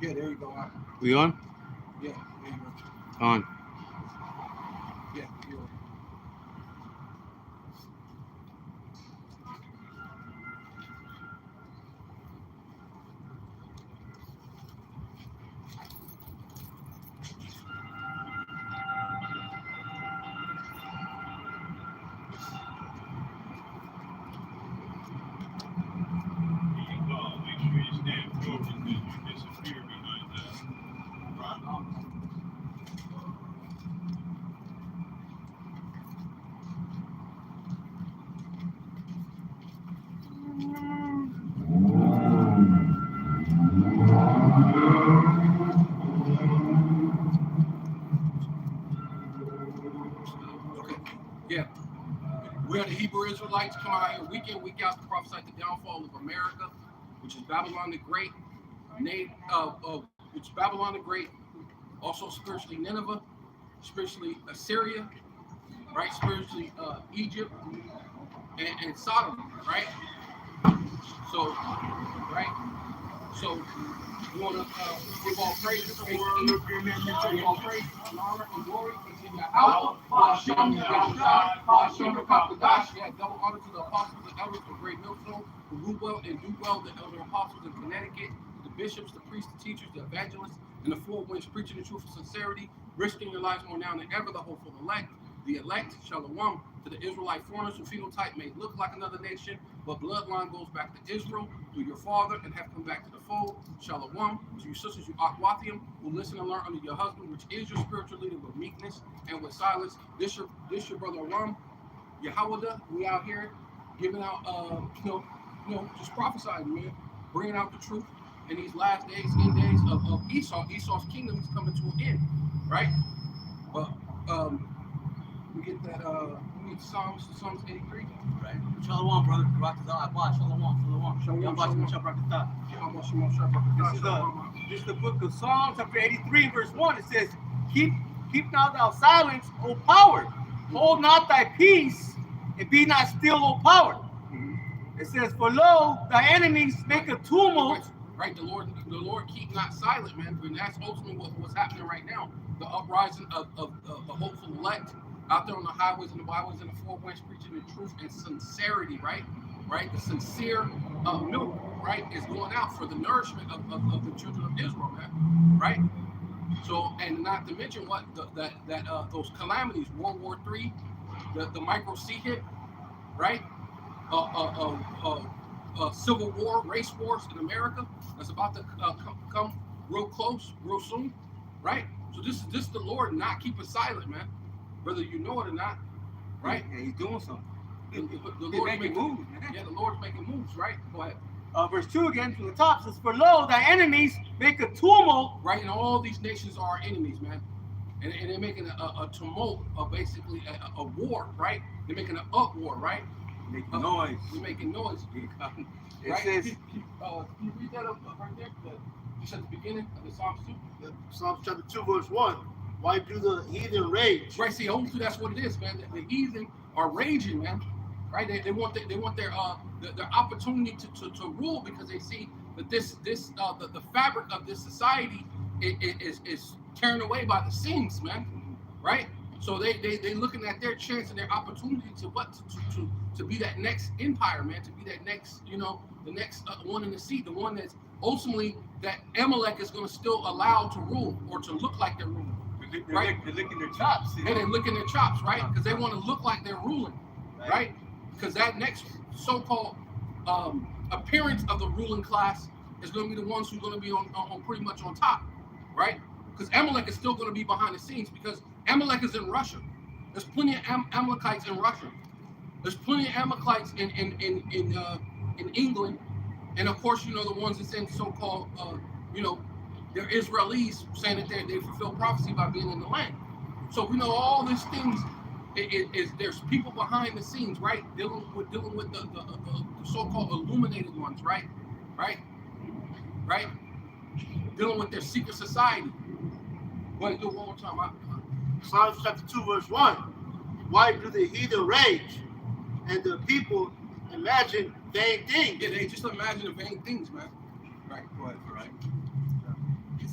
Yeah, there you go. We on? Yeah, there you go. On. Yeah, you're on. Okay. Yeah. We are the Hebrew Israelites come out here week in, week out to prophesy the downfall of America, which is Babylon the Great, which is Babylon the Great, also spiritually Nineveh, spiritually Assyria, right? Spiritually Egypt and Sodom, right? So, right? So, you want to give all praise to give all praise and honor and glory to Yahweh, Hashem, Yahshua, Hashem, Kakadash. Yeah, double honor to the apostles and elders of Great Millstone, who rule well and do well, the elder apostles in Connecticut, the bishops, the priests, the teachers, the evangelists, and the four winds preaching the truth of sincerity, risking their lives more now than ever, the hopeful elect. The elect, Shalom, to the Israelite foreigners who phenotype may look like another nation, but bloodline goes back to Israel through your father and have come back to the fold. Shalom, to your sisters, you Akwathium, who listen and learn under your husband, which is your spiritual leader, with meekness and with silence. This your brother Ram, Yahweh. We out here giving out, just prophesying, man, bringing out the truth in these last days, end days of Esau. Esau's kingdom is coming to an end, right? But we get that. We get Psalms 83. Right. Shalom, brother. This is the book of Psalms, chapter 83, verse 1. It says, Keep not thou silence, O power. Hold not thy peace, and be not still, O power. It says, For lo, thy enemies make a tumult. Right, the Lord keep not silent, man. And that's ultimately what's happening right now. The uprising of the hopeful elect out there on the highways and the byways and the four winds preaching the truth and sincerity, right? Right? The sincere milk, right, is going out for the nourishment of the children of Israel, man. Right? So, and not to mention what those calamities, World War III, the micro C hit, right? Civil war, race wars in America that's about to come real close, real soon, right? So this is the Lord not keeping silent, man. Whether you know it or not, right? Yeah, he's doing something. The Lord's making moves, man. Yeah, the Lord's making moves, right? Go ahead. Verse 2 again from the top says, For lo, thy enemies make a tumult. Right, and all these nations are our enemies, man. And they're making a tumult, basically a war, right? They're making an uproar, right? Making noise. We're making noise. It Right? says, Can you read that up right there? Just at the beginning of the Psalms 2? Psalms chapter 2, verse 1. Why do the heathen rage? Right, see, hopefully that's what it is, man. The heathen are raging, man. Right? They want their opportunity to rule because they see that the fabric of this society is tearing away by the seams, man. Right? So they looking at their chance and their opportunity to be that next empire, man, to be that next, the next one in the seat, the one that's ultimately that Amalek is going to still allow to rule or to look like they're ruling. Right? They're licking their chops. And they're licking their chops, right? Because they want to look like they're ruling, right? Because that next so-called appearance of the ruling class is going to be the ones who's going to be on pretty much on top, right? Because Amalek is still going to be behind the scenes because Amalek is in Russia. There's plenty of Amalekites in Russia. There's plenty of Amalekites in England, and of course, the ones that's in so-called, they're Israelis saying that they fulfill prophecy by being in the land. So we know all these things. There's people behind the scenes, right? Dealing with the so-called illuminated ones, right? Dealing with their secret society. Go ahead, do it one more time. Psalms chapter 2, verse 1. Why do the heathen rage and the people imagine vain things? Yeah, they just imagine the vain things, man. Right, go ahead, right.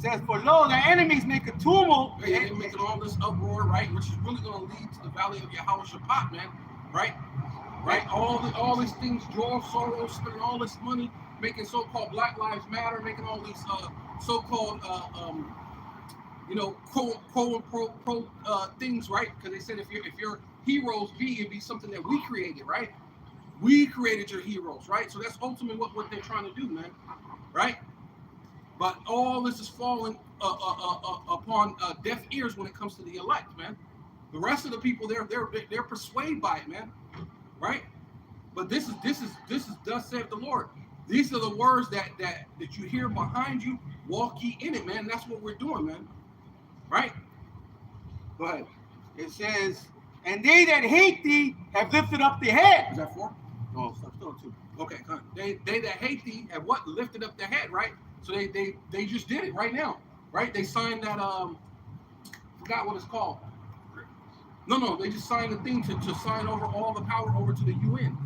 says, for lo, their enemies make a tumult. They're making all this uproar, right? Which is really going to lead to the valley of Yahweh Shabbat, man. Right? Right? All these things, George Soros spending all this money, making so-called Black Lives Matter, making all these so-called pro things, right? Because they said if your heroes it'd be something that we created, right? We created your heroes, right? So that's ultimately what they're trying to do, man, right? But all this is falling upon deaf ears when it comes to the elect, man. The rest of the people, they're persuaded by it, man, right? But this is thus saith the Lord. These are the words that you hear behind you. Walk ye in it, man. That's what we're doing, man. Right? Go ahead. It says, and they that hate thee have lifted up their head. Is that 4? Oh, still 2. Okay, they that hate thee have what? Lifted up their head, right? So they just did it right now, right? They signed that forgot what it's called. No, they just signed the thing to sign over all the power over to the UN.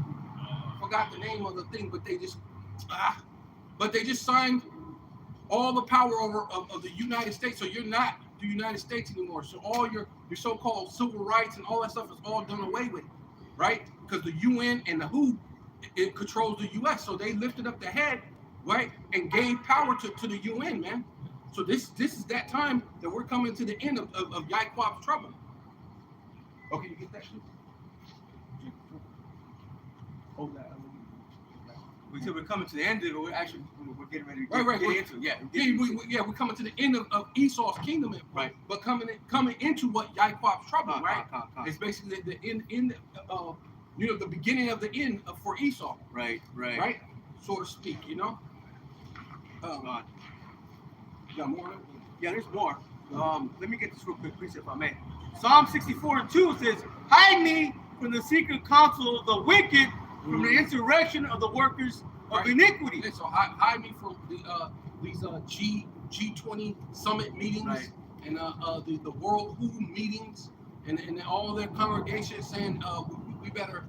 Forgot the name of the thing, but they just signed all the power over of the United States. So you're not the United States anymore. So all your so-called civil rights and all that stuff is all done away with, right? Because the UN and the WHO, it controls the US. So they lifted up their head, right, and gave power to the UN, man. So this is that time that we're coming to the end of Yaquab's trouble. Okay, you get that shit? Hold that. We said we're coming to the end of it, but we're getting ready to Right. get into it. We're coming to the end of Esau's kingdom, right? But coming into what Yaquab's trouble, right? It's basically the end the beginning of the end for Esau, right, so to speak, you know. You got more? Yeah, there's more. Let me get this real quick, please, if I may. Psalm 64:2 says, "Hide me from the secret counsel of the wicked, from the insurrection of the workers of iniquity." Okay, so hide me from these G20 summit meetings, right, and the World WHO meetings, and all their congregations saying we better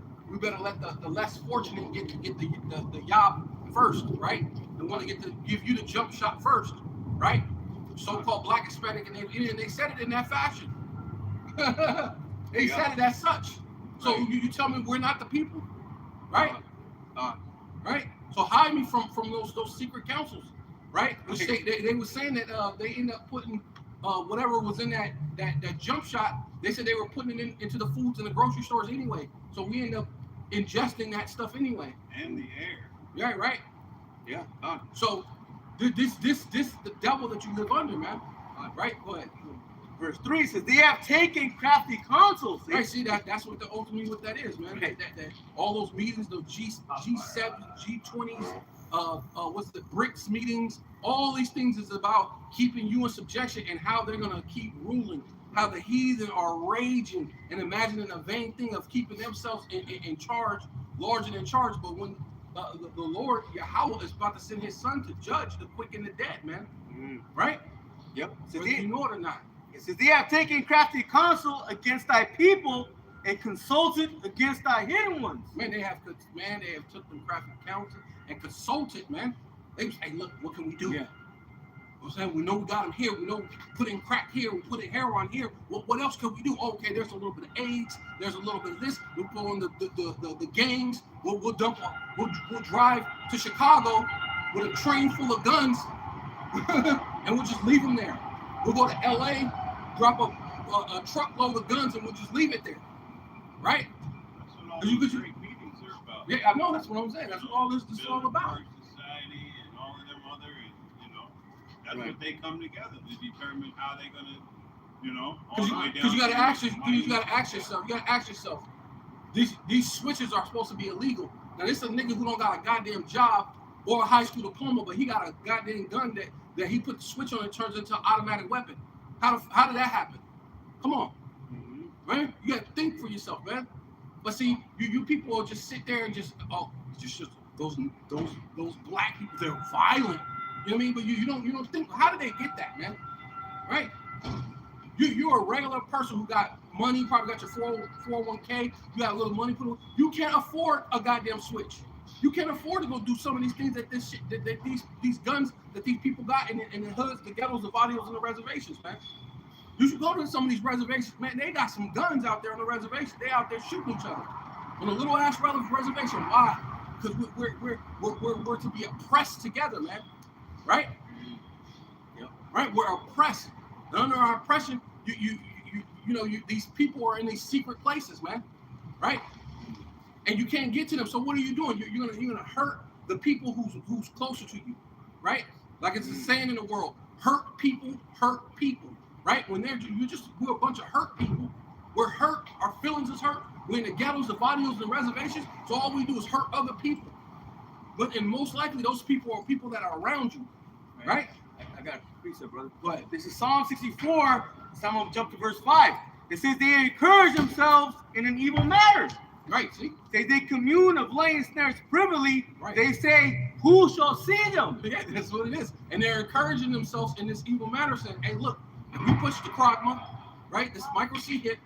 let the less fortunate get the job first, right? They want to give you the jump shot first, right? So-called Black, Hispanic, and Indian, they said it in that fashion. They said it as such. So you tell me we're not the people, right? Right? So hide me from those secret councils, right? Which they were saying that they end up putting whatever was in that jump shot. They said they were putting it into the foods in the grocery stores anyway. So we end up ingesting that stuff anyway. And the air. Yeah, right. Yeah. So this the devil that you live under, man. Right? Go ahead. Verse 3 says, "They have taken crafty counsels." Right, see that's what ultimately what that is, man. That all those meetings, the G7, G20s, what's the BRICS meetings, all these things is about keeping you in subjection and how they're gonna keep ruling, how the heathen are raging and imagining a vain thing of keeping themselves in charge, larger in charge. But when the Lord Yahweh is about to send his son to judge the quick and the dead, man. Right? Yep. Whether you know it or not. It says, "They have taken crafty counsel against thy people and consulted against thy hidden ones." Man, they have took them crafty counsel and consulted, man. They say, "Hey, look, what can we do?" Yeah. I'm saying, we know we got them here. We know we put in crack here. We put in heroin here. What else can we do? Okay, there's a little bit of AIDS. There's a little bit of this. We'll pull in the gangs. We'll drive to Chicago with a train full of guns, and we'll just leave them there. We'll go to LA, drop a truckload of guns, and we'll just leave it there, right? That's what all these great meetings are about. Yeah, I know. That's what I'm saying. That's what all this is all about. Society and all of them other, that's what they come together to determine how they're gonna, all the way down. Because you got to ask yourself. You got to ask yourself. These switches are supposed to be illegal. Now this is a nigga who don't got a goddamn job or a high school diploma, but he got a goddamn gun that he put the switch on and turns into an automatic weapon. How did that happen? Come on, man. You got to think for yourself, man. But see, you people will just sit there and just those black people. They're violent. You know what I mean? But you don't think. How did they get that, man? Right? You're a regular person who got money. Probably got your 401k. You got a little money. You can't afford a goddamn switch. You can't afford to go do some of these things that this shit, that these guns that these people got in the hoods, the ghettos, the barrios, and the reservations, man. You should go to some of these reservations, man. They got some guns out there on the reservation. They out there shooting each other on a little ass reservation. Why? Because we're to be oppressed together, man. Right? Yep. Right? We're oppressed. And under our oppression, these people are in these secret places, man. Right? And you can't get to them. So what are you doing? You're gonna hurt the people who's closer to you, right? Like it's a saying in the world: hurt people, right? When we're a bunch of hurt people. We're hurt. Our feelings is hurt. We're in the ghettos, the barrios, the reservations. So all we do is hurt other people. And most likely those people are people that are around you, right? I got a precept, brother. Go ahead. This is Psalm 64. Someone jump to verse 5. It says they encourage themselves in an evil matter. Right, see? They commune of laying snares privily. Right. They say, who shall see them? Yeah, that's what it is. And they're encouraging themselves in this evil manner, saying, hey, look, if we push the Kragma, right, this micro C hit,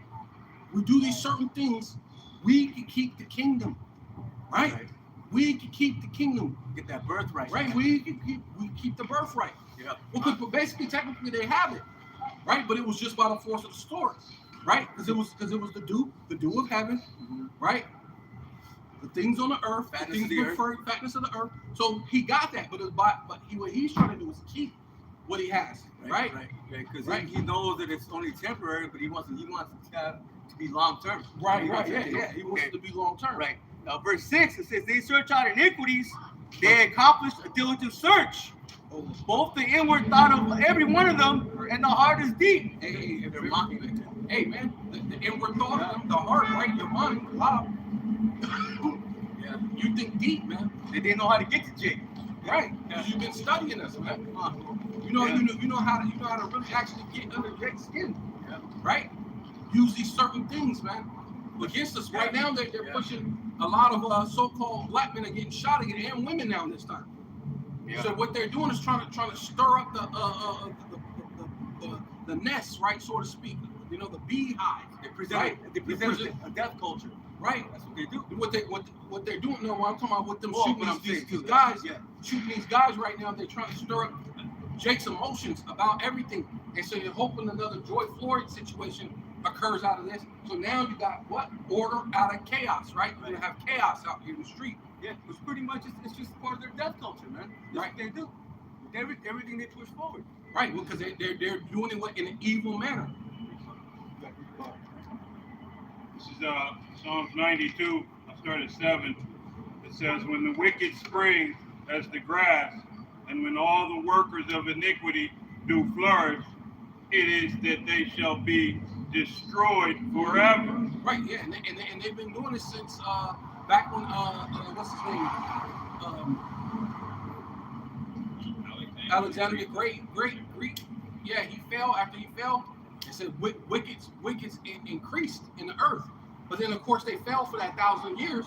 we do these certain things, we can keep the kingdom, right? We can keep the kingdom. Get that birthright. Right, we keep the birthright. Yeah. Well, basically, technically, they have it, right? But it was just by the force of the story, right? Because it was the dew of heaven, right? The things on the earth, Fatness fatness of the earth. So he got that, but what he's trying to do is keep what he has, right? Because he knows that it's only temporary, but he wants to be long term. Right. Yeah. He wants it to be long term. Right. Now, verse 6, it says, they search out iniquities, they accomplish a diligent search. Both the inward thought of every one of them and the heart is deep. Hey, they're mocking it. Hey, man, the inward thought of them, the heart, right? Your mind, wow. Yeah, you think deep, man. They didn't know how to get to Jake. Right, because you've been studying us, man. You know how to really actually get under Jake's skin, right? Use these certain things, man. Against us right now, they're pushing a lot of so-called black men are getting shot again, and women now this time. Yeah. So what they're doing is trying to stir up the nest, right, so to speak. You know, the beehive. They present a death culture. Right. That's what they do. What they're doing. No, I'm talking about with them shooting these guys. Yeah. Shooting these guys right now. They're trying to stir up Jake's emotions about everything, and so you're hoping another George Floyd situation occurs out of this. So now you got what? Order out of chaos, right? You're gonna have chaos out here in the street. Yeah, it's pretty much it's just part of their death culture, man. That's what they do. Everything they push forward. Right, because they're doing it in an evil manner. This is Psalms 92. I start at 7. It says, when the wicked spring as the grass, and when all the workers of iniquity do flourish, it is that they shall be destroyed forever. Right, yeah, and they've been doing it since back when what's his name? Alexander the Great. Yeah, he fell. After he fell, it said wickets increased in the earth. But then of course they fell for that 1,000 years,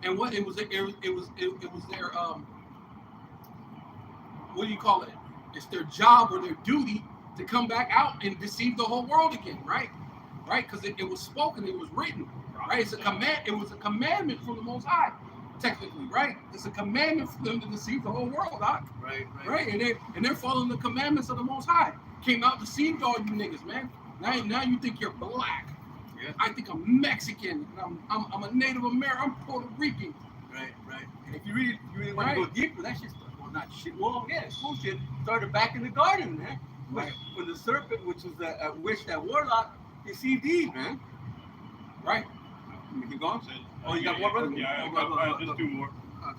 and what it was their what do you call it? It's their job or their duty to come back out and deceive the whole world again, right? Right? Because it was spoken, it was written, right? It's a command. It was a commandment from the Most High, technically, right? It's a commandment for them to deceive the whole world, Doc. Right. And they're following the commandments of the Most High. Came out, deceived all you niggas, man. Now you think you're black. Yeah. I think I'm Mexican. And I'm a Native American. I'm Puerto Rican. Right. And if you really want to go deeper, that's just not shit. Well, yeah, it's bullshit. Started back in the garden, man. Right. When the serpent, which was a witch, that warlock, deceived Eve, man. Right. You going? Oh, you got one, brother? Yeah, I got just 2 more.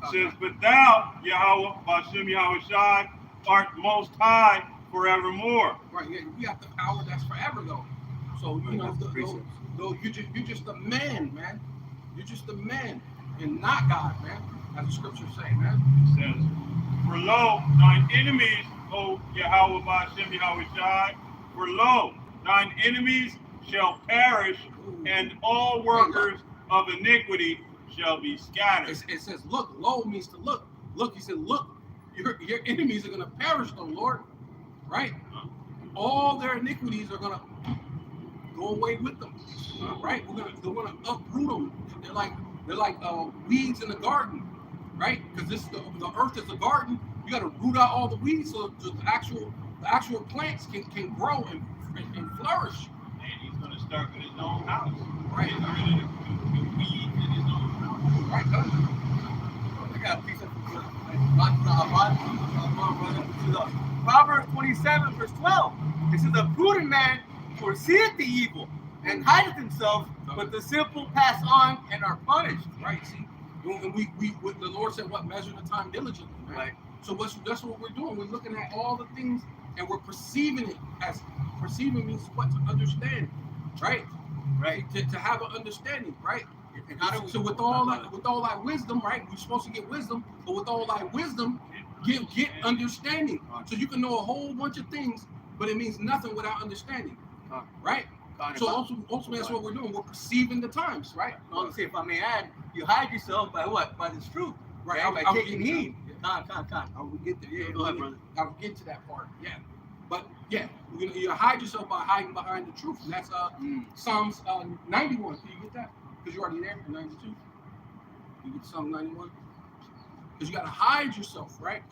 It says, but thou, Yahweh, Hashem Yahweh Shai, art most high forevermore. Right, yeah, we got the power that's forever, though. So, you're just a man, man. You're just a man and not God, man. As the scriptures say, man. It says, for lo, thine enemies, O Yahweh, Hashem Yahweh Shai, for lo, thine enemies shall perish, and all workers of iniquity shall be scattered. It says, look. Lo means to look. Look, he said, look, your enemies are going to perish, though, Lord. Right? All their iniquities are going to go away with them. Right? They're going to uproot them. They're like weeds in the garden. right? Because the earth is a garden. You got to root out all the weeds so the actual plants can grow and flourish. And he's going to start with his own house. Right. Get rid of the weeds in his own house. Right. I got a piece of Proverbs 27, verse 12. It says, "A prudent man foreseeth the evil and hideth himself, but the simple pass on and are punished." Right. See, and we the Lord said, "What measure the time diligently." Right. Right. So that's what we're doing. We're looking at all the things and we're perceiving it as perceiving means what, to understand, right? Right. To have an understanding, right? And how do we, So with all that wisdom, right? We're supposed to get wisdom, but with all that wisdom, get understanding. So you can know a whole bunch of things, but it means nothing without understanding, right? So ultimately, that's what we're doing. We're perceiving the times, right? Obviously, if I may add, you hide yourself by what? By this truth. Right. By taking heed. I will get there. Yeah, Go ahead, brother. I will get to that part. Yeah, but yeah, you hide yourself by hiding behind the truth, and that's Psalms 91. Can you get that? Because you're already there. 92. You get Psalm 91. Because you got to hide yourself, right?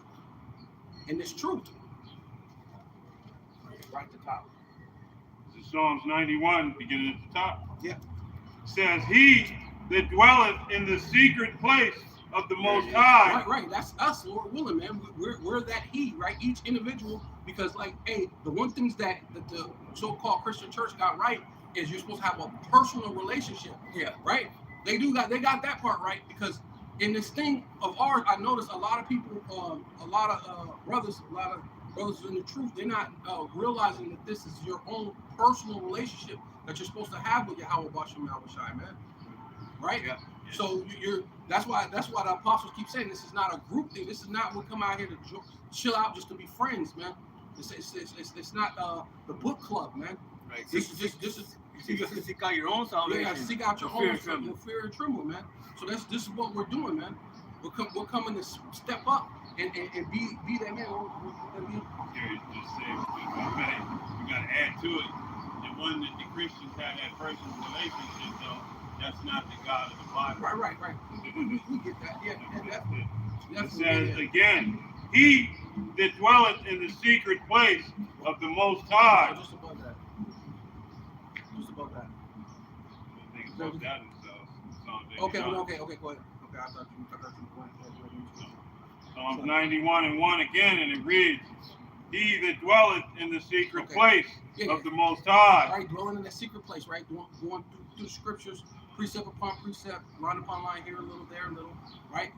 In this truth. Right at the top. This is Psalms 91, beginning at the top. Yeah. It says, "He that dwelleth in the secret place of the Most High." Right. That's us, Lord willing, man. We're that he, right? Each individual, because like, hey, the one things that the so-called Christian church got right is you're supposed to have a personal relationship. Yeah. Right? They got that part right, because in this thing of ours, I noticed a lot of people, a lot of brothers in the truth, they're not realizing that this is your own personal relationship that you're supposed to have with Yahweh Bashem Yahushai, man. Right? Yeah. So that's why the apostles keep saying this is not a group thing. This is not we come out here to chill out just to be friends, man. It's not the book club, man. Right. This is Seek out your own salvation. yeah, seek out your own fear and tremble, man. So this is what we're doing, man. We're coming to step up and be that man. Here, just say, we got to add to it. The one that the Christians have that personal relationship, though, that's not the God of the Bible. Right. We get that. Yeah, It says again, "He that dwelleth in the secret place of the Most High." Just above that. I think it's about that themselves. Okay, go ahead. Okay, I thought you were going. Psalms 91 and 1 again, and it reads, "He that dwelleth in the secret place of the Most High." Right, dwelling in that secret place, right? Going through the scriptures, precept upon precept, line upon line, here a little, there a little, right?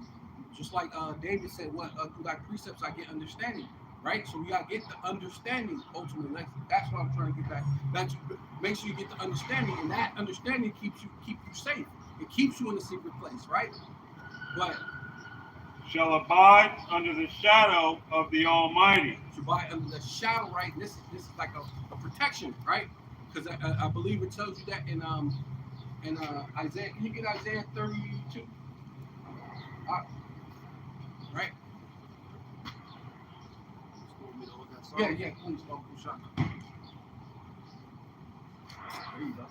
Just like David said, through thy precepts I get understanding, right? So we gotta get the understanding ultimately. That's what I'm trying to get back. That's make sure you get the understanding, and that understanding keeps you safe. It keeps you in the secret place, right? But "Shall abide under the shadow of the Almighty." to buy under the shadow, right? This is like a protection, right? Because I believe it tells you that in Isaiah. Can you get Isaiah 32? Right? Yeah, please. Oh, shot. There you go.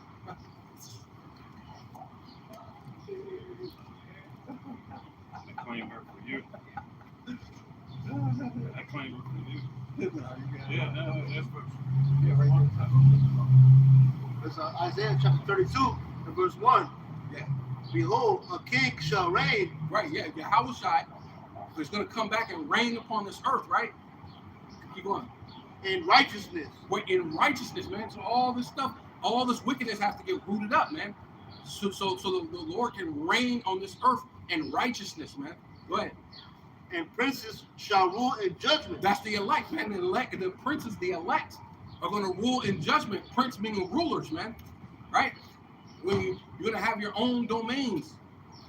I claim her for you. I claim her for you. Yeah, no, that's for It's Isaiah chapter 32 and verse 1. Yeah. "Behold, a king shall reign." Right, yeah. Yahushua is going to come back and reign upon this earth, right? Keep going. "In righteousness." We're in righteousness, man. So all this stuff, all this wickedness has to get rooted up, man. So the Lord can reign on this earth in righteousness, man. Go ahead. "And princes shall rule in judgment." That's the elect, man. The princes, the elect, are going to rule in judgment. Prince meaning rulers, man. Right? When you're going to have your own domains,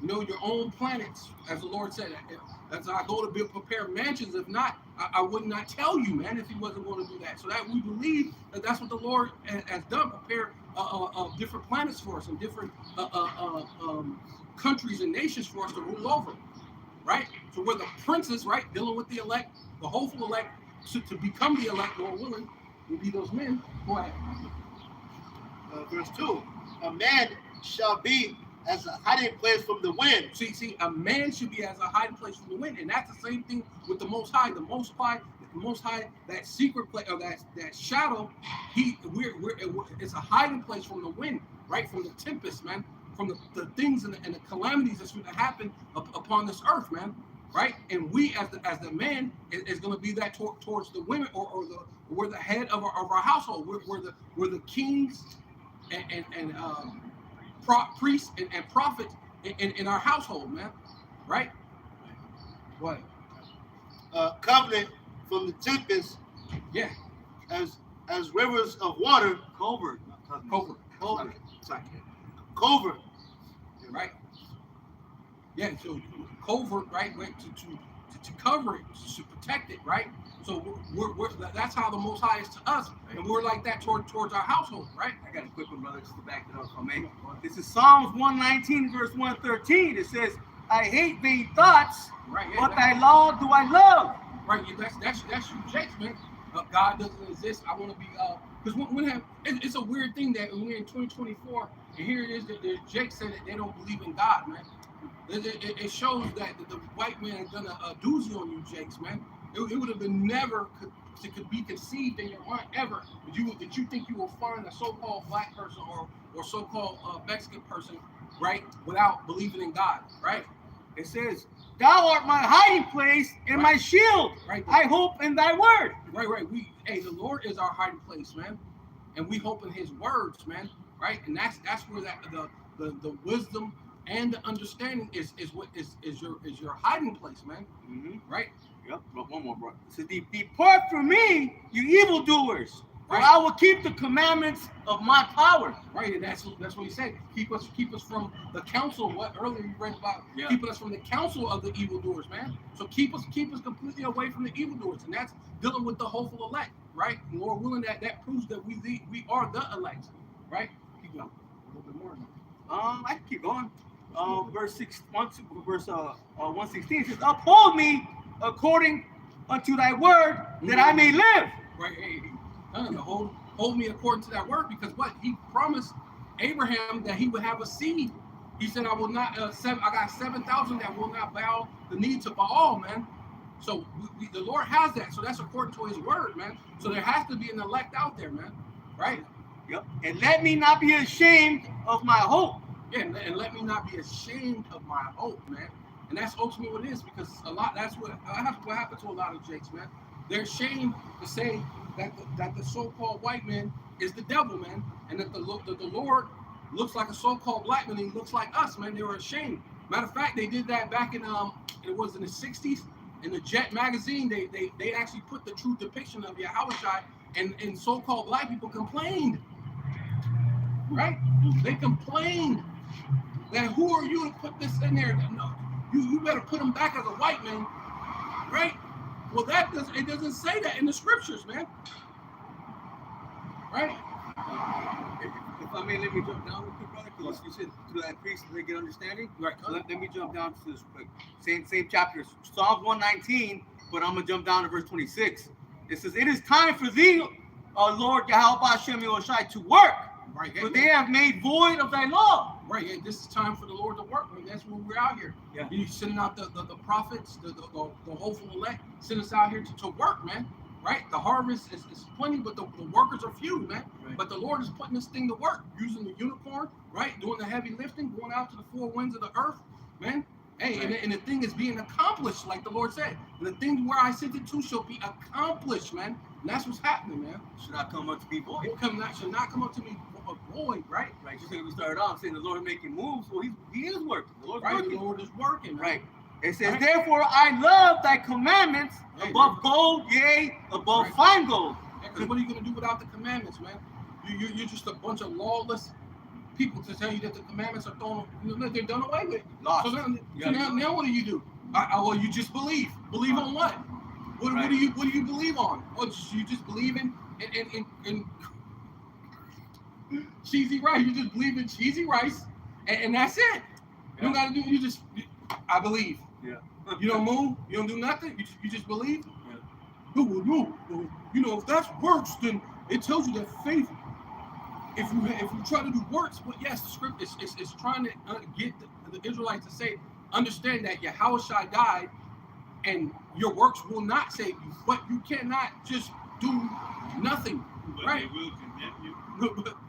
your own planets, as the Lord said. As I go to prepare mansions, if not, I would not tell you, man, if he wasn't going to do that. So that we believe that's what the Lord has done, prepare different planets for us and different countries and nations for us to rule over, right? So we're the princes, right, dealing with the elect, the hopeful elect, to become the elect, Lord willing, will be those men. Go ahead. Verse 2. "A man shall be as a hiding place from the wind. See, a man should be as a hiding place from the wind, and that's the same thing with the Most High. The Most High, that secret place or that shadow, it's a hiding place from the wind, right? From the tempest, man, from the things and the calamities that's going to happen upon this earth, man, right? And we as the man is going to be that towards the women or we're the head of our household. We're the kings and priests and prophets in our household, man, right? What? Covenant from the tempest, Yeah. as rivers of water. Covert. Covert. Right. Yeah. So covert, right? To cover it, to protect it, right? So that's how the Most High is to us, and we're like that towards our household, right? I got a quick one, brother, just to back it up. This is Psalms 119, verse 113. It says, "I hate vain thoughts, Right. Yeah, but thy law do I love." Right. Yeah, that's you, Jakes, man. God doesn't exist. I want to be because it's a weird thing that we're in 2024, and here it is that Jake said that they don't believe in God, man. It shows that the white man done a doozy on you, Jakes, man. It would have been never could be conceived in your mind ever that you think you will find a so-called black person or so-called Mexican person, right, without believing in God, right? It says, "Thou art my hiding place and my shield. Right. I hope in thy word." Right. The Lord is our hiding place, man, and we hope in His words, man, right? And that's where the wisdom and the understanding is your hiding place, man. Mm-hmm. Right? Yep. One more, bro. It says, "Depart from me, you evildoers, for Right. I will keep the commandments of my power." Right, and that's what He said. Keep us from the counsel. What earlier you read about keeping us from the counsel of the evildoers, man. So keep us completely away from the evildoers, and that's dealing with the hopeful elect, right? Lord willing, that proves that we are the elect, right? Keep going. A little bit more. I can keep going. Verse 116 says, "Uphold me according unto thy word, that I may live." Right, hold me according to that word, because what He promised Abraham that he would have a seed. He said, "I will not." I got 7,000 that will not bow the knee to Baal, man. So the Lord has that. So that's according to His word, man. So there has to be an elect out there, man. Right? Yep. "And let me not be ashamed of my hope." Yeah, and let me not be ashamed of my hope, man. And that's ultimately what it is, because that's what happened to a lot of Jakes, man. They're ashamed to say that the so-called white man is the devil, man, and that the Lord looks like a so-called black man, and he looks like us, man. They were ashamed. Matter of fact, they did that back in it was in the 60s in the Jet magazine. They actually put the true depiction of Yahushua, and so-called black people complained. Right? They complained that who are you to put this in there? No, you better put him back as a white man, right? Well, it doesn't say that in the scriptures, man. Right? If I may, let me jump down real quick, brother, because you said through that priest they get understanding. Right. So let me jump down to this same chapter, Psalms 119, but I'm gonna jump down to verse 26. It says, "It is time for thee, Lord Yahweh Hashem Yoshai, to work. Right. For they have made void of thy law." Right. Yeah, this is time for the Lord to work, man. That's when we're out here. Yeah. You're sending out the prophets, the hopeful elect, send us out here to work, man. Right? The harvest is plenty, but the workers are few, man. Right. But the Lord is putting this thing to work, using the unicorn, right? Doing the heavy lifting, going out to the four winds of the earth, man. Hey, right. and the thing is being accomplished, like the Lord said. And the thing where I sent it to shall be accomplished, man. And that's what's happening, man. Should not come up to be void. Should not come up to me void, right? Right. Just like we started off saying the Lord making moves. Well, he is working. The Lord's right. working. The Lord is working, man. Right. It says, right. "Therefore I love thy commandments above gold, yea, above fine gold." Because what are you going to do without the commandments, man? You're just a bunch of lawless people to tell you that the commandments are they're done away with. Lost. So now what do you do? Well, you just believe. Believe on what? What do you believe on? Well, you just believe in cheesy rice. You just believe in cheesy rice, and that's it. You don't got to do. I believe. Yeah. You don't move. You don't do nothing. You just believe. Yeah. No. If that's works, then it tells you that faith if you try to do works, but yes, the script is trying to get the Israelites to say, understand that Yahushua died, and your works will not save you, but you cannot just do nothing, But right? they will condemn you.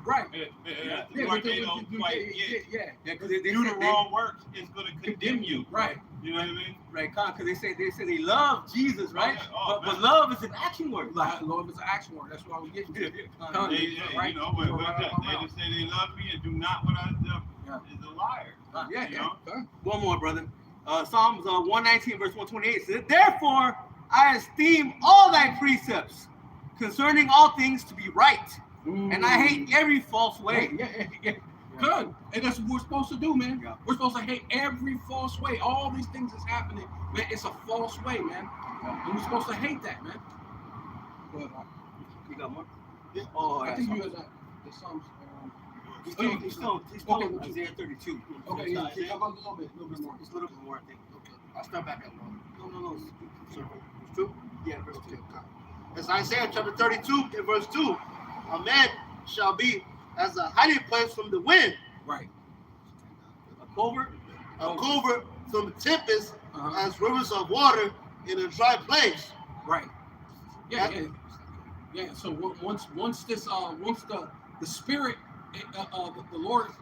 Right. Yeah, Yeah, like but they don't quite get. Yeah, because they Do the said wrong works, it's going to condemn you. Right. You know what I mean? right, because they say they love Jesus, right? Oh, but man. love is an action word. Love is an action word. That's why we get to. They, Right. you know, but they just say they love me and do not what I do is a liar. Yeah, You know? One more, brother. Psalms 119, verse 128 says, "Therefore I esteem all thy precepts concerning all things to be right, and I hate every false way." Yeah. Good. And that's what we're supposed to do, man. Yeah. We're supposed to hate every false way. All these things that's happening, man, it's a false way, man. And we're supposed to hate that, man. But, You got more? Yeah. Oh, I yeah, think you Psalms. had the Psalms. He's still Okay. Isaiah 32. Okay, yeah, how about a little bit more. It's a little bit more, I think. Okay. I'll start back at 1. No. So, it's true? Yeah, verse Okay. 2. As Isaiah chapter 32 in verse 2, a man shall be as a hiding place from the wind, Right. A covert. a covert from tempest, Uh-huh. as rivers of water in a dry place. Right. Yeah. So once the spirit, the Lord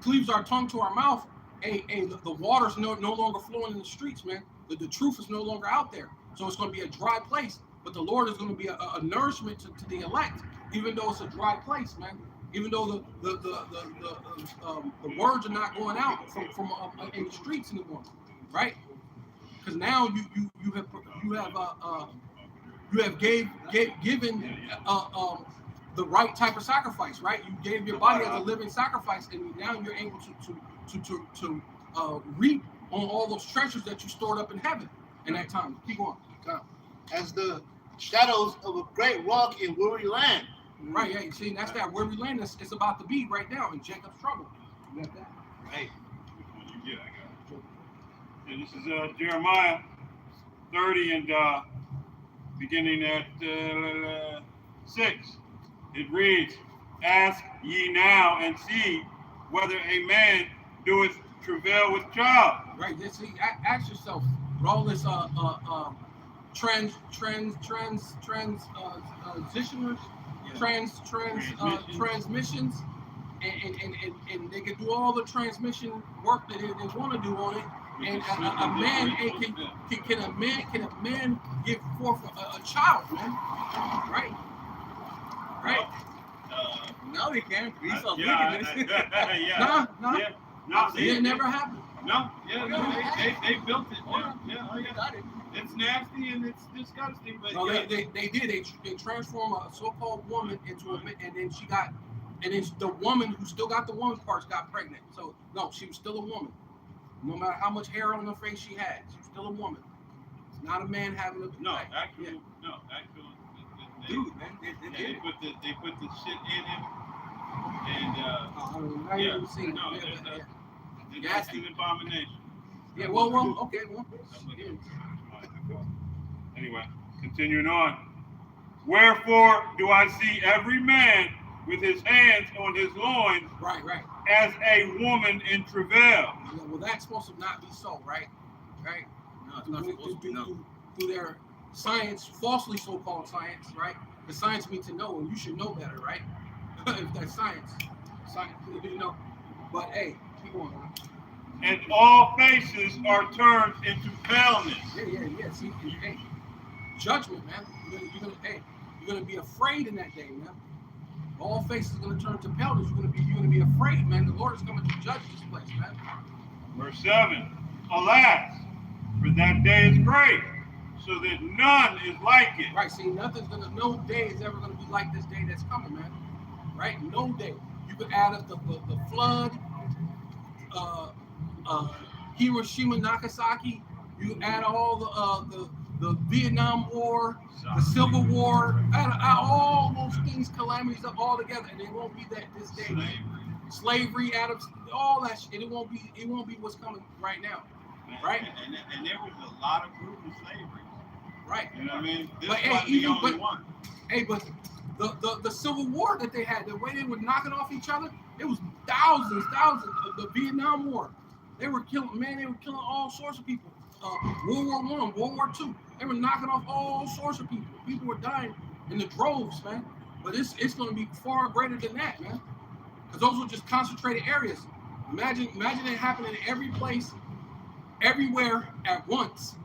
cleaves our tongue to our mouth, the water's no longer flowing in the streets, man. The truth is no longer out there, so it's going to be a dry place. But the Lord is going to be a nourishment to the elect, even though it's a dry place, man. Even though the words are not going out from in the streets anymore, right? Because now you have given the right type of sacrifice, right? You gave your body as a living sacrifice, and now you're able to reap on all those treasures that you stored up in heaven in that time. Keep going. As the shadows of a great rock in weary land. Right, yeah. You see, that's that weary land it's about to be right now in Jacob's trouble. You got that? Right. Yeah, I got it. And this is Jeremiah 30 and beginning at 6. It reads, "Ask ye now and see whether a man doeth travail with child." Right. See, ask yourself, with all this transitioners, transmissions, and they can do all the transmission work that they want to do on it. And a man can a man give forth a child, man? Right. Now they can. We saw Yeah, wickedness. yeah. Nah. Yeah. No, It never happened. No, they built it. Oh, Yeah. got it. It's nasty and it's disgusting, but No, yeah. they did. They transformed a so-called woman into a man, and then the woman who still got the woman parts got pregnant. So no, she was still a woman. No matter how much hair on her face she had, she was still a woman. It's not a man having a No, like, actually. Dude, man. They put the shit in him, and I ain't even seen no, it. that's an abomination. Yeah, well, okay, well. Anyway, continuing on. Wherefore do I see every man with his hands on his loins Right. as a woman in travail? Yeah, well, that's supposed to not be so, right? Right? No, it's not supposed to be, no. Through their science, falsely so-called science, right? The science means to know, and you should know better, right? If that's science, you know. But hey, keep going, man. And all faces are turned into paleness. Yeah. See, hey, judgment, man. You're gonna be afraid in that day, man. All faces are gonna turn to paleness. You're gonna be afraid, man. The Lord is coming to judge this place, man. Verse 7. Alas, for that day is great, so that none is like it. Right. See, no day is ever gonna be like this day that's coming, man. Right? No day. You could add up the flood, Hiroshima, Nagasaki. You add all the Vietnam War, the Civil War, add all those things, calamities up all together, and it won't be that this day. Slavery, all that shit. It won't be what's coming right now. Right? And there was a lot of brutal slavery. Right. You know what I mean? This But, hey, wasn't the only one. Hey, but the Civil War that they had, the way they were knocking off each other, it was thousands. The Vietnam War, they were killing all sorts of people. World War I, World War II, they were knocking off all sorts of people. People were dying in the droves, man. But it's going to be far greater than that, man. Because those were just concentrated areas. Imagine it happening in every place, everywhere at once,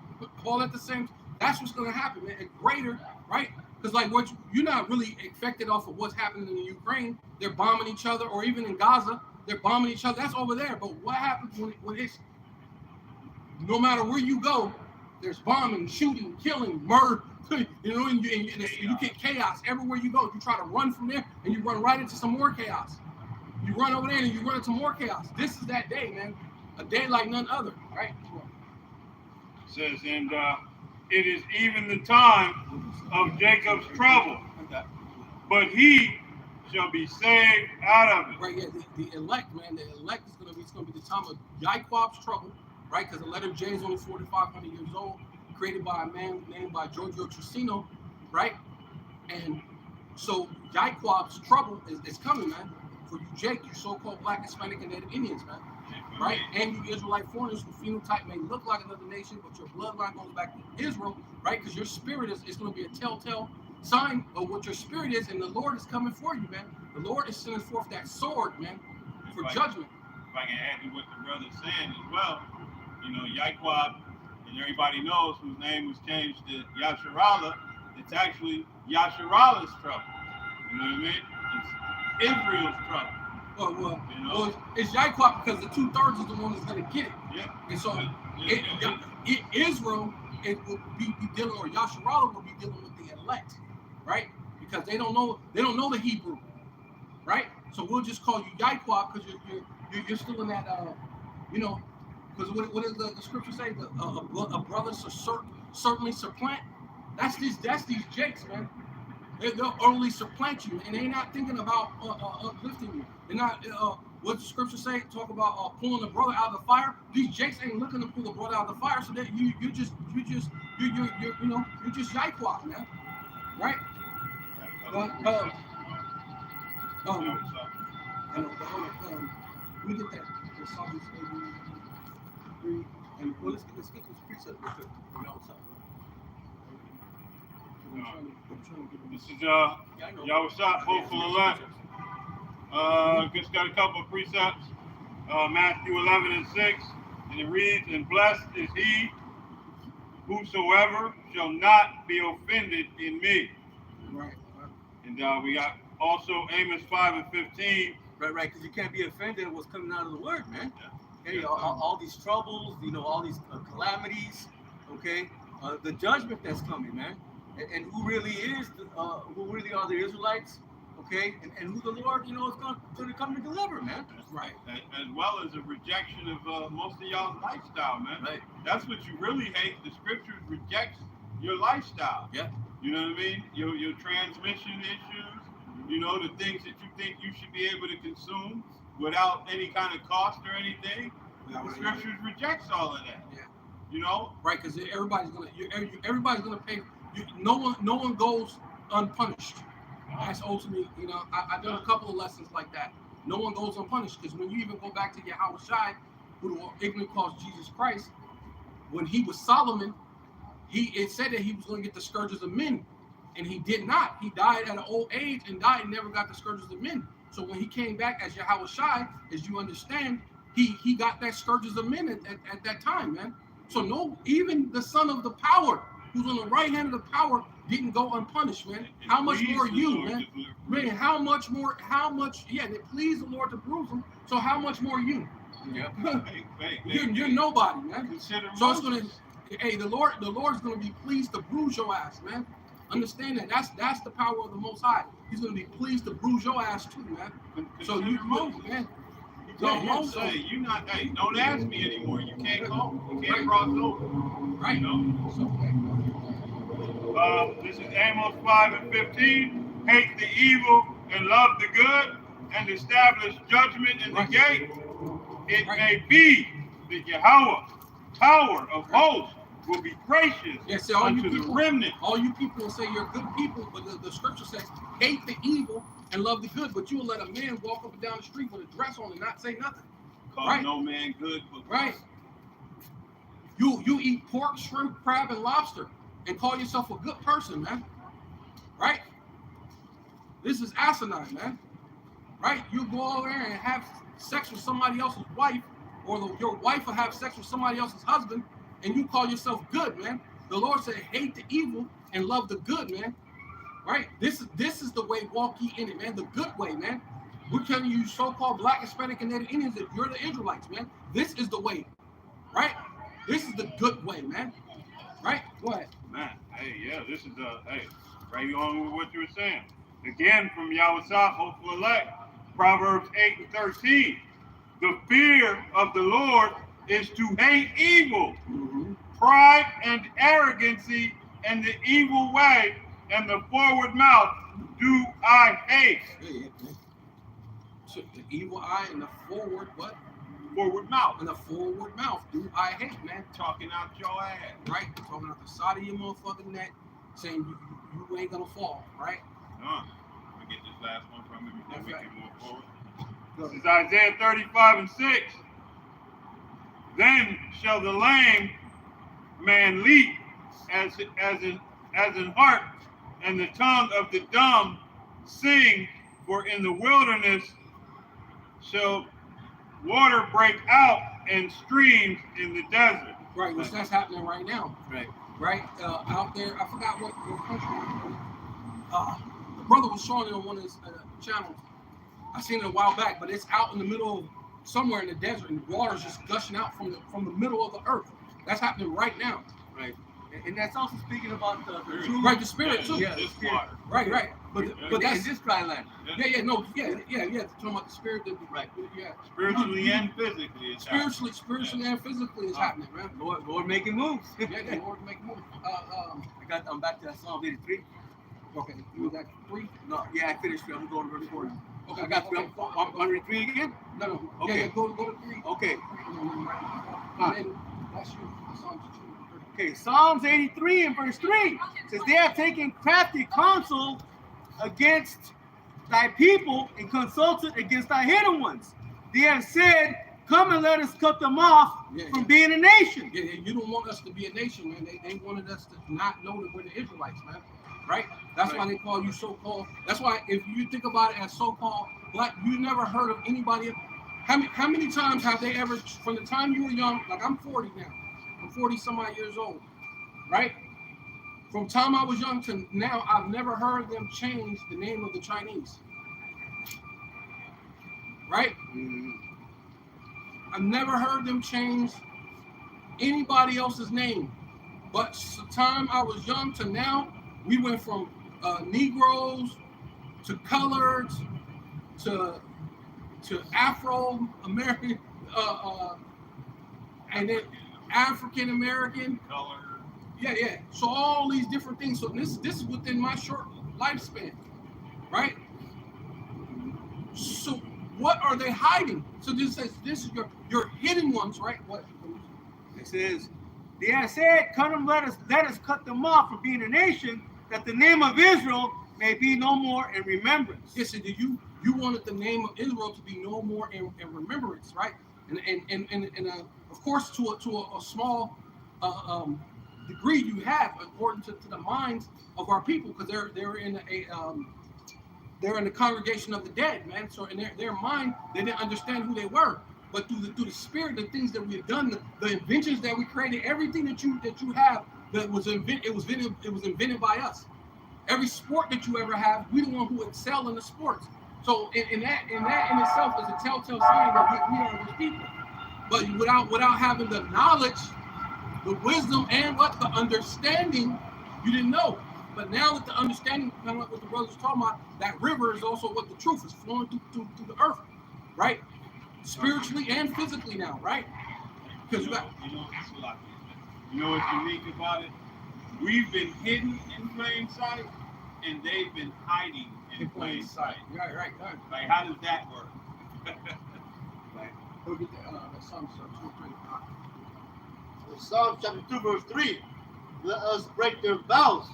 all at the same. That's what's going to happen, man. And greater, right? Because like you're not really affected off of what's happening in the Ukraine. They're bombing each other, or even in Gaza, they're bombing each other. That's over there. But what happens when it's no matter where you go, there's bombing, shooting, killing, murder. You know, and you get chaos everywhere you go. You try to run from there, and you run right into some more chaos. You run over there, and you run into more chaos. This is that day, man. A day like none other, right? It says, and it is even the time of Jacob's trouble, but he shall be saved out of it. Right, yeah, the elect, man, the elect is going to be the time of Yaquab's trouble, right? Because the letter J is only 4,500 years old, created by a man named by Giorgio Trissino, right? And so Yaquab's trouble is coming, man. For you, Jake, you so-called Black, Hispanic, and Native Indians, man, right? And you Israelite foreigners whose phenotype may look like another nation, but your bloodline goes back to Israel, right? Because your spirit is going to be a telltale sign of what your spirit is, and the Lord is coming for you, man. The Lord is sending forth that sword, man, for judgment. If I can add to what the brother's saying as well, you know, Yaquab, and everybody knows whose name was changed to Yasharallah, it's actually Yasharallah's trouble. You know what I mean? It's Israel's trouble. Well, you know? It's Yaquab because the 2/3 is the one that's going to get it. Yeah. And so Israel will be dealing, or Yasharallah will be dealing with the elect, right? Because they don't know the Hebrew, right? So we'll just call you Yaquab because you're still in that, you know, because what does the scripture say? A brother certainly supplant. That's these Jakes, man. They'll early supplant you, and they're not thinking about uplifting you. They're not. What the scripture say? Talk about pulling the brother out of the fire. These Jakes ain't looking to pull the brother out of the fire, so that you're just Yaquab, man, right? Let me get that. The Psalms 83, and let's get this precept real quick. This is Yahusha, hopeful elect. Just got a couple of precepts. Matthew 11 and 6, and it reads, "And blessed is he whosoever shall not be offended in me." Right. And we got also Amos 5 and 15. Right, because you can't be offended at what's coming out of the word, man. Okay, all these troubles, you know, all these calamities, okay, the judgment that's coming, man, and who really are the Israelites, okay, and who the Lord, you know, is going to come and deliver, man. Right. As well as a rejection of most of y'all's lifestyle, man. Right. That's what you really hate. The scriptures rejects your lifestyle. Yeah. You know what I mean? Your transmission issues, you know, the things that you think you should be able to consume without any kind of cost or anything. The scriptures rejects all of that. Yeah. You know? Right, because everybody's gonna pay. No one goes unpunished. That's ultimately, you know, I've done a couple of lessons like that. No one goes unpunished, because when you even go back to Yahushua, who the ignorant calls Jesus Christ, when he was Solomon, it said that he was going to get the scourges of men, and he did not. He died at an old age and died and never got the scourges of men. So when he came back as Yahushua, as you understand, he got that scourges of men at that time, man. So even the son of the power, who's on the right hand of the power, didn't go unpunished, man. How much more you, man? Man, how much? Yeah, it pleased the Lord to bruise him. So how much more you? Yeah. You're nobody, man. Consider So it's gonna, the Lord's gonna be pleased to bruise your ass, man. Understand that. That's the power of the Most High. He's gonna be pleased to bruise your ass too, man. So you, man. Don't ask me anymore. You can't go. You can't cross over. Right. You know? This is Amos 5 and 15. Hate the evil and love the good, and establish judgment in the gate. It may be that Yahweh, Tower of Hosts, will be gracious unto the remnant. All you people will say you're good people, but the scripture says hate the evil and love the good, but you'll let a man walk up and down the street with a dress on and not say nothing. Call Right. no man good, but Right. You eat pork, shrimp, crab, and lobster and call yourself a good person, man. Right? This is asinine, man. Right? You go over there and have sex with somebody else's wife, or your wife will have sex with somebody else's husband, and you call yourself good, man. The Lord said, hate the evil and love the good, man. Right? This is the way, walk ye in it, man. The good way, man. We're telling you, so-called Black, Hispanic, and Native Indians, that you're the Israelites, man. This is the way, right? This is the good way, man. Right? Go ahead. man, hey, yeah, this is right on with what you were saying. Again, from Yahweh, hopeful elect, Proverbs 8 and 13. The fear of the Lord is to hate evil, pride and arrogancy, and the evil way, and the forward mouth do I hate. Yeah. So the evil eye and the forward what? Forward mouth. And the forward mouth do I hate, man. Talking out your ass. Right? Talking out the side of your motherfucking neck, saying you ain't gonna fall, right? Let me get this last one from you before we can move forward. Go This ahead. is Isaiah 35 and 6. Then shall the lame man leap as in heart, and the tongue of the dumb sing, for in the wilderness shall water break out and streams in the desert. Right, which that's happening right now. Right. Right? Out there, I forgot what country. The brother was showing it on one of his channels. I seen it a while back, but it's out in the middle of somewhere in the desert, and water's just gushing out from the middle of the earth. That's happening right now. Right. And that's also speaking about the true. Right, the spirit too. Yeah, This spirit. water. Right. But But that's in this dry land. yeah. Talking about the spirit. Right. Yeah. Spiritually and physically. It's Spiritually and physically is happening, man. Lord making moves. Yeah, Lord make moves. I'm back to that Psalm 83. Okay, you was at 3? No, yeah, I finished 3. I'm going to verse 4. Okay, I got 3. okay. I'm 103 again? No. Okay. Yeah, go to 3. Okay. And then that's you. Psalms 2. Okay, Psalms 83 and verse 3 says, they have taken crafty counsel against thy people and consulted against thy hidden ones. They have said, come and let us cut them off from being a nation. Yeah, you don't want us to be a nation, man. They wanted us to not know that we're the Israelites, man. Right? That's why they call you so-called. That's why if you think about it as so-called black, you never heard of anybody. How many times have they ever, from the time you were young, like I'm 40 now. I'm 40 some odd years old, right? From time I was young to now, I've never heard them change the name of the Chinese. Right? I've never heard them change anybody else's name. But the time I was young to now, we went from Negroes to coloreds to Afro-American, and then African American. Color. Yeah. So all these different things. So this is within my short lifespan, right? So what are they hiding? So this says this is your hidden ones, right? What? It says, they have said, come let us cut them off from being a nation, that the name of Israel may be no more in remembrance. Yes, so you wanted the name of Israel to be no more in remembrance, right? And of course, to a small degree, you have, according to the minds of our people, because they're in the congregation of the dead, man. So in their mind, they didn't understand who they were. But through the spirit, the things that we've done, the inventions that we created, everything that you have that was invented by us. Every sport that you ever have, we the one who excel in the sports. So in that in itself is a telltale sign that we are those people. But without having the knowledge, the wisdom, and the understanding, you didn't know. But now that the understanding, kind of like what the brothers talking about, that river is also what the truth is flowing through the earth, right? Spiritually and physically now, right? Because you know what's unique about it? We've been hidden in plain sight, and they've been hiding in plain sight. Right. Like, how does that work? Right. Go get the Psalms 2:3. Psalm chapter 2, verse 3. Let us break their vows.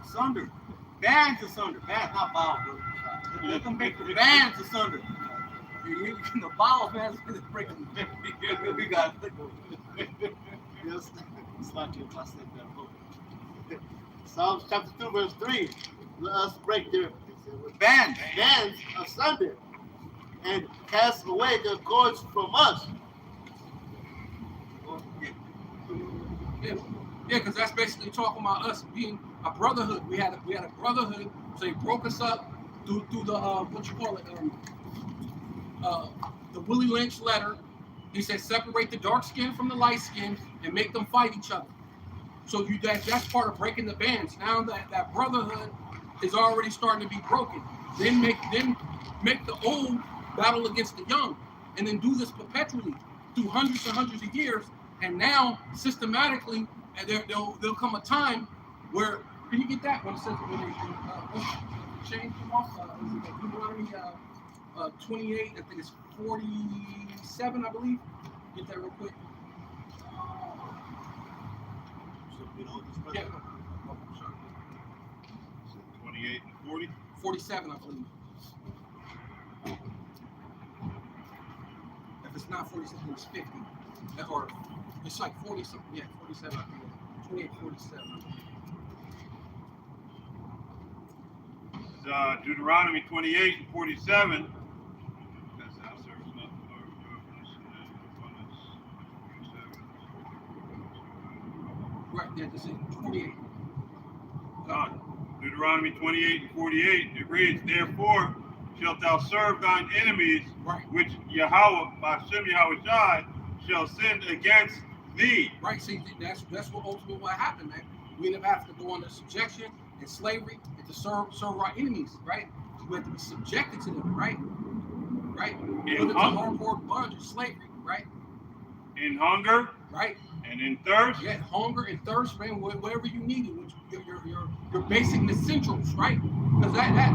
asunder. Bands asunder. Bands, not bowels, brother. Let them break the bands asunder. The bowels, man, is breaking. We got it. Yes. It's not your plastic that. Psalms chapter 2, verse 3. Let us break their Bands. bands asunder and cast away their cords from us. Yeah, because that's basically talking about us being a brotherhood. We had a brotherhood, so he broke us up through the what you call it, the Willie Lynch letter. He said separate the dark skin from the light skin and make them fight each other. So that's part of breaking the bands. Now that brotherhood is already starting to be broken. Then make the old battle against the young, and then do this perpetually through hundreds and hundreds of years. And now systematically, and there'll come a time where, can you get that when it says when they change them off? Deuteronomy 28, I think it's 47, I believe. Get that real quick. Yeah. 28 and 40. 47, I believe. If it's not 47, it's 50. Or it's like 40 something. Yeah, 47, I think. 28, 47. It's, Deuteronomy 28 and 47. That's how serves nothing Right, yeah, this is 28. Deuteronomy 28 and 48, it reads, therefore shalt thou serve thine enemies, Right. which Yahweh, Hashem Yahweh shall send against thee. Right, see, that's what ultimately what happened, man. We end up having to go under subjection and slavery and to serve our enemies, right? We have to be subjected to them, right? Right? Put into hardcore bondage, slavery, right? In hunger, right? And in thirst. Yeah, hunger and thirst, man, whatever you need, which your basic essentials, right? Because that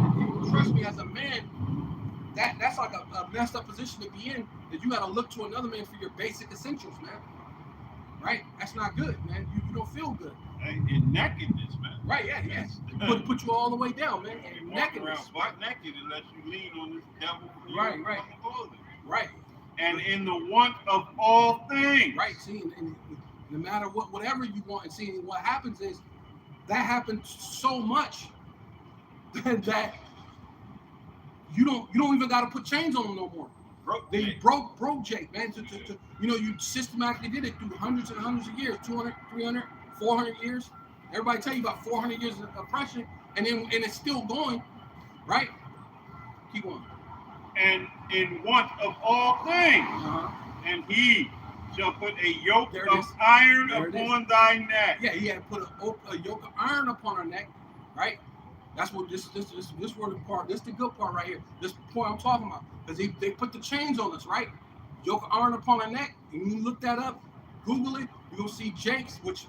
trust me, as a man, that's like a messed up position to be in, that you gotta look to another man for your basic essentials, man. Right? That's not good, man. You don't feel good. In nakedness, man. Right, yeah, yes. Put you all the way down, man. You And walk nakedness. around butt naked unless you lean on this devil for your Right. clothing. Right. And in the want of all things. Right. See, and no matter whatever you want, and see, what happens is that happens so much that you don't even got to put chains on them no more. They broke Jake, man. You systematically did it through hundreds and hundreds of years, 200, 300, 400 years. Everybody tell you about 400 years of oppression, and it's still going, right? Keep going. And in want of all things, and he shall put a yoke of iron upon thy neck. Yeah, he had put a yoke of iron upon our neck, right? That's what this word part. This is the good part right here. This point I'm talking about, because they put the chains on us, right? Yoke of iron upon our neck. And you look that up, Google it. You're gonna see Jake's, which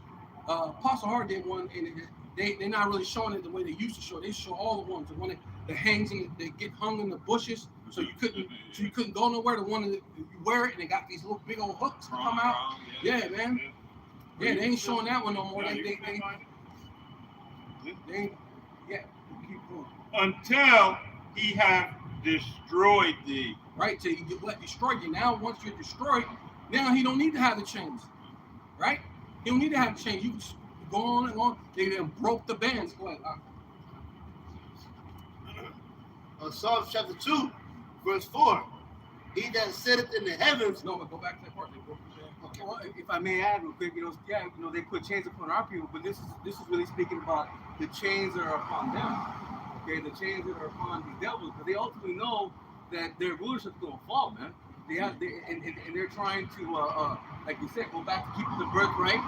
Apostle Hart did one, and they're not really showing it the way they used to show. They show all the ones. The one that hangs and they get hung in the bushes, so you couldn't go nowhere. The one that you wear it and they got these little big old hooks that come out. Yeah, man. Yeah, they ain't showing that one no more. They ain't. Yeah. Keep going. Until he have destroyed thee. Right, till you get what destroyed you. Now, once you're destroyed, now he don't need to have the chains. Right? He don't need to have the chains. You can go on and on. They then broke the bands. Go ahead. Psalms chapter 2, verse 4. He that sitteth in the heavens. No, but go back to that part. They broke the bands. Okay. Well, if I may add real quick, they put chains upon our people, but this is really speaking about the chains that are upon them. Okay, the chains that are upon the devils, but they ultimately know that their rulership is going to fall, man. And they're trying to, like you said, go back to keeping the birthright,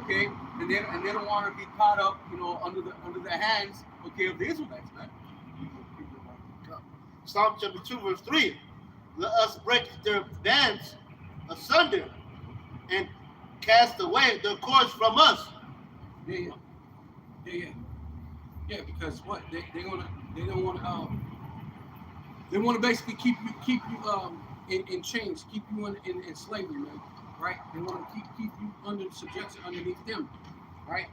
okay? And they don't want to be caught up, under the hands, okay, of the Israelites, man. Psalm chapter 2, verse 3. Let us break their bands asunder and cast away their cords from us. Yeah. Yeah, because what they want to basically keep you in chains, keep you in slavery, man. Right? They want to keep you under subjection underneath them, right?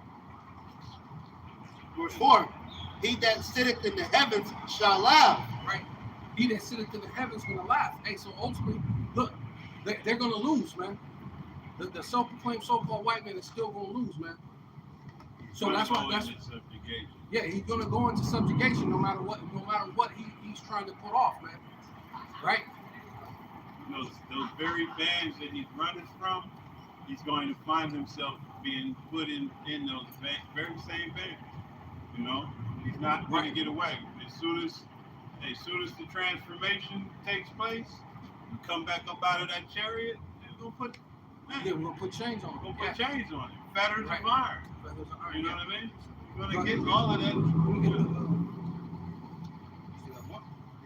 Verse 4. He that sitteth in the heavens shall laugh. Right? He that sitteth in the heavens is gonna laugh. Hey, so ultimately, look, they're gonna lose, man. The self-proclaimed so-called white man is still gonna lose, man. So that's why yeah, he's gonna go into subjugation no matter what he's trying to put off, man. Right? Those very bands that he's running from, he's going to find himself being put in those very same bands. You know, he's not going to get away. As soon as the transformation takes place, you come back up out of that chariot, and we'll put chains on him. We'll put chains on him. Fetters Right. of iron. Feathers of iron, You know yeah. what I mean? You're gonna get all of that.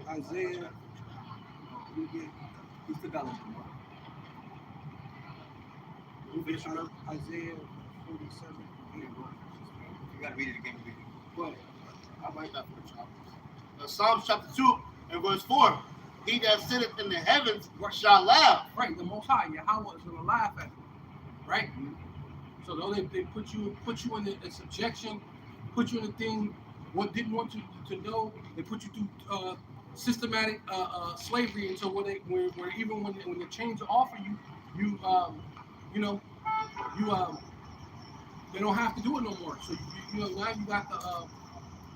Isaiah. He still got it. Isaiah 47. You gotta read it again. Go ahead. I like that for the Psalms chapter 2 and verse 4. He that sitteth in the heavens shall laugh. Right, the Most High, Yahweh is gonna laugh at you. Right? So though they put you in the subjection, put you in a thing what didn't want you to know, they put you through systematic slavery until when the chains are off of they don't have to do it no more. So now you got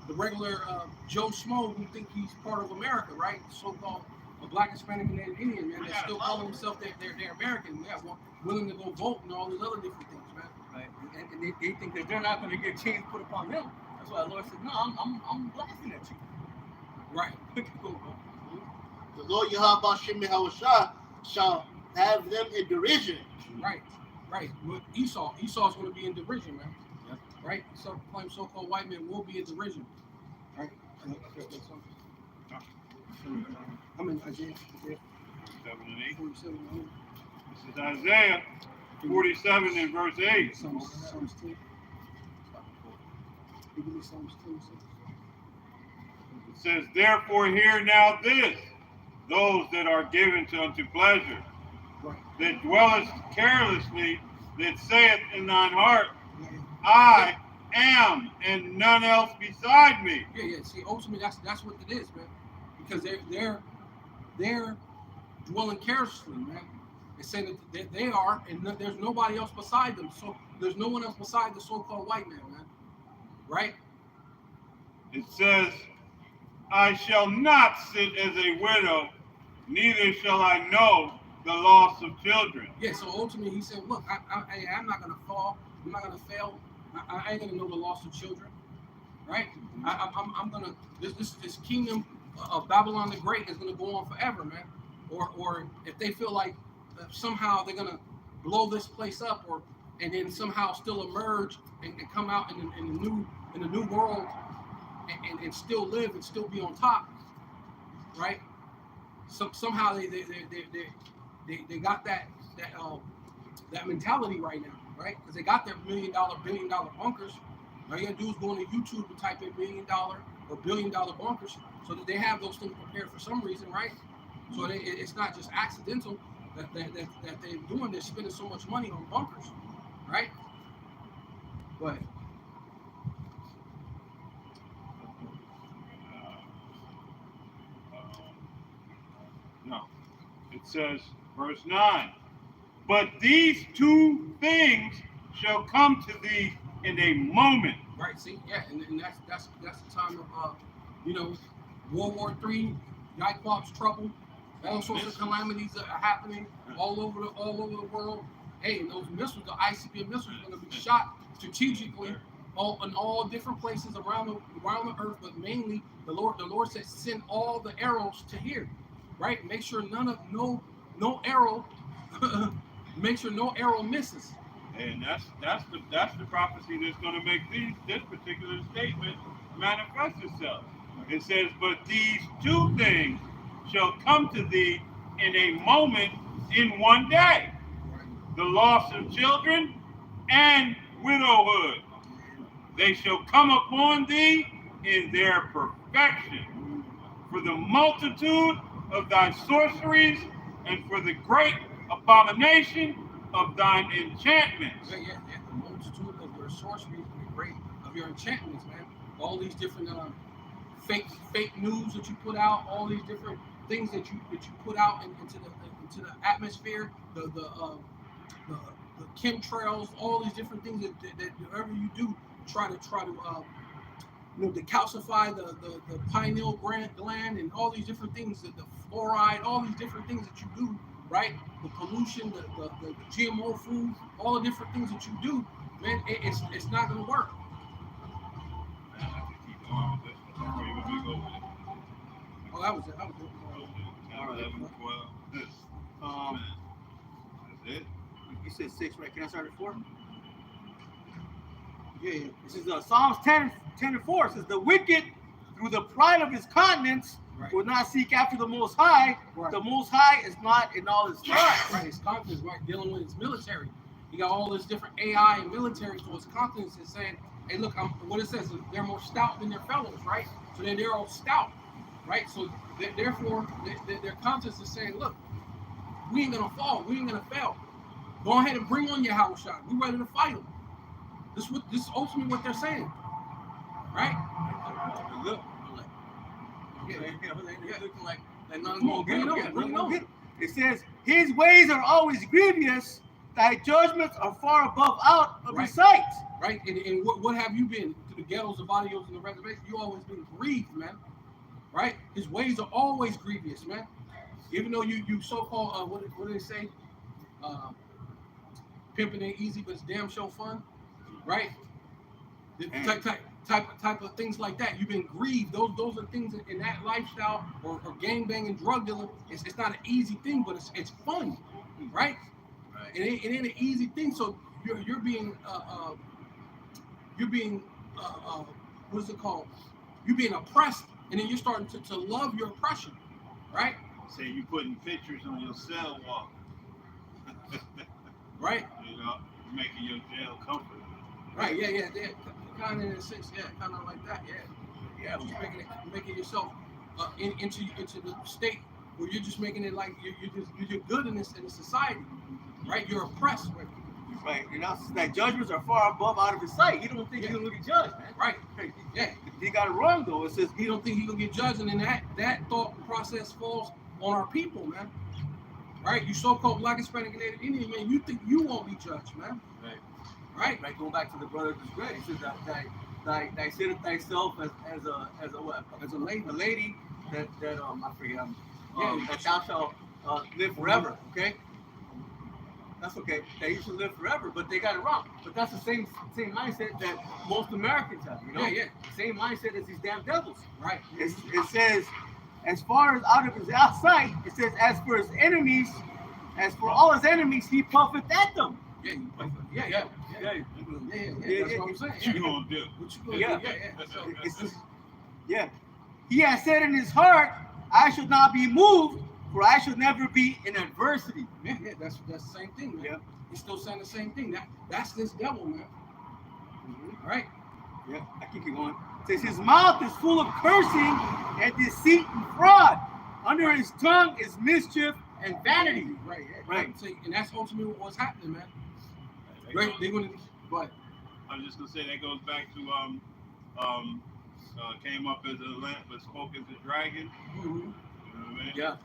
the regular Joe Schmo who think he's part of America, right? So-called Black, Hispanic, and Native Indian, man. They're still calling themselves they're American. Yeah, willing to go vote and all these other different things, man. Right. And they think that they're not going to get chains put upon them. That's why the Lord said, "No, I'm laughing at you." Right. The Lord Yahweh Shem Yahushua shall have them in derision. Right. But Esau's going to be in derision, man. Yep. Right. So-called white men will be in derision. Right. I'm in Isaiah 7 and 8. 47. This is Isaiah 47 and verse 8. Psalms 2. Give me Psalms 2. It says, "Therefore hear now this, those that are given unto pleasure, Right. that dwellest carelessly, that saith in thine heart, I am, and none else beside me." Yeah. See, ultimately, that's what it is, man. Because they're dwelling carelessly, man. They say that they are, and there's nobody else beside them. So there's no one else beside the so-called white man, man. Right? It says, "I shall not sit as a widow, neither shall I know the loss of children." Yeah. So ultimately, he said, "Look, I'm not gonna fall. I'm not gonna fail. I ain't gonna know the loss of children. Right? I'm gonna this kingdom of Babylon the Great is gonna go on forever, man. Or if they feel like somehow they're gonna blow this place up, and then somehow still emerge and come out in the new world and still live and still be on top, right? Somehow they got that mentality right now, right? Because they got their $1 million, $billion bunkers. All you gotta do is go into YouTube and type in $1 million or $1 billion bunkers, so that they have those things prepared for some reason, right? So it's not just accidental that they're doing this, spending so much money on bunkers, right? But No. It says, verse 9, "But these two things shall come to thee in a moment." right, see, yeah, and that's the time of World War III, Cyclops trouble, all sorts of calamities that are happening all over the world. Hey, and those missiles, the ICBM missiles, are going to be shot strategically in all different places around the earth, but mainly the Lord said, send all the arrows to here, right? Make sure no arrow, make sure no arrow misses. And that's the prophecy that's going to make this particular statement manifest itself. It says, "But these two things shall come to thee in a moment, in one day: the loss of children and widowhood. They shall come upon thee in their perfection, for the multitude of thy sorceries and for the great abomination of thine enchantments." Yeah, the multitude of your sorceries and the great of your enchantments, man. All these different fake news that you put out, all these different things that you put out into the atmosphere, the chemtrails, all these different things that whatever you do, try to decalcify the pineal gland and all these different things, the fluoride, all these different things that you do, right? The pollution, the GMO food, all the different things that you do, man, it's not gonna work. Man, I can keep going with this. Before you would go with it. Oh, that was it. All right. 11, 12. That's it. You said 6, right? Can I start at 4? Yeah. This is Psalms 10 and 4. It says, the wicked, through the pride of his countenance, will not seek after the Most High. Right. The Most High is not in all his thoughts. Right, his confidence, right, dealing with his military. He got all this different AI and military, so his confidence is saying, hey, look, what it says, they're more stout than their fellows, right? So they're all stout, right? So therefore, their confidence is saying, look, we ain't gonna fall, we ain't gonna fail. Go ahead and bring on your house shot. We ready to fight them. This is ultimately what they're saying, right? Look. Looking like nothing's gonna get. It says, his ways are always grievous, thy judgments are far above out of his sight. Right? And what have you been to the ghettos, the barrios, and the reservation? You always been grieved, man. Right? His ways are always grievous, man. Even though you so-called, what do they say? Pimping ain't easy, but it's damn sure fun. Right? Type of things like that. You've been grieved. Those are things in that lifestyle or gang banging, drug dealing. It's not an easy thing, but it's fun, right? It ain't an easy thing. So you're being what is it called? You're being oppressed, and then you're starting to love your oppression, right? Say you putting pictures on your cell wall. Right. You know, making your jail comfortable. Right. Yeah. Kind of in a sense, kind of like that, yeah. Just making yourself into the state where you're just making it like you're good in this society, right? You're oppressed, right? You know, that judgments are far above out of his sight. He don't think he's gonna get judged, man. Right? Yeah. He got it wrong though. It says he don't think he's gonna get judged, and then that thought process falls on our people, man. Right? You so-called Black, Hispanic, and Native Indian, man. You think you won't be judged, man? Right. Right. Going back to the brother who's great. He says that thy sitteth thyself as a lady that I forget that thou shalt live forever. Okay. That's okay. They used to live forever, but they got it wrong. But that's the same mindset that most Americans have. You know. Yeah. Same mindset as these damn devils. Right. It says, as far as out of his outside, it says, as for all his enemies, he puffeth at them. Yeah. That's what I'm saying. What you gonna do? Yeah. He has said in his heart, I should not be moved, for I should never be in adversity. Yeah, that's the same thing, man. Yeah. He's still saying the same thing. That's this devil, man. Mm-hmm. Right? Yeah, I keep it going. It says his mouth is full of cursing and deceit and fraud. Under his tongue is mischief and vanity. Right. And that's ultimately what's happening, man. Right? They're gonna go ahead. I was just gonna say that goes back to came up as a lamp but spoke as a dragon. Mm-hmm. You know what I mean? Yeah.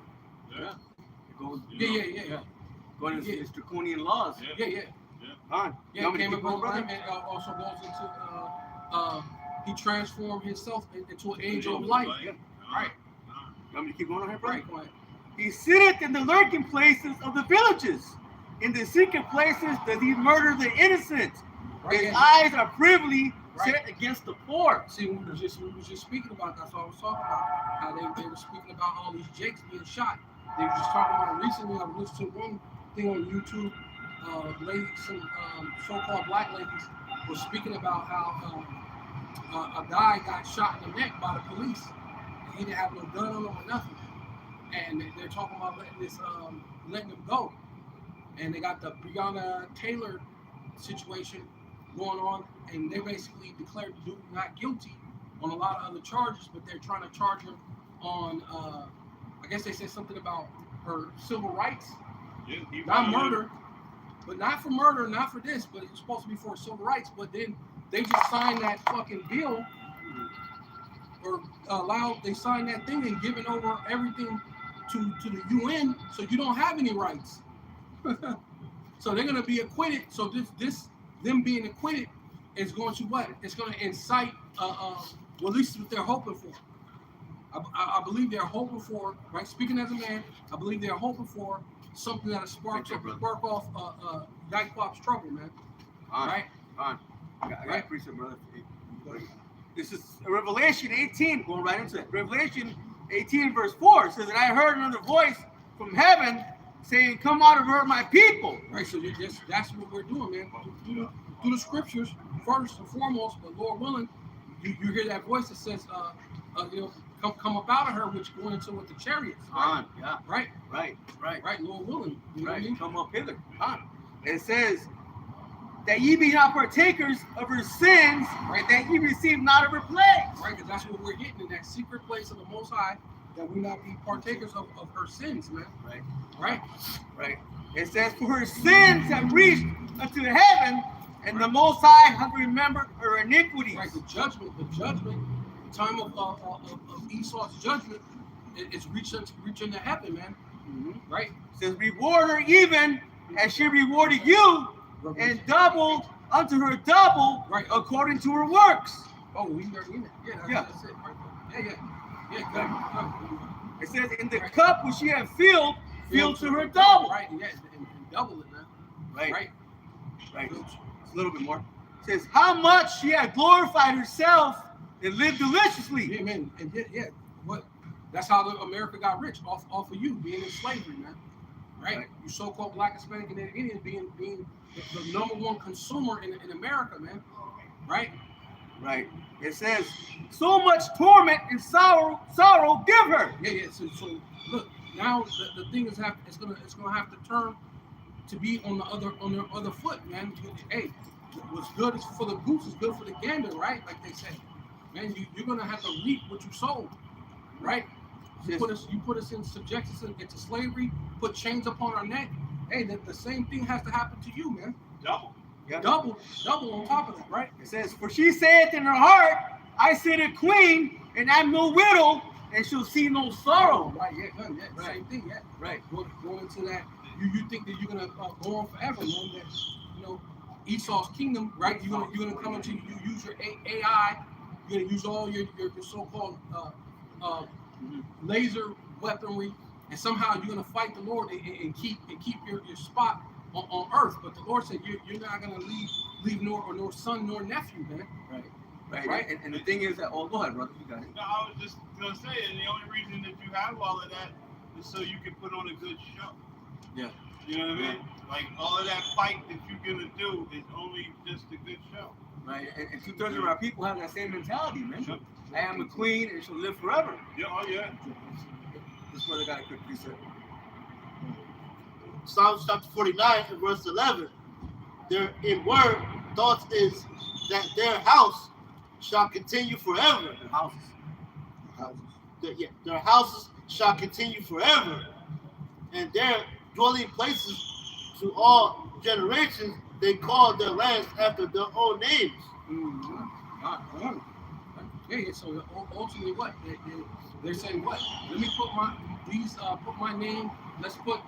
Yeah. Going into his draconian laws. Yeah. Fine. Yeah, came up with brother, and also goes into he transformed himself into an angel of light. Yeah. Right. You want me to keep going on here, bro? Right, go ahead. He sitteth in the lurking places of the villages. In the secret places does he murder the innocent. Right, his eyes are privily set against the poor. See, we were just speaking about that. That's what I was talking about. How they were speaking about all these Jakes being shot. They were just talking about it recently. I was listening to one thing on YouTube. Some so-called black ladies were speaking about how a guy got shot in the neck by the police. He didn't have no gun on him or nothing. And they're talking about letting him go. And they got the Breonna Taylor situation going on, and they basically declared the dude not guilty on a lot of other charges, but they're trying to charge him on, I guess they said something about her civil rights, not murder, but not for murder, not for this, but it's supposed to be for civil rights. But then they just signed that fucking bill, or they signed that thing and given over everything to the UN, so you don't have any rights. So they're gonna be acquitted. So them being acquitted is going to what? It's going to incite, well, at least what they're hoping for. I believe they're hoping for, right? Speaking as a man, I believe they're hoping for something that'll spark off Dyke Pop's trouble, man. Right? I got precept, brother. This is Revelation 18, going right into it. Revelation 18, verse 4 says, "And I heard another voice from heaven saying, 'Come out of her, my people.'" Right, so that's what we're doing, man. Through the scriptures, first and foremost, but Lord willing, you hear that voice that says, come up out of her, which going into with the chariots. Right? Yeah. Right. Right. Lord willing. You know what I mean? Come up hither. It says, "That ye be not partakers of her sins, right? That ye receive not of her plagues." Right, because that's what we're getting in that secret place of the Most High, that we not be partakers of her sins, man. Right. It says, "For her sins have reached unto heaven, and the Most High hath remembered her iniquities." Right, the judgment, time of Esau's judgment, it's reaching to heaven, man. Mm-hmm. Right. It says, "Reward her even as she rewarded you, and double unto her double, right, according to her works." Oh, we are in it. Yeah, that's it. Right. Yeah. Good. It says, "In the cup which she had filled to her double." Right, and double it, man. Right. It's a little bit more. It says, "How much she had glorified herself and lived deliciously." Yeah, man. And what? That's how America got rich, off of you being in slavery, man. Right? You so-called Black, Hispanic, and Indian being the number one consumer in America, man. Right. It says, "So much torment and sorrow give her." Yeah. So look, now the thing is it's gonna have to turn to be on the other foot, man. Hey, what's good is for the goose is good for the gander, right? Like they say, man. You're gonna have to reap what you sowed, right? You put us in subject us into slavery, put chains upon our neck. Hey, the same thing has to happen to you, man. Double. Yeah. Double on top of that, right? It says, "For she saith in her heart, I sit a queen, and I'm no widow, and she'll see no sorrow." Right, yeah, good, yeah, Right. Same thing, yeah. Right. Going into that, you think that you're gonna go on forever, man? That Esau's kingdom, right? You're gonna come into you use your AI, you're gonna use all your so-called laser weaponry, and somehow you're gonna fight the Lord and keep your spot on earth. But the Lord said you're not gonna leave nor son nor nephew, man. Right. And the thing is that, go ahead, brother. You got it. No, I was just gonna say, and the only reason that you have all of that is so you can put on a good show. Yeah. You know what I mean? Like all of that fight that you're gonna do is only just a good show. Right. And 2/3 of our people have that same mentality, man. I am a queen and she'll live forever. Yeah. Oh yeah. This brother got a quick precept. Psalms chapter 49 and verse 11. Their in word thoughts is that their house shall continue forever. Their houses. Their houses shall continue forever, and their dwelling places to all generations. They call their lands after their own names. Mm-hmm. Yeah. So ultimately, what they're saying? What? Let me put my name. Let's put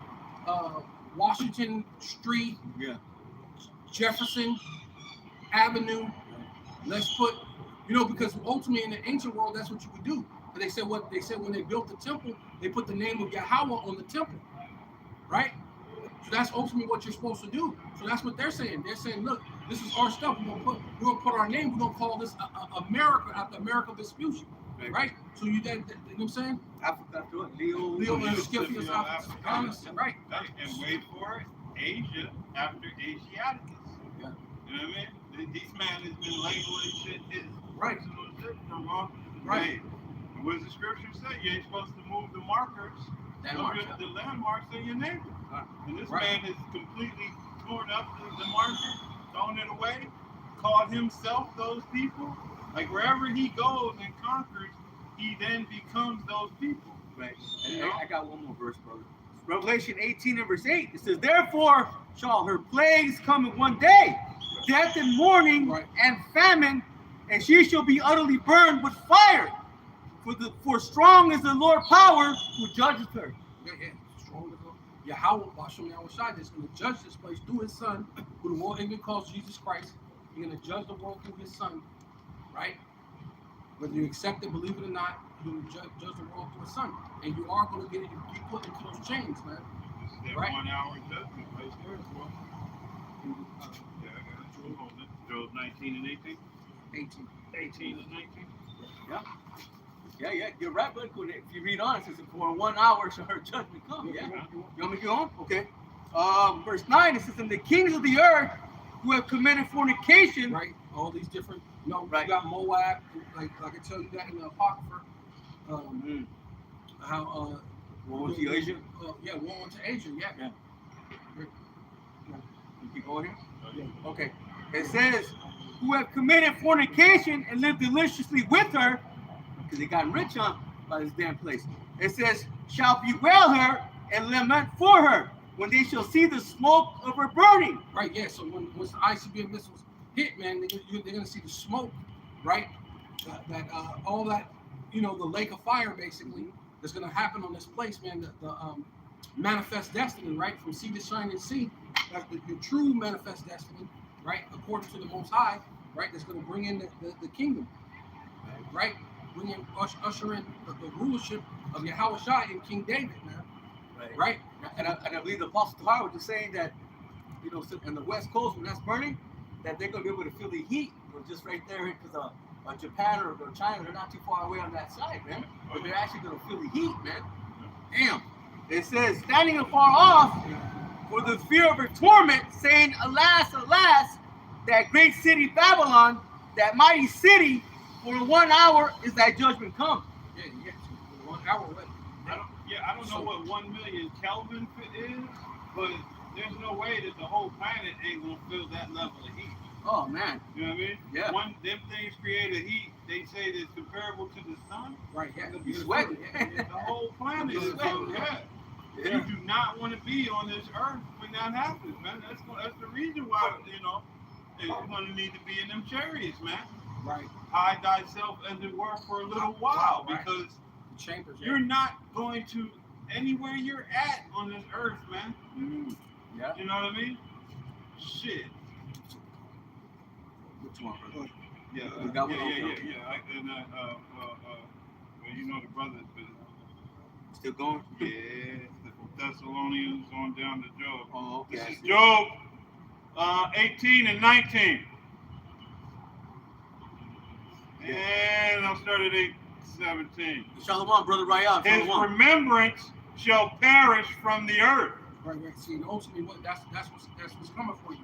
Washington Street, Jefferson Avenue. Let's put, because ultimately in the ancient world, that's what you would do. But they said when they built the temple, they put the name of Yahweh on the temple, right? So that's ultimately what you're supposed to do. So that's what they're saying. They're saying, look, this is our stuff. We're gonna put our name. We're gonna call this America after America Vespucci, right? So you know what I'm saying? Africa, Leo and Scipius Africanus, right? And wait for it, Asia after Asiaticus. Yeah. You know what I mean? This man has been labeling shit his Right. shit for long. Right. And what does the scripture say? You ain't supposed to move the markers, the landmarks of your neighbor. And this man has completely torn up the marker, thrown it away, called himself those people. Like wherever he goes and conquers, he then becomes those people. Right. And I got one more verse, brother. Revelation 18 and verse 8. It says, "Therefore shall her plagues come in one day, death and mourning Right. and famine, and she shall be utterly burned with fire. For strong is the Lord power who judges her. Yeah, strong as Yahweh, Bashem Yahushai, is going to judge this place through his son, who the world even calls Jesus Christ. He's going to judge the world through his son, right? Whether you accept it, believe it or not, he's going to judge the world through his son. And you are going to be put into those chains, man. That Right. 1 hour judgment right there as well. Yeah, I got it. Hold it. Job 19 and 18. 18. 18 and 19. Yeah, you're right, but if you read on, it says, for 1 hour shall her judgment come. Yeah. You want me to go on? Okay. Verse 9, it says, and the kings of the earth who have committed fornication. Right. All these different, Right. you got Moab, like I can tell you that in the Apocrypha. How War to Asia. War into Asia, yeah. You keep going here? Yeah. Okay. It says, who have committed fornication and lived deliciously with her, because they got rich on by this damn place. It says, shall bewail her and lament for her when they shall see the smoke of her burning. Right, yeah. So once the ICBM missiles hit, man, they're going to see the smoke, right? That all that, the lake of fire, basically, that's going to happen on this place, man. The manifest destiny, right? From sea to shining sea, that's the true manifest destiny, right? According to the Most High, right? That's going to bring in the kingdom, right? Bring in, usher in the rulership of Yahweh Shai and King David, man. Right? And I believe the Apostle Tahar was just saying that, in the West Coast, when that's burning, that they're going to be able to feel the heat, just right there, because Japan or China, they're not too far away on that side, man. But they're actually going to feel the heat, man. Damn. It says, standing afar off, for the fear of her torment, saying, alas, alas, that great city Babylon, that mighty city, for 1 hour is thy judgment come. Yeah. So 1 hour, what? I don't know what 1 million Kelvin is, but there's no way that the whole planet ain't gonna feel that level of heat. Oh man. You know what I mean? Yeah. Them things create a heat, they say that's comparable to the sun. Right, yeah. You sweating. The whole planet is sweating, yeah. Yeah. You do not want to be on this earth when that happens, man. That's the reason why, you're gonna need to be in them chariots, man. Right. Hide thyself as it were for a little while, Right. because The chambers. you're not going to anywhere you're at on this earth, man. Yeah. You know what I mean? Shit. Which one, brother? Yeah. We got one. Well, you know the brothers, but Still going? yeah, the Thessalonians on down to Job. Oh, okay. This is Job 18 and 19. And I'll start at 17. Shalom, brother Rayab. His Shalom. remembrance shall perish from the earth. Right. See, and ultimately, that's what's coming for you.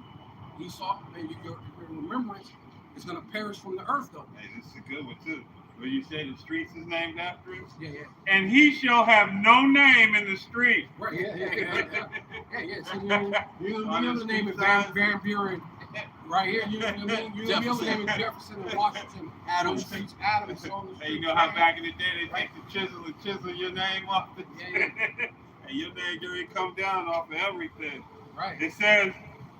Esau, man, your remembrance is going to perish from the earth, though. Hey, this is a good one too. Where you say the streets is named after him. Yeah. And he shall have no name in the street. Right. Yeah. So you know the name of Van Buren right here. You know what I mean? You know the name of Jefferson and Washington, Adams. So Hey, you know how back in the day they take the chisel and chisel your name off the Yeah. and your name going come down off of everything. Right. It says,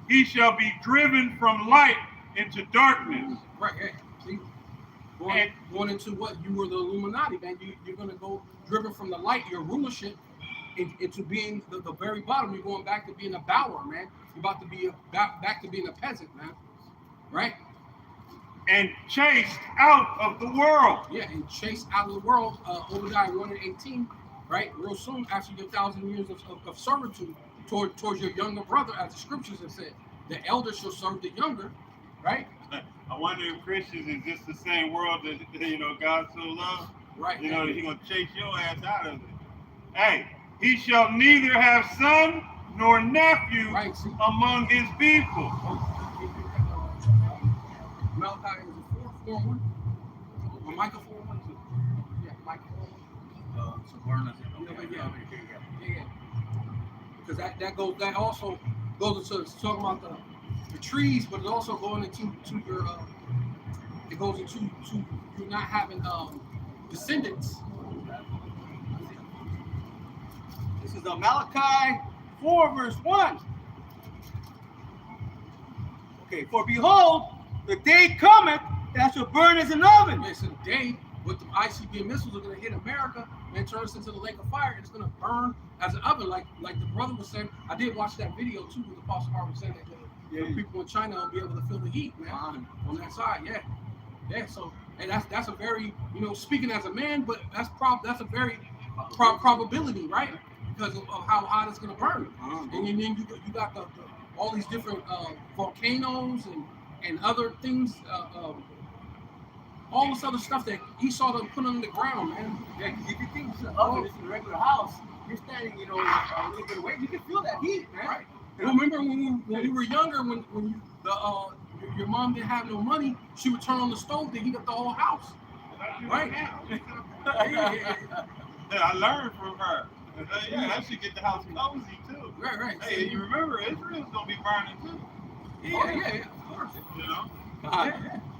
he shall be driven from light into darkness. Right. Yeah. See, going into what you were the Illuminati, man. You're gonna go driven from the light, your rulership, into being the very bottom. You're going back to being a bower, man. You're about to be back to being a peasant, man. Right? And chased out of the world. Yeah, and chased out of the world. Obadiah 1 and 18, right? Real soon after your 1,000 years of servitude towards your younger brother, as the scriptures have said, the elder shall serve the younger, right? I wonder if Christians is just the same world that God so loved. Right. He's gonna chase your ass out of it. Hey, he shall neither have son nor nephew Right, see. among his people. Malachi is a 4:1. Or Micah 4:1 too. Yeah, Micah 4:1. Yeah. Because that also goes into talking about the trees, but it's also going into your it goes into you not having descendants. This is Malachi 4 verse 1. Okay, for behold, the day cometh that shall burn as an oven. Yeah, so today, with the ICBM missiles are going to hit America and turn us into the lake of fire. It's going to burn as an oven, like the brother was saying. I did watch that video too, with Apostle Harvey saying that the people in China will be able to feel the heat, man, on that side. Yeah. So, and that's a very, speaking as a man, but that's a very probability, right? Because of how hot it's going to burn, and then you got all these different volcanoes and other things. All this other stuff that Esau done put on the ground, man. Yeah, because if you think it's an oven, it's in a regular house, you're standing, a little bit away, you can feel that heat, man. Right. Well, remember when we were younger, when your mom didn't have no money, she would turn on the stove to heat up the whole house. Right? Yeah, I learned from her. Yeah, that should get the house cozy too. Right. Hey, you remember Israel's gonna be burning too. Yeah, of course.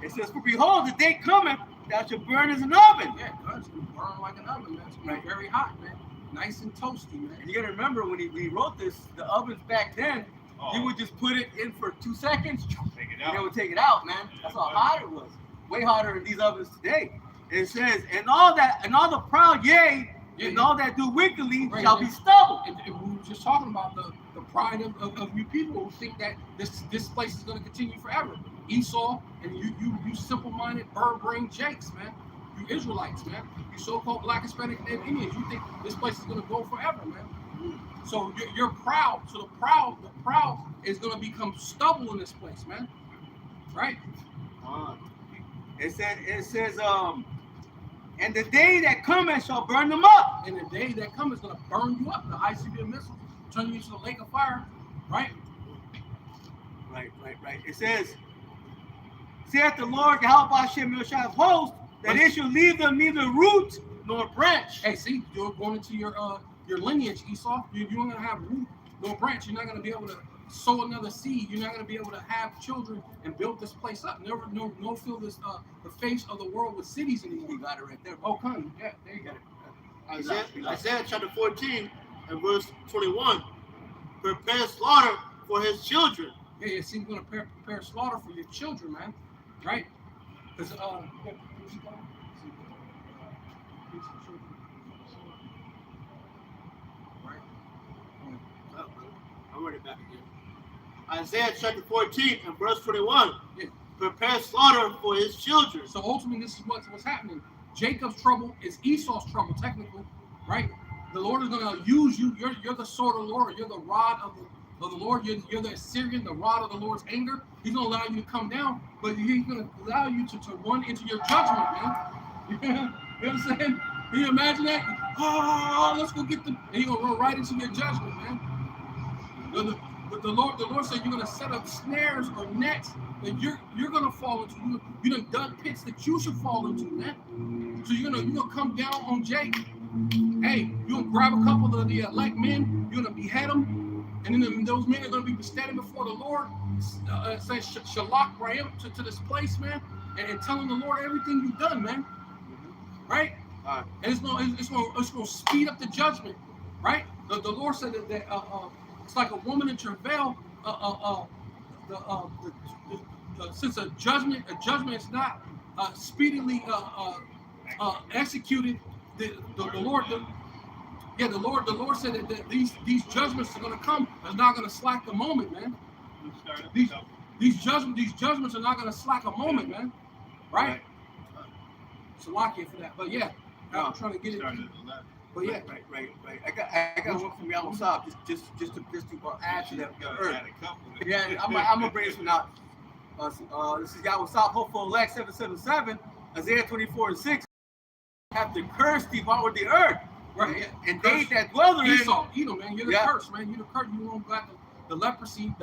It says, for behold, the day cometh that shall burn as an oven. Yeah, it's going to burn like an oven, man. It's going to be very hot, man. Nice and toasty, man. And you got to remember, when he wrote this, the ovens back then, you would just put it in for 2 seconds, Take it out. and they would take it out, man. That's how hot it was. Way hotter than these ovens today. It says, and all the proud, and all that do wickedly shall be stubble. And we were just talking about the pride of you people who think that this place is going to continue forever. Esau and you simple-minded bird-brained Jakes, man. You Israelites, man. You so-called Black, Hispanic, and Indians. You think this place is going to go forever, man. So you're proud. So the proud is going to become stubble in this place, man. Right? It says, and the day that cometh shall burn them up. And the day that comes is going to burn you up. The ICBM missile turn you into the lake of fire, right? Right. It says, saith the Lord, Yahweh Hashem Yoshai of hosts, that it shall leave them neither root nor branch. Hey, see, you're going into your lineage, Esau. You're not gonna have root nor branch. You're not gonna be able to sow another seed. You're not gonna be able to have children and build this place up. No fill this the face of the world with cities anymore. You got it right there. Oh, come, yeah, there you go. Isaiah chapter 14 and verse 21. Prepare slaughter for his children. Yeah. See, you're gonna prepare slaughter for your children, man. Right? Because I'm ready back again. Isaiah chapter 14 and verse 21. Yeah. Prepare slaughter for his children. So ultimately, this is what's happening. Jacob's trouble is Esau's trouble, technically, right? The Lord is going to use you. You're the sword of the Lord. You're the rod of the Lord. You're the Assyrian, the rod of the Lord's anger. He's going to allow you to come down, but he's going to allow you to run into your judgment, man. You know what I'm saying? Can you imagine that? Oh, let's go get them. And he's going to run right into your judgment, man. But the Lord said you're going to set up snares or nets that you're going to fall into. You done dug pits that you should fall into, man. So you're gonna come down on Jake. Hey, you're gonna grab a couple of the elect men. You're gonna behead them, and then those men are gonna be standing before the Lord, saying Shalach Rahim to this place, man, and telling the Lord everything you've done, man. Right? And it's gonna speed up the judgment, right? The Lord said that it's like a woman in travail. Since a judgment is not speedily executed, the Lord said that these judgments are going to come. It's not going to slack a moment, man. These judgments are not going to slack a moment, man. Right? So lock in for that. But yeah, I'm trying to get it. But yeah, right. I got one from Yahweh Saab, just to add to that. Yeah, I'm gonna bring this one out. This is Yahweh Saab, Hopeful Elect 777, Isaiah 24:6. Have to curse devour the earth, right? And they that dwell therein. Esau, man, you're the curse, man. You're the curse. You won't got the leprosy,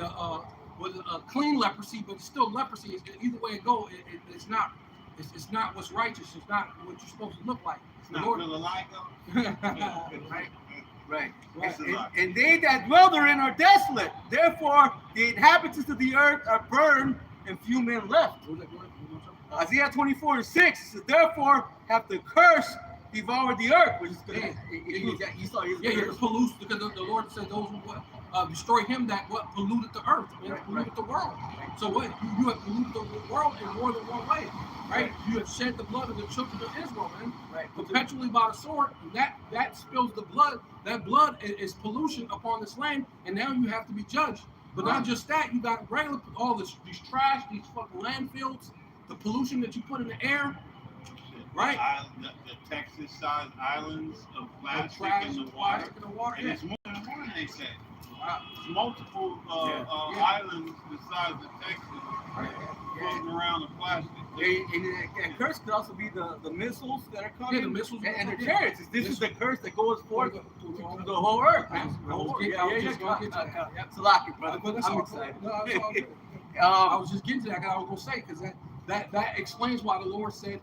clean leprosy, but it's still leprosy. Either way it go, it's not. It's not what's righteous. It's not what you're supposed to look like. It's not Lord. Right. And they that dwell therein are desolate. Therefore, the inhabitants of the earth are burned, and few men left. Isaiah 24:6 says, therefore have to curse devour the earth, which is good. Yeah. Esau is Yeah, cursed. the pollutes, because the Lord said those who destroy him that what polluted the earth, and Right, polluted right. the world. So what you have polluted the world in more than one way, right? You have shed the blood of the children of Israel, man, Right. perpetually by the sword, and that spills the blood. That blood is pollution upon this land, and now you have to be judged. But not just that, you got regular all these trash, these fucking landfills, the pollution that you put in the air, right? The Texas-sized islands of plastic trash, in the water. plastic in the water, And yeah. it's more than one, they say. Wow. It's multiple Yeah. islands the size of Texas floating around the plastic. And curse could also be the missiles that are coming. Yeah, the missiles. And the Yeah. chariots. This is the curse that goes forth To to the whole earth, man. I was just gonna get to that. Yeah. It's a lot, brother. But that's I'm all excited. good. No, that's all good. I Um, was just getting to that because I was gonna say because that explains why the Lord said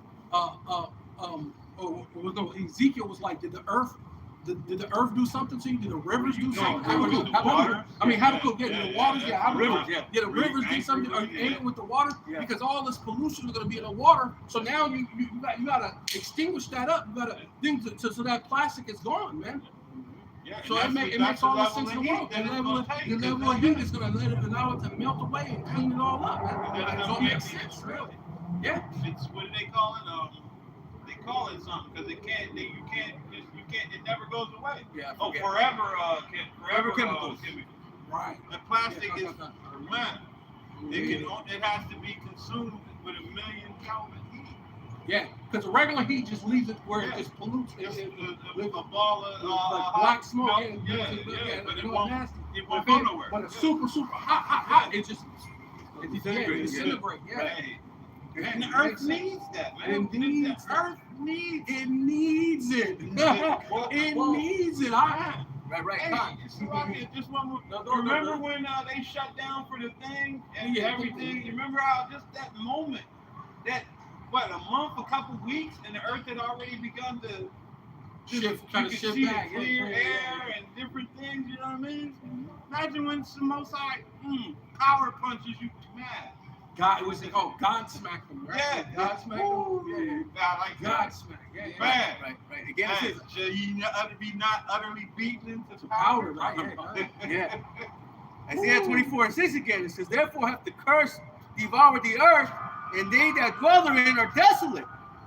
Ezekiel was like, did the earth do something to you? Did the rivers do something? Habakkuk, yeah, the waters, yeah, Habakkuk, Rivers, yeah. the rivers do something? Are you angry with the water? Yeah. Because all this pollution is going to be in the water. So now you got to extinguish that up. You got to think so that plastic is gone, man. Yeah, So it makes all the sense in the world. The level of heat is going to allow it to melt away and clean it all up, man. So it makes sense, really. Yeah. It's what do they call it? They call it something because it never goes away. Yeah. I Oh, forget. forever chemicals. Right. The plastic Yeah. is man. It has to be consumed with 1,000,000 Kelvin heat. Yeah, because the regular heat just leaves it where it just pollutes. It's It a ball of like black smoke. but it's it all won't. nasty. It won't go nowhere. When it's super hot, it just disintegrates. Yeah. Right. And the It earth makes sense. needs that, man. It needs The earth needs It needs it. It needs it. right. Hey, just one more. Remember when they shut down for the thing and Yeah. everything? You remember how just that moment, a month, a couple weeks, and the earth had already begun to Shift, you kind of could shift see back. the clear air and different things. You know what I mean? Imagine when some outside power punches you mad. God, it was God smacked them, right? Yeah, God smacked them. Yeah. God, like God smacked. Yeah. Bad. Right. Again, it says, Shall you not utterly beaten into Powder, powder? right? yeah. Isaiah 24:6 again, it says, therefore hath the curse devoured the earth, and they that dwell therein are desolate.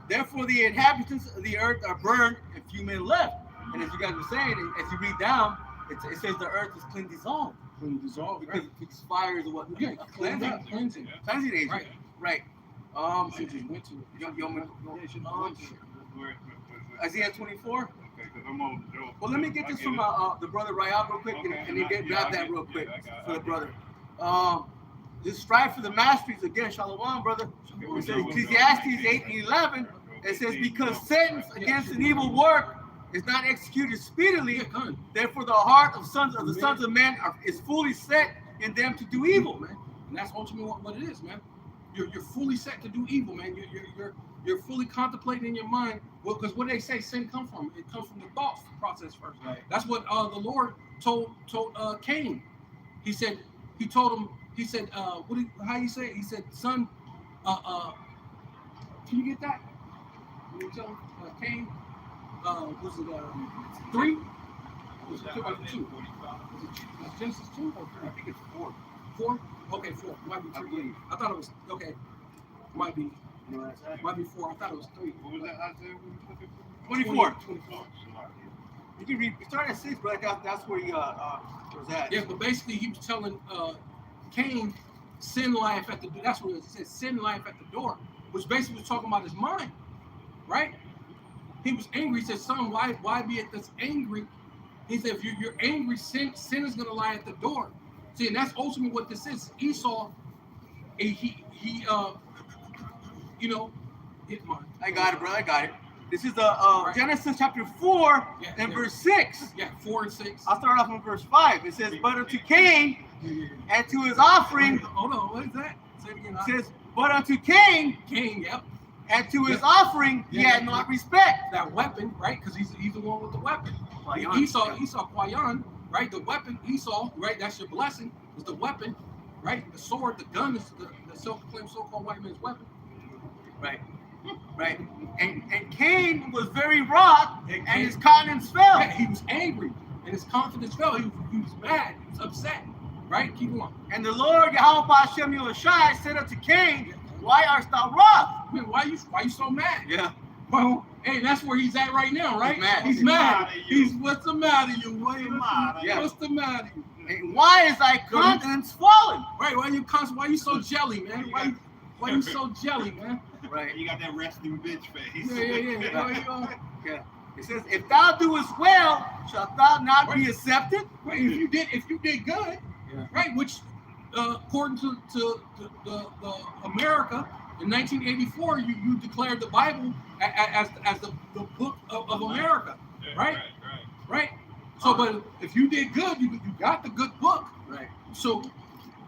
Therefore the inhabitants of the earth are burned, and few men left. And as you guys were saying, as you read down, it says the earth is clean dissolved. Clean dissolved, Because it's fire is what? Yeah, cleansing. Cleansing agent. Right. Should just went to it. Isaiah 24. Okay, because I'm on the joke. Well, let me get this from the brother Rayab real quick, and then grab that real quick for the brother. Just strive for the masteries again, Shalom, brother. It says Ecclesiastes 8:11. It says, because sentence against an evil work is not executed speedily, therefore the heart of the sons of men is fully set in them to do evil, man. And that's ultimately what it is, man. You're fully set to do evil, man. You're fully contemplating in your mind. Well, because what they say sin comes from? It comes from the thoughts process first. Right. That's what the Lord told Cain. He said, how you say it? He said, son, can you get that? You tell him, Cain, was it 3? Was it 2? Was it Genesis 2 or 3? I think it's 4. 4? Okay, 4. Might be 3. I thought it was, okay. Might be 4. I thought it was 3. What was that? 24. 24. You can read. We started at 6, but that's where he was at. Yeah, but basically he was telling Cain, sin lieth at the door. That's what it said, sin lieth at the door, which basically was talking about his mind, right? He was angry. He said, son, why be at this angry? He said, if you're angry, sin is going to lie at the door. See, and that's ultimately what this is. Esau, hit mine. I got it, brother. I got it. This is the Genesis chapter 4 and verse 6. Yeah, 4 and 6. I'll start off in verse 5. It says, but unto Cain and to his offering. Hold on, what is that? Say it again. It says, but unto Cain, yep. and to his offering he had not respect. That weapon, right? Because he's the one with the weapon. Esau, Kwayan, right? The weapon, Esau, right? That's your blessing, is the weapon, right? The sword, the gun is the self-proclaimed so-called white man's weapon. Right. Right? And Cain was very wroth, And and Cain- his countenance fell. Yeah, he was angry and his confidence fell. He was mad. He was upset. Right? Keep going. And the Lord Yahweh Hashem Yahushai said unto Cain, why art thou wroth? Man, why you so mad? Yeah. Well, hey, that's where he's at right now, right? He's mad. He's What's mad. the matter, you? He's what's the matter, you? Yeah. What's the matter, you? And why is thy countenance fallen? Right? Why you so jelly, man? Why you so jelly, man? Right. You got that resting bitch face. Yeah. Why you, Yeah. It says, if thou doest well, shalt thou not be accepted? right, if you did good, Yeah. right? Which, according to the America in 1984, you declared the Bible as the book of America, right? Right. So, but if you did good, you got the good book. Right. So,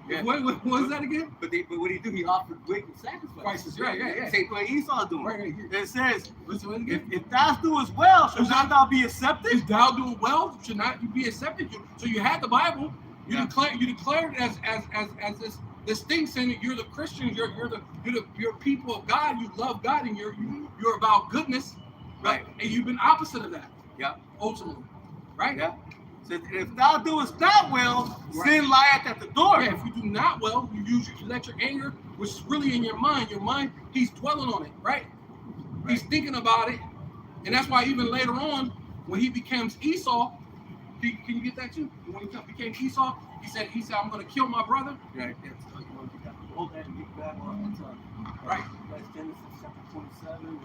Yeah. what was that again? But what did he do? He offered wicked sacrifices. Yeah. Same way Esau doing. Right here. It says, What's the again? if thou doest well, shalt not thou be accepted? If thou do well, should not you be accepted? So you had the Bible. You Yeah. declared it as this thing saying that you're the Christians, you're people of God, you love God, and you're about goodness, Right. And you've been opposite of that. Yeah. Ultimately, right? Yeah. Says, if thou doest not well, Right. sin lieth at the door. Yeah, if you do not well, you let your anger, which is really in your mind, he's dwelling on it, right? He's thinking about it, and that's why even later on, when he becomes Esau, can you get that too? When he became Esau, he said, I'm going to kill my brother. Right. It's, hold that and get back on. Right. That's Genesis chapter 27 and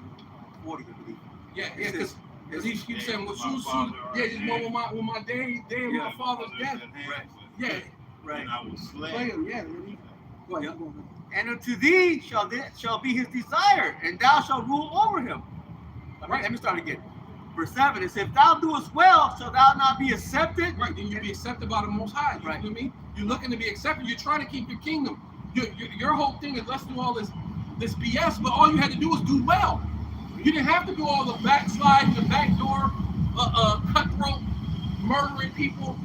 40, I believe. Yeah, It because says- he keeps saying, well, My soon, father yeah, just already when my day of Yeah. my father's death. Right. Yeah, Right. And I was play slain. him, yeah. Go ahead, go on. And unto thee shall be his desire, and thou shalt rule over him. Right. Let me start again. Verse 7, it says, if thou doest well, shalt thou not be accepted? Right, then you be accepted by the Most High. You Right. know what I mean? You're looking to be accepted. You're trying to keep your kingdom. Your whole thing is let's do all this BS, but all you had to do was do well. You didn't have to do all the backsliding, the backdoor, cutthroat, murdering people,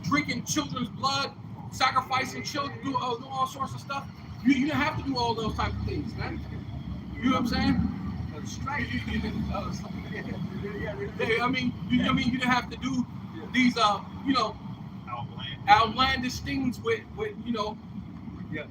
drinking children's blood, sacrificing children, do all sorts of stuff. You didn't have to do all those type of things, man. You know what I'm saying? I mean, you didn't have to do these, outlandish things with Yeah.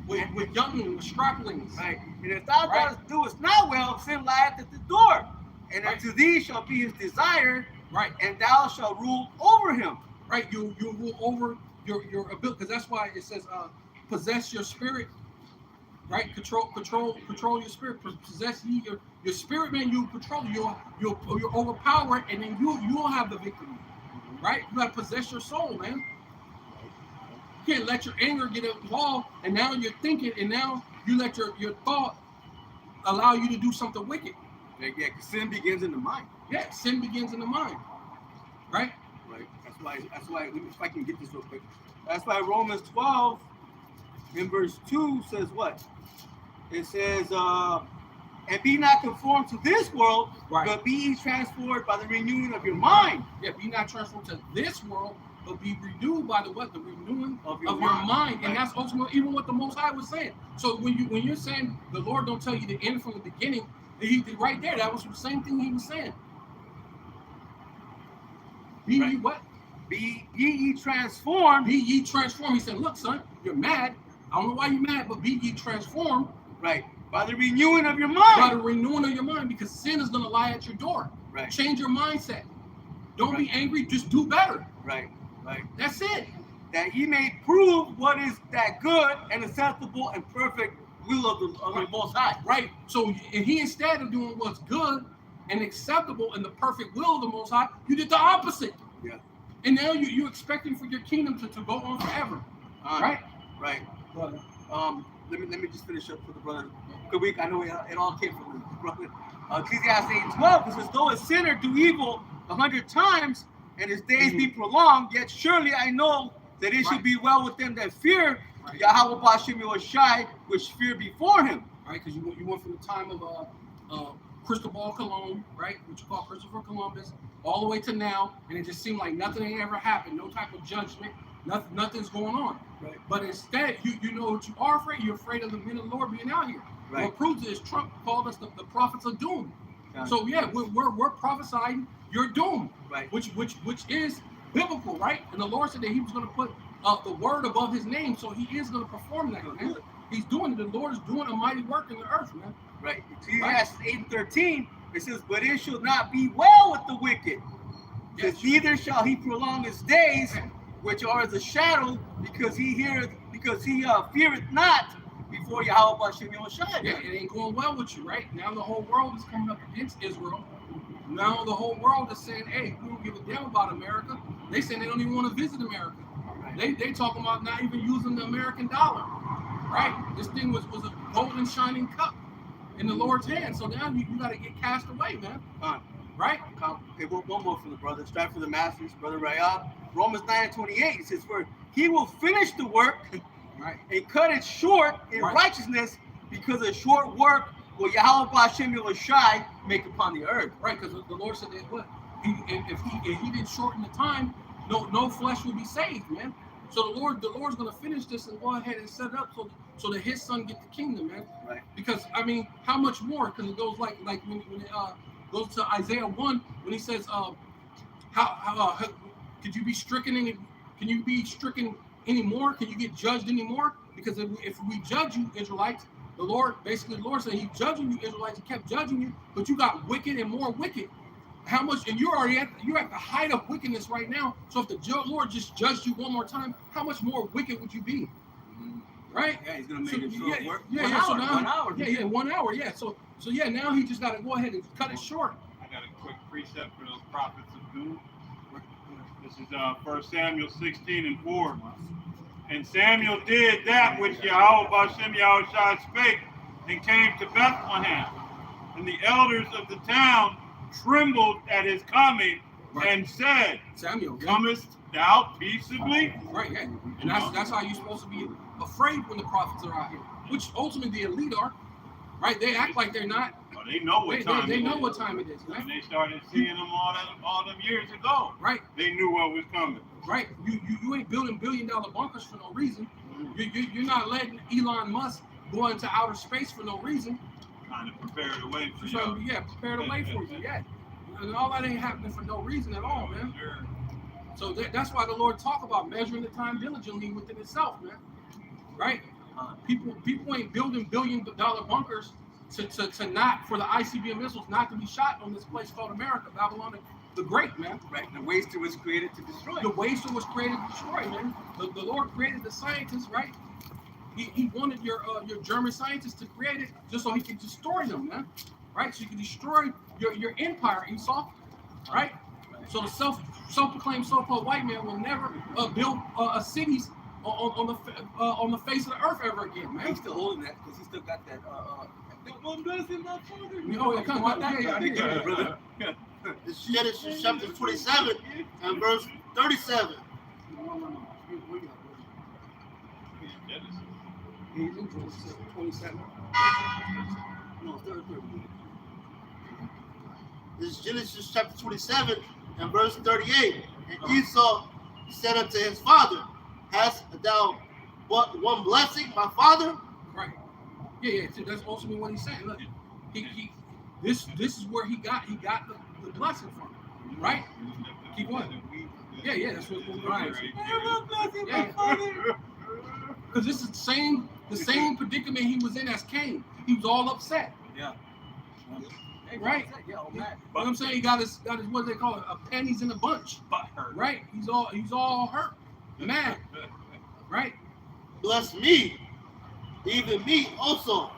with young with straplings. Right. And if thou Right. doest not well, sin lieth at the door. And Right. unto thee shall be his desire, Right, and thou shalt rule over him. right. You rule over your ability, because that's why it says possess your spirit. Right, control your spirit. Possess your spirit, man. You control it. You're overpowered, and then you'll have the victory. Right, you gotta possess your soul, man. You can't let your anger get involved, and now you're thinking, and now you let your thought allow you to do something wicked. Yeah, because sin begins in the mind. Yeah, sin begins in the mind. Right. Right. That's why. Let me, if I can get this real quick. That's why Romans 12, in verse 2 says what? It says, and be not conformed to this world, Right. but be ye transformed by the renewing of your mind. Yeah, be not transformed to this world, but be renewed by the what? The renewing Of of your your mind. mind. And Right. that's ultimately even what the Most High was saying. So when you're saying the Lord don't tell you the end from the beginning, he right there, that was the same thing he was saying. Be Right. ye what? Be ye transformed. Be ye transformed. He said, look, son, you're mad. I don't know why you're mad, but be ye transformed Right. By the renewing of your by the mind. renewing of your mind, because sin is going to lie at your door. Right. Change your mindset. Don't be Right. angry. Just do better. Right. Right. That's it. That ye may prove what is that good and acceptable and perfect will of the Most High. Right. So, and he, instead of doing what's good and acceptable in the perfect will of the Most High, you did the opposite. Yeah. And now you're expecting for your kingdom to go on forever. Right? Right. Brother. Let me just finish up for the brother. Good week. I know it all came from the brother. Ecclesiastes 8:12, it says, though a sinner do evil 100 times and his days be prolonged, yet surely I know that it should Right. be well with them that fear Right. Yahweh Bashem Yahushai, which fear before him. Right? Because you went from the time of Cristobal Colon, right, which you call Christopher Columbus, all the way to now, and it just seemed like nothing ain't ever happened, no type of judgment, nothing's going on. Right. But instead, you know what you are afraid. You're afraid of the men of the Lord being out here. Right. What proves it is Trump called us the prophets of doom. Yeah. So yeah, we're prophesying your doom, Right. which is biblical, right? And the Lord said that He was going to put the word above His name, so He is going to perform that, man. He's doing it. The Lord is doing a mighty work in the earth, man. Right. Ecclesiastes 8:13, it says, "But it shall not be well with the wicked, because neither shall he prolong his days, which are as a shadow, because he feareth not before Yahweh Hashem Yahushua." Yeah, it ain't going well with you, right? Now the whole world is coming up against Israel. Now the whole world is saying, "Hey, we don't give a damn about America." They saying they don't even want to visit America. They talking about not even using the American dollar, right? This thing was a golden shining cup in the Lord's hand. So now you got to get cast away, man. Right? Okay, one more from the brother. Strive for the masters, brother Rayab. Romans 9:28 says, "For he will finish the work, Right, and cut it short in righteousness, because a short work will Yahweh Hashem Yahushua make upon the earth." right. Because the Lord said that what if he didn't shorten the time, no flesh will be saved, man. So the Lord's gonna finish this and go ahead and set it up so that His Son get the kingdom, man. Right. Because I mean, how much more? Because it goes like when it goes to Isaiah 1 when He says, how could you be stricken any? Can you be stricken anymore? Can you get judged anymore? Because if we judge you, Israelites, the Lord said He's judging you, Israelites. He kept judging you, but you got wicked and more wicked. How much? And you're at the height of wickedness right now. So if the Lord just judged you one more time, how much more wicked would you be? Right? Yeah, He's gonna make it short work. Yeah, 1 yeah. hour, So now, 1 hour. yeah, 1 hour. Yeah. So yeah, now He just got to go ahead and cut it short. I got a quick precept for those prophets of doom. This is 1 Samuel 16:4. "And Samuel did that which Yahweh Hashem Yahushua spake, and came to Bethlehem. And the elders of the town trembled at his coming, and said, Samuel, yeah. Comest thou peaceably?" Right, yeah. And that's how you're supposed to be afraid when the prophets are out here, which ultimately the elite are, right? They act like they're not. Oh, they know what time They it know is. what time it is, right? When they started seeing them all them years ago, Right, they knew what was coming. right. You ain't building $billion bunkers for no reason. You're not letting Elon Musk go into outer space for no reason. Trying to prepare the way for So, you. yeah, prepare the way for you, yeah. And all that ain't happening for no reason at all, man. Sure. So that's why the Lord talk about measuring the time diligently within itself, man. Right? People ain't building $billion bunkers to not for the ICBM missiles not to be shot on this place called America, Babylon the Great, man. Right. The waster was created to destroy. The waster was created to destroy, man. The Lord created the scientists, right? He wanted your German scientists to create it just so He could destroy them, man. Right? So you can destroy your empire, Esau. Right? So the self-proclaimed so-called white man will never build cities on the face of the earth ever again, man. He's still holding that because he still got that. One blessing, my father. Yeah, come on, yeah, brother. It's Genesis chapter 27 and verse 37. He's in Genesis 27. No, 33. This is Genesis chapter 27 and verse 38. And Esau said unto his father, Hast thou but one blessing, my father? Right. Yeah. So that's ultimately what he's saying. Look, this is where he got the blessing from. Right? Keep going. Yeah. That's what we're right. Yeah. Because this is the same predicament he was in as Cain. He was all upset. Yeah. Right? Yeah, oh, man. You know what I'm saying? He got his what do they call it? A pennies in a bunch. Right? He's all hurt. Mad. Right? Bless me, even me also.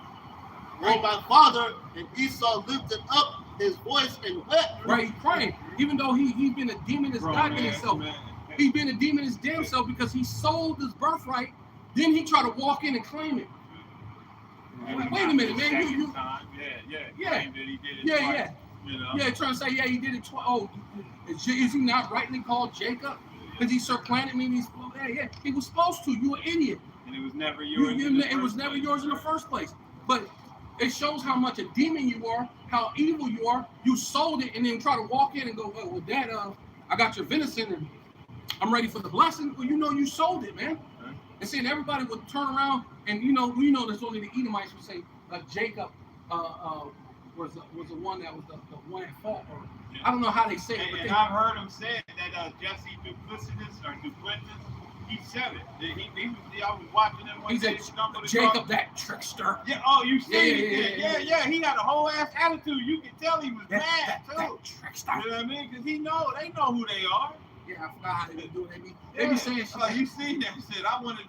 Oh, my father. And Esau lifted up his voice and wept. Right? He's crying. Even though he's been a demon his goddamn self. He's been a demon his damn self because he sold his birthright. Then he tried to walk in and claim it. Wait a minute, man. Yeah. You know? Yeah, trying to say, he did it twice. Oh, is he not rightly called Jacob? Because he supplanted me. Yeah. He was supposed to. You an idiot. And it was never yours. It was never yours in the first place. But it shows how much a demon you are, how evil you are. You sold it and then try to walk in and go, well, Dad, I got your venison and I'm ready for the blessing. Well, you sold it, man. And seeing everybody would turn around and we know there's only the Edomites would say, Jacob was the one that was the one at fault, or I don't know how they say it. But And I've heard him say that Jesse Duplantis, he said it. I was watching him one he day. said stumbled Jacob, across- that trickster. Yeah. Oh, you see it? Yeah. Yeah. He had a whole ass attitude. You can tell he was mad too. That trickster. You know what I mean? Because they know who they are. Yeah, I forgot how they do it. They be saying shit. You seen that shit? I wanted to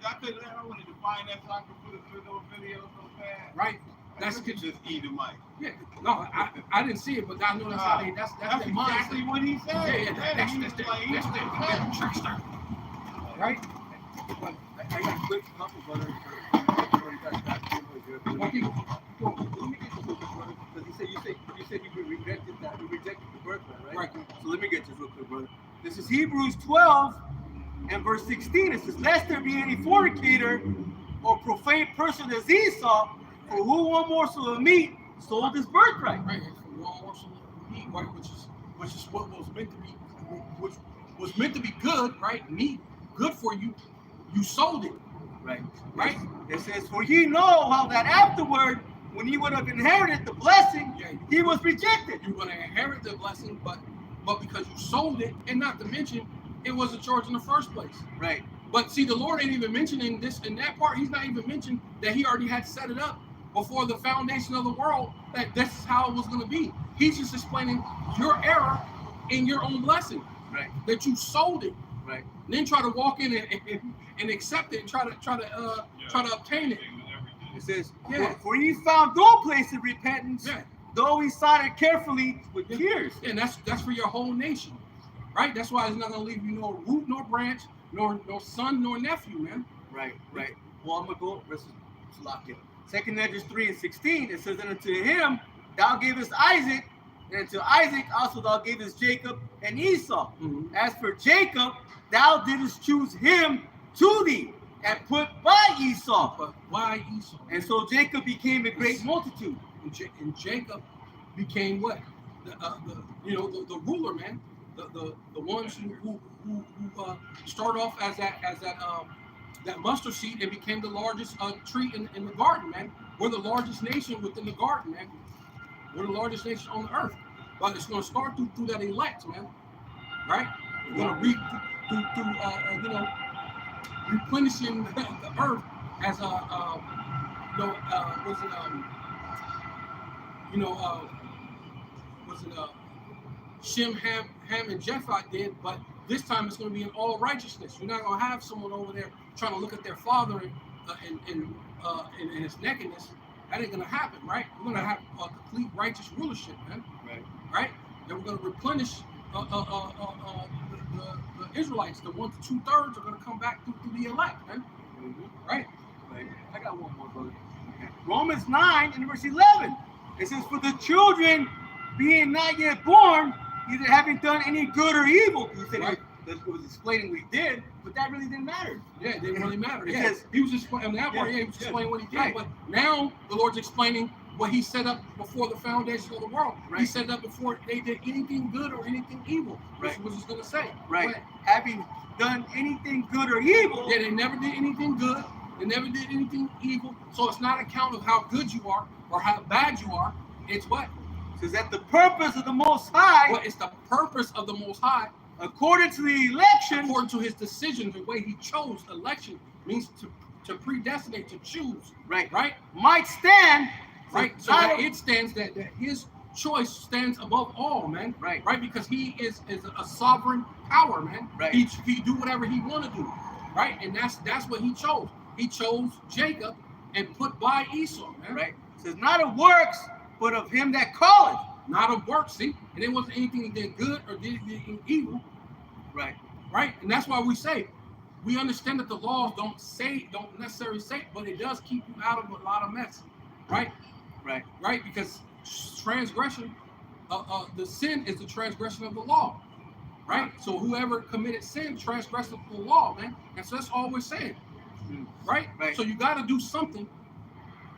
find that so I could put it through those videos so fast. Right. That's just eat him, Mike. Yeah. No, I didn't see it, but I know that's how they. That's That's their exactly mindset. what he said. That's the trickster. Right. But I got a quick couple, brother. Okay. Let me get this real quick, brother. Because you said you rejected that. You rejected the birthright, right? Right. So let me get this real quick, brother. This is Hebrews 12 and verse 16. It says, "Lest there be any fornicator or profane person as Esau, for who one morsel of meat sold his birthright." Right. One morsel of meat, right? Which is what was meant to be, which was meant to be good, right? Meat, good for you. You sold it. Right. Right. It says, "For ye know how that afterward, when he would have inherited the blessing, Yeah. he was rejected." You're going to inherit the blessing, but because you sold it, and not to mention, it wasn't yours in the first place. Right. But see, the Lord ain't even mentioning this in that part. He's not even mentioning that he already had set it up before the foundation of the world, that this is how it was going to be. He's just explaining your error in your own blessing. Right. That you sold it. Right. And then try to walk in and accept it and try to obtain it. It says, Yeah. "For ye found no place of repentance, Yeah. though he sought it carefully with tears." And that's for your whole nation. Right? That's why it's not gonna leave you nor root nor branch, nor son nor nephew, man. Right. Well, I'm gonna go. This is locked in. 2 Ezra 3 and 16. It says, "And unto him thou gavest Isaac, and unto Isaac also thou gavest Jacob and Esau. Mm-hmm. As for Jacob, thou didst choose him to thee, and put by Esau. But why Esau? And so Jacob became a great multitude." And Jacob became what? The ruler, man. The ones who start off as that mustard seed and became the largest tree in the garden, man. We're the largest nation within the garden, man. We're the largest nation on the earth. But it's going to start through that elect, man. Right? We're going to replenishing the earth as Shem, Ham, and Japheth did, but this time it's going to be in all righteousness. You're not going to have someone over there trying to look at their father in his nakedness. That ain't going to happen, right? We're going to have a complete righteous rulership, man. Right? And we're going to replenish the Israelites. The 1 to 2/3 are going to come back through the elect, man. Mm-hmm. Right? I got one more, brother. Romans 9 and verse 11. It says, "For the children being not yet born, either having done any good or evil." He said Right. it was explaining what he did, but that really didn't matter. Yeah, it didn't really matter. It Yeah, says- he was explaining that part. Yeah, Yeah, he was yeah. explaining what he did. Right. But now the Lord's explaining what he set up before the foundation of the world. He Right. set it up before they did anything good or anything evil. Right. Which was just gonna say. Right. Right. Having done anything good or evil. Yeah, they never did anything good. They never did anything evil. So it's not a count of how good you are or how bad you are. It's what? Says that the purpose of the Most High, What is the purpose of the Most High according to the election, according to his decision, the way he chose election means to predestinate, to choose. right, Right? might stand. Right? So that it stands that his choice stands above all, man. Right. Right? Because he is a sovereign power, man. Right. He do whatever he want to do. Right? And that's what he chose. He chose Jacob and put by Esau, man. Right. Says not of works, but of him that calleth. Not of works, see? And it wasn't anything he did good or did anything evil. Right. Right? And that's why we say, we understand that the laws don't necessarily say, but it does keep you out of a lot of mess. Right? Right. Right? Because transgression, the sin is the transgression of the law. Right? So whoever committed sin transgressed the law, man. And so that's all we're saying. Right? Right. So you got to do something.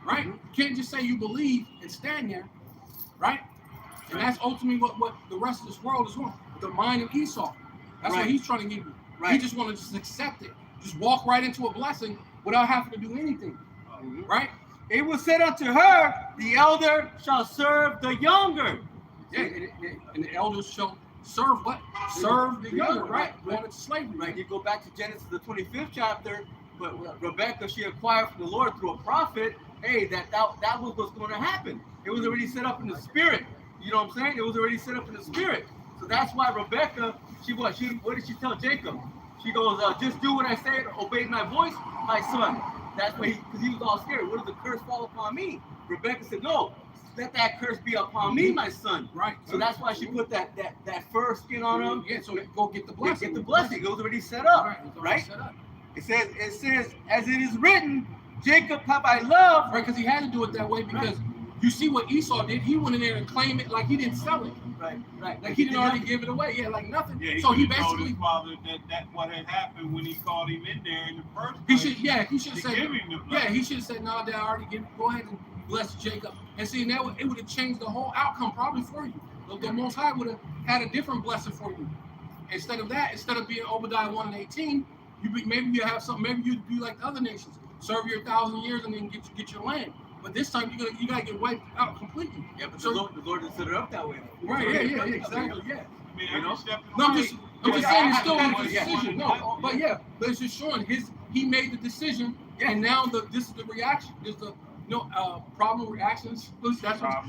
Right? You can't just say you believe and stand there. Right? And that's ultimately what the rest of this world is doing. The mind of Esau. That's what Right. he's trying to give you. Right. He just want to just accept it. Just walk right into a blessing without having to do anything. Right? it was said unto her, the elder shall serve the younger. Yeah, and the elders shall serve what? Serve the younger, right? Going into slavery, Right. right? You go back to Genesis, the 25th chapter, but Rebecca, she acquired from the Lord through a prophet, hey, that was what's going to happen. It was already set up in the spirit. You know what I'm saying? It was already set up in the spirit. So that's why Rebecca, what did she tell Jacob? She goes, just do what I say, obey my voice, my son. That's why because he was all scared. What if the curse fall upon me? Rebecca said, no, let that curse be upon me, my son. Right. So that's why she put that fur skin on him. Yeah, so go get the blessing. Get the blessing. It was already set up. Right. It's already Right? set up. It says, as it is written, Jacob have I loved. Right, because he had to do it that way because you see what Esau did. He went in there and claimed it like he didn't sell it. Right. Like he didn't already give it away. Yeah, like nothing. Yeah, so he could've told basically his father that what had happened when he called him in there in the first he place. should have said give him the blessing. yeah, he should have said, no, Dad, I already give go ahead and bless Jacob. And see, now it would have changed the whole outcome probably for you. The Most High would have had a different blessing for you. Instead of being Obadiah 1 and 18, maybe you have something, maybe you'd be like the other nations, serve your 1,000 years and then get your land. But this time you gotta get wiped out completely. Yeah, but So- the Lord didn't set it up that way. Right, yeah, exactly, yeah. I mean, You know? every step of the No, I'm way, just Yeah, saying it's I- still I- a yeah. decision. No, but yeah, but it's just showing he made the decision, and now this is the reaction. There's the problem, reactions. That's what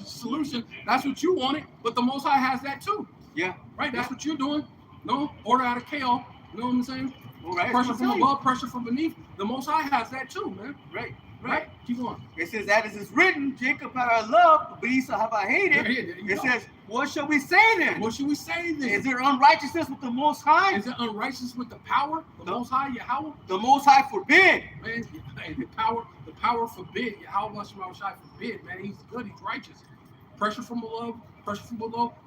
solution. That's what you wanted, but the Most High has that too. Yeah. Right. That's what you're doing. No order out of chaos. You know what I'm saying? All right. Pressure from above, pressure from beneath. The Most High has that too, man. Right. Right. Keep going. It says, that is written, Jacob have I loved, but Esau have I hated. There you It go. says, what shall we say then? What should we say then? Is there unrighteousness with the Most High? Is it unrighteous with the power? The Most High, Yahweh? The Most High forbid. Man, the power forbid. Yahweh Shai forbid, man. He's good, he's righteous. Pressure from below.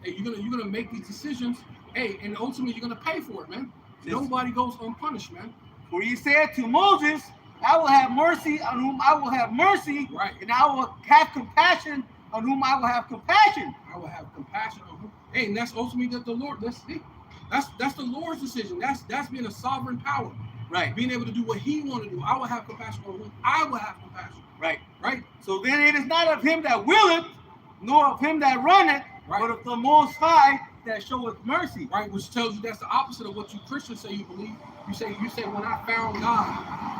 Hey, you're gonna make these decisions. Hey, and ultimately you're gonna pay for it, man. Nobody goes unpunished, man. For he said to Moses, I will have mercy on whom I will have mercy, Right. and I will have compassion on whom I will have compassion. I will have compassion on whom. Hey, and that's ultimately the Lord. That's the Lord's decision. That's being a sovereign power. Right. Being able to do what He want to do. I will have compassion on whom I will have compassion. Right. Right. So then it is not of him that willeth, nor of him that runneth, Right. but of the Most High that showeth mercy. Right, which tells you that's the opposite of what you Christians say you believe. You say when I found God,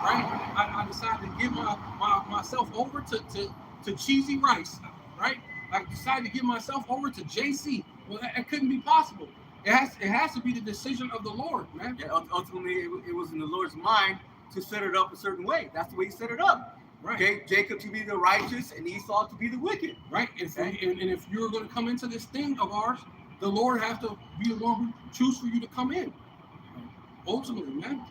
right? I decided to give myself over to cheesy rice, right? I decided to give myself over to JC. Well, that couldn't be possible. It has to be the decision of the Lord, man. Yeah, ultimately, it was in the Lord's mind to set it up a certain way. That's the way He set it up. Right. Okay, Jacob to be the righteous and Esau to be the wicked. Right. And if you're going to come into this thing of ours, the Lord has to be the one who chooses for you to come in. Ultimately, man.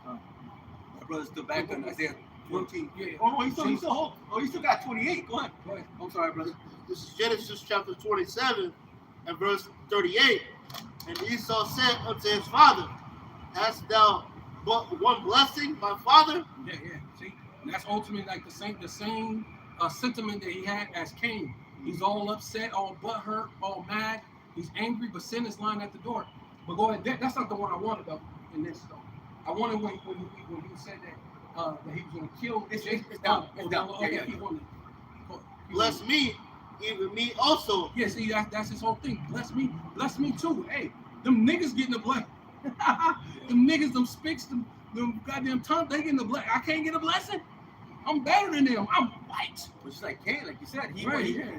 My brother's still back on Isaiah 14. Yeah. Oh no, you still got 28. Go ahead. I'm sorry, brother. This is Genesis chapter 27 and verse 38. And Esau said unto his father, hast thou but one blessing, my father? Yeah. See, and that's ultimately like the same sentiment that he had as Cain. He's all upset, all butthurt, all mad. He's angry, but sin is lying at the door. But go ahead. That's not the one I wanted though. In this though, I wanted when he said that he was going to kill. It's down. It's down. Okay, Yeah. keep on. Bless me, even me also. Yeah, see, that's his whole thing. Bless me too. Hey, them niggas getting the blessing. Them niggas, them spicks, them goddamn tongues, they getting the blessing. I can't get a blessing. I'm better than them. I'm white. Which is like Cain, like you said,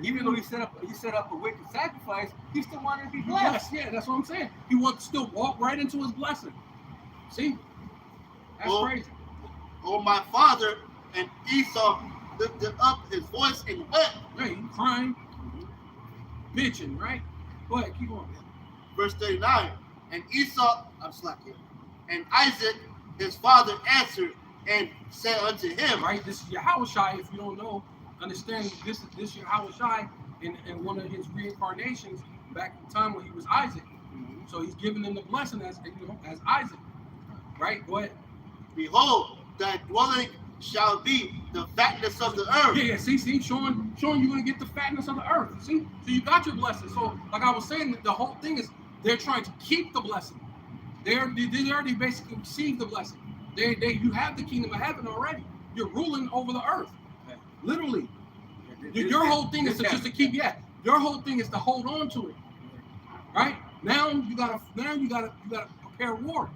Even though he set up a wicked sacrifice, he still wanted to be blessed. Yes, yeah, that's what I'm saying. He wants to still walk right into his blessing. See, that's crazy. Oh, my father, and Esau lifted up his voice and wept. Right, he crying, bitching, right? Go ahead, keep on. Verse 39. And Esau, I'm slacking. And Isaac, his father, answered and said unto him, Right, this is Yahweh Shai. If you don't know, understand this is Yahweh Shai in one of his reincarnations back in the time when he was Isaac. So he's giving them the blessing as Isaac. Right, go ahead. Behold, thy dwelling shall be the fatness of the earth. Yeah, see, showing you're gonna get the fatness of the earth. See, so you got your blessing. So, like I was saying, the whole thing is they're trying to keep the blessing. They already basically received the blessing. You have the kingdom of heaven already. you're ruling over the earth. Right. Literally. This- Your whole thing is this to just to keep, your whole thing is to hold on to it. Right? Now you gotta prepare war.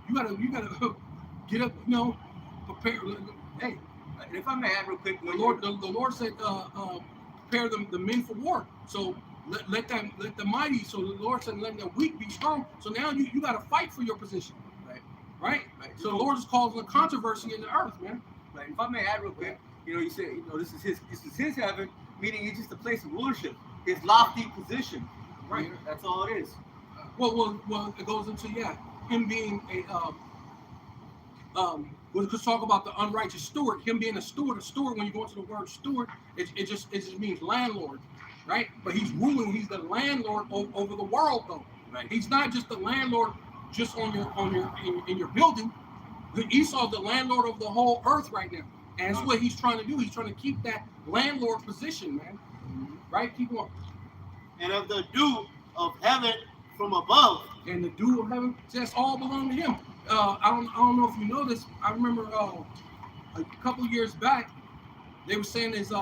You gotta get up, prepare. Hey, And if I may add real quick, the Lord said, prepare the men for war. So let the mighty. So the Lord said, let the weak be strong. So now you got to fight for your position. Right. So the Lord is causing a controversy in the earth, man. Right. If I may add real quick, you say, this is his heaven, meaning it's just a place of rulership, his lofty position. Right. That's all it is. Well, it goes into him being we could talk about the unrighteous steward, him being a steward. A steward, when you go into the word steward, it just means landlord, right? But he's ruling. He's the landlord over the world, though. Right. He's not just the landlord just in your building. Esau's the landlord of the whole earth right now, and that's what he's trying to do. He's trying to keep that landlord position, man. Right? Keep going. And of the dew of heaven from above. And the dew of heaven, that's all belong to him. I don't know if you know this. I remember a couple years back, they were saying there's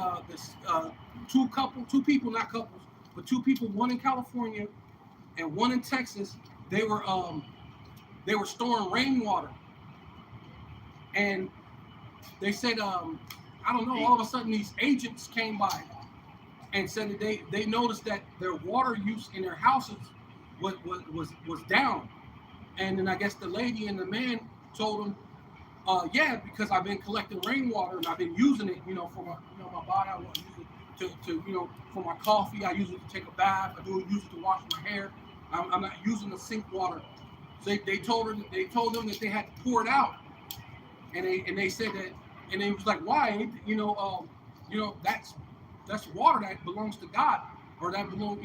two people, not couples, but two people, one in California and one in Texas. They were storing rainwater, and they said I don't know. All of a sudden, these agents came by and said that they noticed that their water use in their houses was down. And then I guess the lady and the man told them, because I've been collecting rainwater and I've been using it, for my body. I want to use it to for my coffee. I use it to take a bath. I use it to wash my hair. I'm not using the sink water. So they told them that they had to pour it out. And they said that, and they was like, why? That's water that belongs to God, or that belongs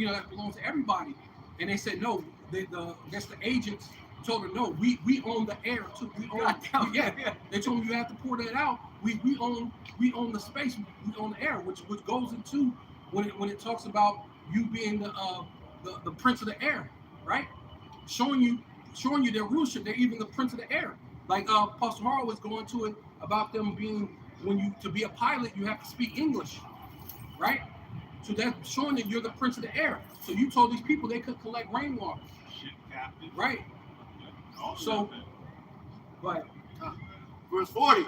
to everybody. And they said no. I guess the agents told her no. We own the air too. We own They told me you have to pour that out. We own the space. We own the air, which goes into when it talks about you being the prince of the air, right? Showing you their rulership. They're even the prince of the air. Like Pastor Harl was going to it about them being, to be a pilot, you have to speak English, right? So that's showing that you're the prince of the air. So you told these people they could collect rainwater, right? So, but verse 40,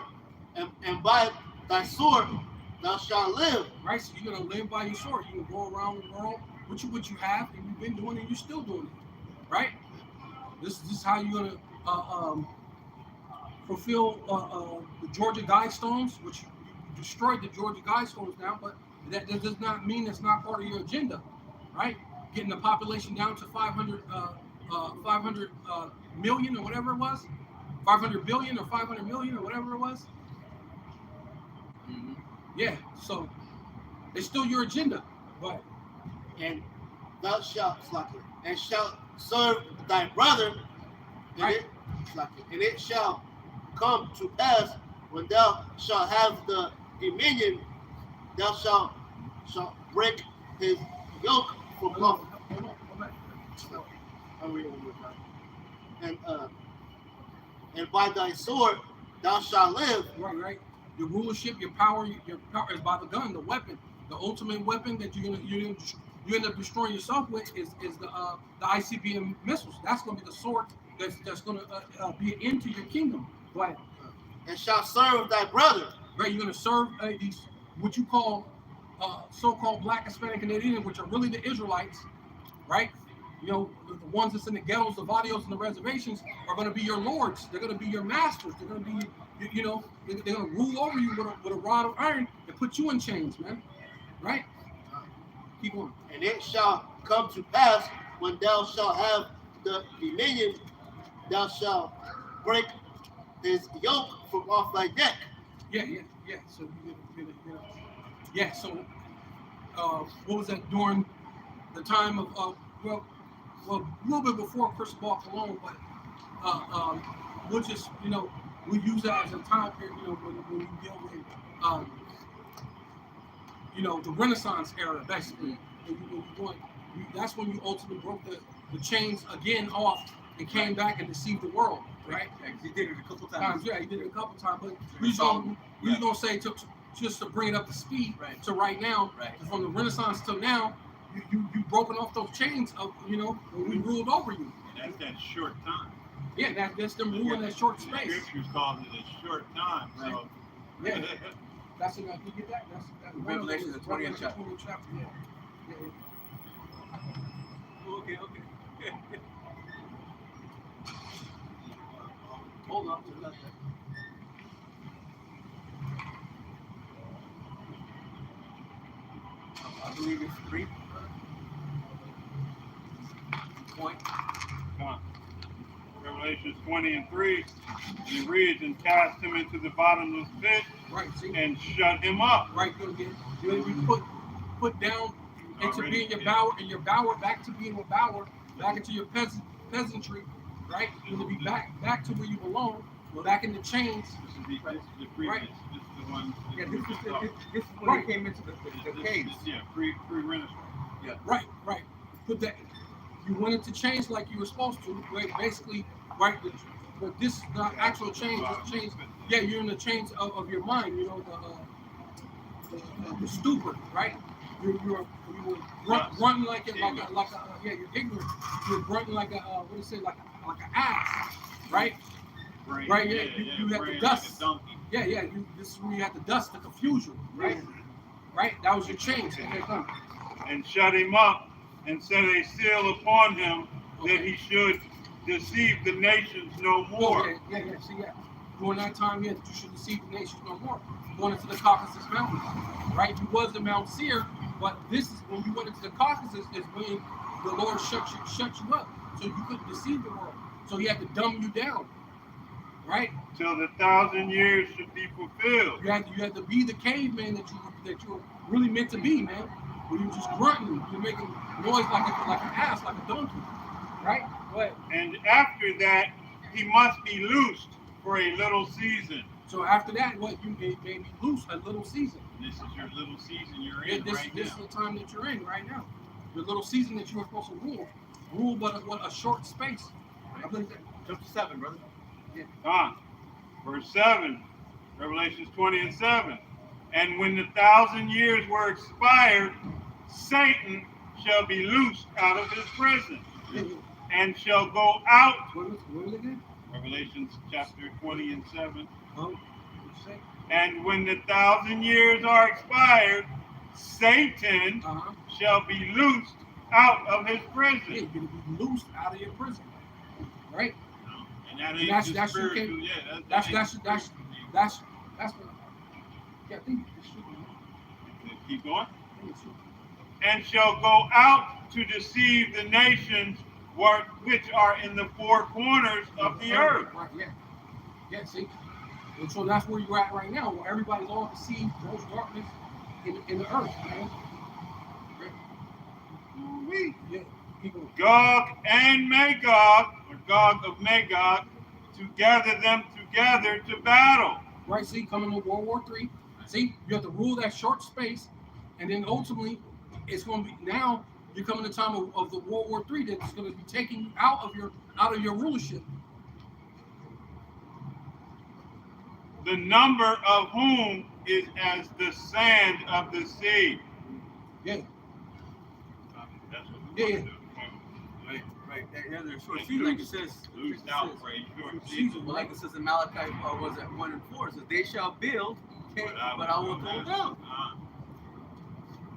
and by thy sword thou shalt live. Right, so you're gonna live by your sword. You can go around the world with what you have, and you've been doing it, and you're still doing it, right? This is how you're gonna fulfill the Georgia Guidestones, which you destroyed the Georgia Guidestones now, but that does not mean it's not part of your agenda, right? Getting the population down to 500 million or whatever it was, 500 billion or 500 million or whatever it was. Yeah, so it's still your agenda, but and thou shalt serve thy brother, and it shall come to pass when thou shalt have the dominion, thou shalt break his yoke from off. And by thy sword thou shalt live. Right. Your rulership, your power is by the gun, the weapon, the ultimate weapon that you end up destroying yourself with is the ICBM missiles. That's going to be the sword that's going to be an end to your kingdom. Go ahead. And shall serve thy brother. Right, you're going to serve these what you call so-called Black, Hispanic, and Indian, which are really the Israelites, right? The ones that's in the ghettos, the barrios, and the reservations are going to be your lords. They're going to be your masters. They're going to be, they're going to rule over you with a rod of iron and put you in chains, man. Right? Keep going. And it shall come to pass when thou shalt have the dominion, thou shalt break his yoke from off thy neck. Yeah. So So what was that during the time of well, a little bit before Cristobal Colon, but we'll just we use that as a time period, when you deal with the Renaissance era, basically. That's when you ultimately broke the chains again off and came back and deceived the world. right? Yeah, 'cause he did it a couple Times, times. yeah, he did it a couple times, but we just gonna say just to bring it up to speed. Right. So right now, Right. from the Renaissance till now, you broken off those chains of when we ruled over you. That's that short time. Yeah, that's them ruling that short The space. scriptures call it a short time. So Yeah, that's it. You get that? That's Revelation, the 20th chapter. 20th chapter. Yeah. Okay. Hold on. I believe it's 3. Point. come on. Revelations 20:3, and it reads, and cast him into the bottomless pit Right. See. and shut him up. Right. You put down into Already, being your yeah. bower, and your bower back to being a bower, back into your peasantry, right? You to be back to where you belong, back in the chains. This is the previous. Right. This is the one. Yeah, this is when Right. he came into the caves. Yeah, pre-Renaissance. Right. Put that. You went into chains like you were supposed to. Right. Basically, right. But this is not actual change. This change. Yeah, you're in the chains of your mind. You know the stupor, right? You were grunting like a you're ignorant. You're grunting like what do you say, like an ass, right? Brain, Right, yeah, you had the brain dust. like a donkey. Yeah. This is where you had the dust, the confusion, right? Right. That was your change. Okay, come. And shut him up, and set a seal upon him, that he should deceive the nations no more. Yeah. See, yeah. During that time, yeah, that you should deceive the nations no more. Going into the Caucasus Mountains, right? You was in Mount Seir, but this is when you went into the Caucasus is when the Lord shut you up, so you couldn't deceive the world. So he had to dumb you down, right? Till the 1,000 years should be fulfilled. You had to be the caveman that you were really meant to be, man. Where you just grunting, you're making noise like an ass, like a donkey, right? But And after that, he must be loosed for a little season. so after that, what you may be loose a little season. This is your little season you're Yeah, in this right is now. the time that you're in right now. Your little season that you were supposed to rule, but a short space. I believe that. Jump to 7, brother. Verse 7, Revelations 20:7. And when the 1,000 years were expired, Satan shall be loosed out of his prison, and shall go out. What was it again? Revelations chapter 20:7. What'd you say? And when the 1,000 years are expired, Satan Uh-huh. shall be loosed out of his Yeah, prison. you're gonna be loosed out of your prison, right? And that And ain't that's the your spiritual. case. Yeah, That's ain't- what. Yeah, I think it should be. Keep going. I think it should be. And shall go out to deceive the nations which are in the four corners of the earth. Right, yeah, see? And so that's where you're at right now, where everybody's all deceived, those darkness in the earth, man. Right? Yeah, people. Gog and Magog, or Gog of Magog, to gather them together to battle. Right, see, coming to World War III. See, you have to rule that short space, and then ultimately, it's going to be now. You're coming to time of the World War III that's going to be taking you out of your rulership. The number of whom is as the sand of the sea. Yeah, That's what we Yeah. want to do. Right. Yeah, there's short season, like it says. Loosed out for a short Well, season. like it says in Malachi, was that 1 and 4? It says, they shall build, but I will pull down.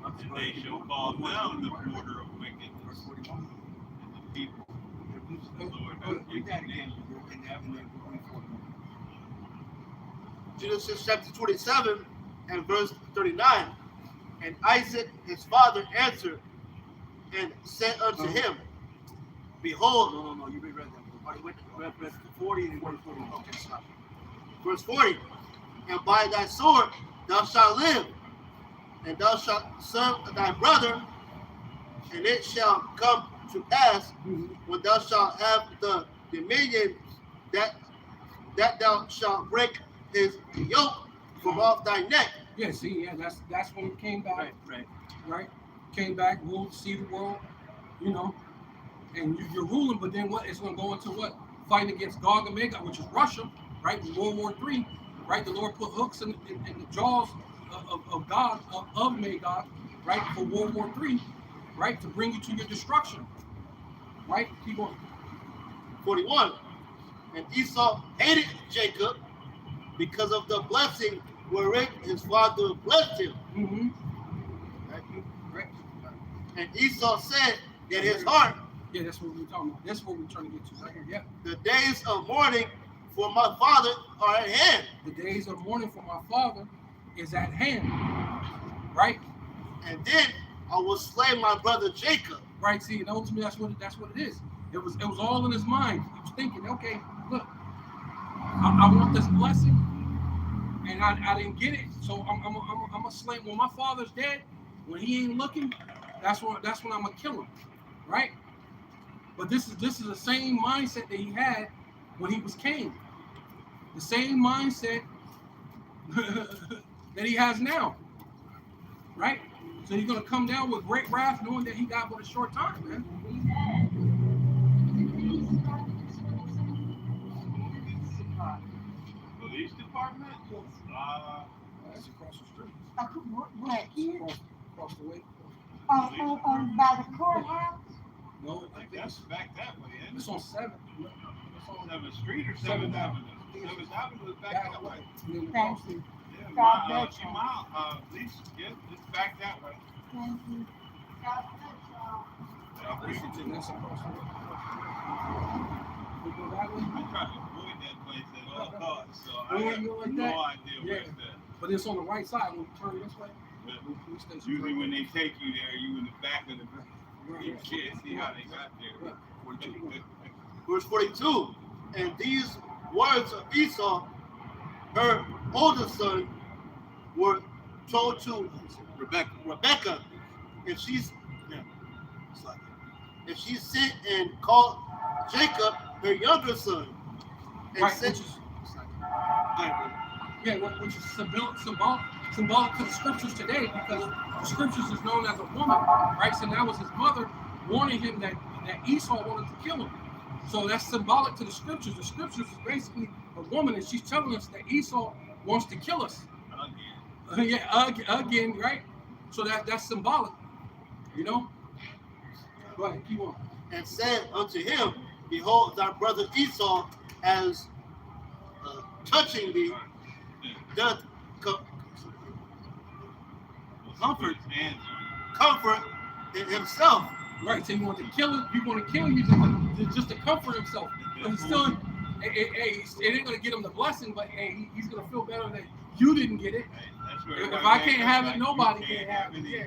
And they shall fall down the border of wickedness. Verse 41. And the people, the Lord hath given them. Genesis chapter 27 and verse 39. And Isaac his father answered and said unto him, Behold, No, you read that. Read verse 40 and verse 41. Okay, stop. verse 40, and by thy sword thou shalt live, and thou shalt serve thy brother, and it shall come to pass when thou shalt have the dominion that thou shalt break his yoke from off thy neck. yeah. See, yeah, that's when it came back. Right? Came back, ruled, see the world, and you're ruling. But then what? It's going to go into what? fighting against Gog and Magog, which is Russia, right? In World War III, right? The Lord put hooks in the jaws of God, of Magog, right? For World War III, right? To bring you to your destruction, right? Keep on. 41. And Esau hated Jacob because of the blessing wherein his father blessed him. Mm-hmm. Right? Right. And Esau said in his heart, Yeah, that's what we're talking about. That's what we're trying to get to right here. Yeah. the days of mourning for my father are at hand. The days of mourning for my father is at hand. Right? And then I will slay my brother Jacob. Right. See, and ultimately that's what it is. It was all in his mind. He was thinking, okay, look, I want this blessing, and I didn't get it, so I'm gonna slay him. When my father's dead, when he ain't looking, that's when I'm gonna kill him, right? But this is the same mindset that he had when he was king. The same mindset that he has now, right? So he's gonna come down with great wrath, knowing that he got but a short time, man. Police department? That's across the street. Where here? Across the way. On by the courthouse? No, I think that's back that way, isn't it's it? on 7th. It's on 7th Street or 7th Avenue? 7th Avenue is back that way. Thank you. Yeah, God bless you. Police, yeah, it's back that way. Thank you. God bless y'all. That's across the way. We go that way. I try to avoid that place at all costs, so Oh, I have you like no that? idea Yeah. where's that. But it's on the right side when you turn this way. But The police station. usually when they take you there, you in the back of the Right. you can't see how they got there. Verse 42. And these words of Esau, her oldest son, were told to Rebecca, and and she sent and called Jacob, her younger son, and Right, said, which is symbolic to the scriptures today, because the scriptures is known as a woman, right? So that was his mother warning him that Esau wanted to kill him. So that's symbolic to the scriptures. The scriptures is basically a woman, and she's telling us that Esau wants to kill us. Again, right? So that's symbolic, you know? Go ahead, keep on. and said unto him, Behold, thy brother Esau has touching thee doth comfort in himself. Right, so you want to kill it, you want to kill you just to comfort himself. But it's still, it ain't going to get him the blessing, but hey, he's going to feel better that you didn't get it. If I can't have it, nobody can have it. Yeah.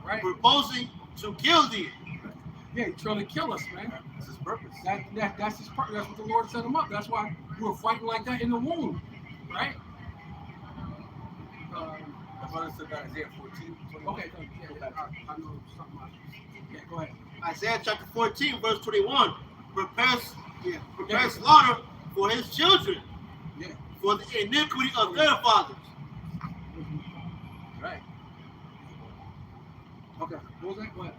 Right? Proposing to kill thee. Yeah, he's trying to kill us, man. That's his purpose. That's his purpose. That's what the Lord set him up. That's why we were fighting like that in the womb, right? The brother said that Isaiah 14. Okay, yeah, I know something like yeah, go ahead. Isaiah chapter 14, verse 21. Prepare slaughter for his children, Yeah. for the iniquity of their fathers. Right. Okay, what was that? Go ahead.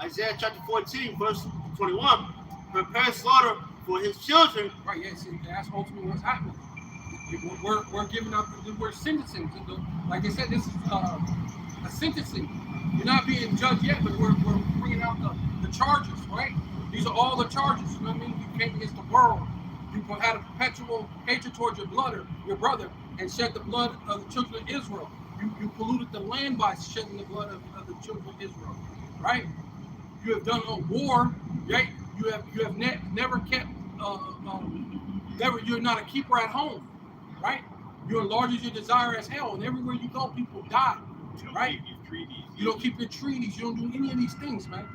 Isaiah chapter 14, verse 21. Prepare slaughter for his children. Right, yeah, see, that's ultimately what's happening. We're giving up, we're sentencing. Like they said, this is a sentencing. You're not being judged yet, but we're bringing out the charges, right? These are all the charges, you know what I mean? You came against the world. You had a perpetual hatred towards your brother, and shed the blood of the children of Israel. You polluted the land by shedding the blood of the children of Israel, right? You have done a war, right? You have never kept, you're not a keeper at home, right? You're enlarges your desire as hell, and everywhere you go, people die, right? You don't keep your treaties. You don't do any of these things, man.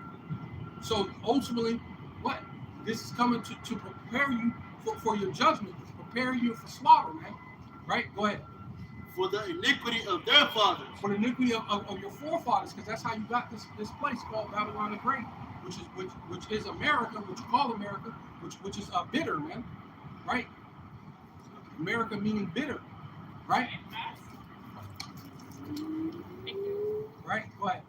So ultimately, what? This is coming to prepare you for your judgment, to prepare you for slaughter, man. Right? Go ahead. For the iniquity of their fathers. For the iniquity of your forefathers, because that's how you got this place called Babylon the Great, which is America, which you call America, which is bitter, man. Right? America meaning bitter. Right? Right? Go ahead.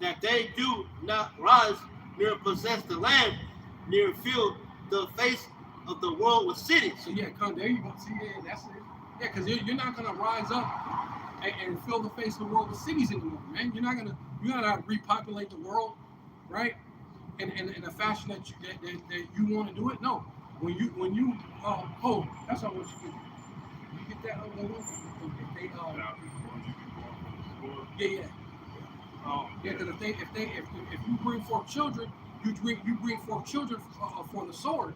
that they do not rise, near possess the land, near fill the face of the world with cities. So yeah, come there you go. See, yeah, that's it. Yeah, because you're not gonna rise up and fill the face of the world with cities anymore, man. You're gonna repopulate the world, right? In a fashion that you want to do it. No, when you that's not what you do. You get that other one. If they yeah. Oh, Yeah, because if you bring forth children, you bring forth children for the sword.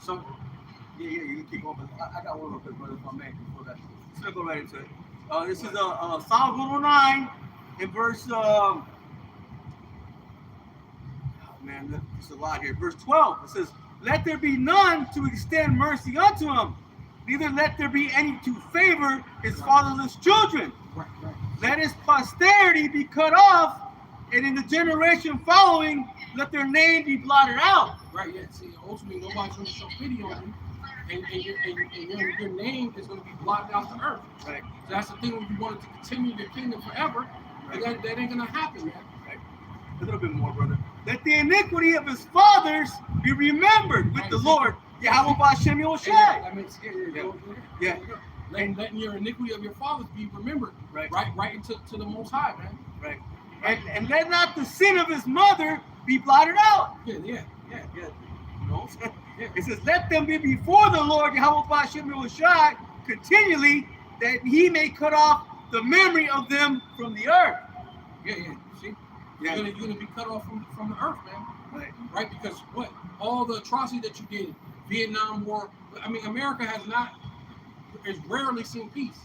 So Yeah, you can keep going. But I got one real quick, brother, if I may, before that. Let's go right into it. This is Psalm 109 in verse. Man, there's a lot here. Verse 12. It says, "Let there be none to extend mercy unto him, neither let there be any to favor his fatherless children. right. Let his posterity be cut off, and in the generation following, let their name be blotted out." Right, yeah. See, ultimately, nobody's going to show pity on you, and your name is going to be blotted out the earth. Right. So that's the thing when you wanted to continue your kingdom forever, Right. that ain't going to happen, man. Right. A little bit more, brother. Let the iniquity of his fathers be remembered with the Lord, Yahweh B'Shem Yoshai. That makes sense. Yeah. Letting your iniquity of your fathers be remembered. Right. Right into the Most High, man. Right. And let not the sin of his mother be blotted out. Yeah. You know? Yeah. It says, let them be before the Lord, Yahweh B'Shem Yoshai, continually, that he may cut off the memory of them from the earth. Yeah. See? Yeah. You're gonna be cut off from the earth, man. Right. Because what? All the atrocity that you did, Vietnam War. I mean, America has rarely seen peace.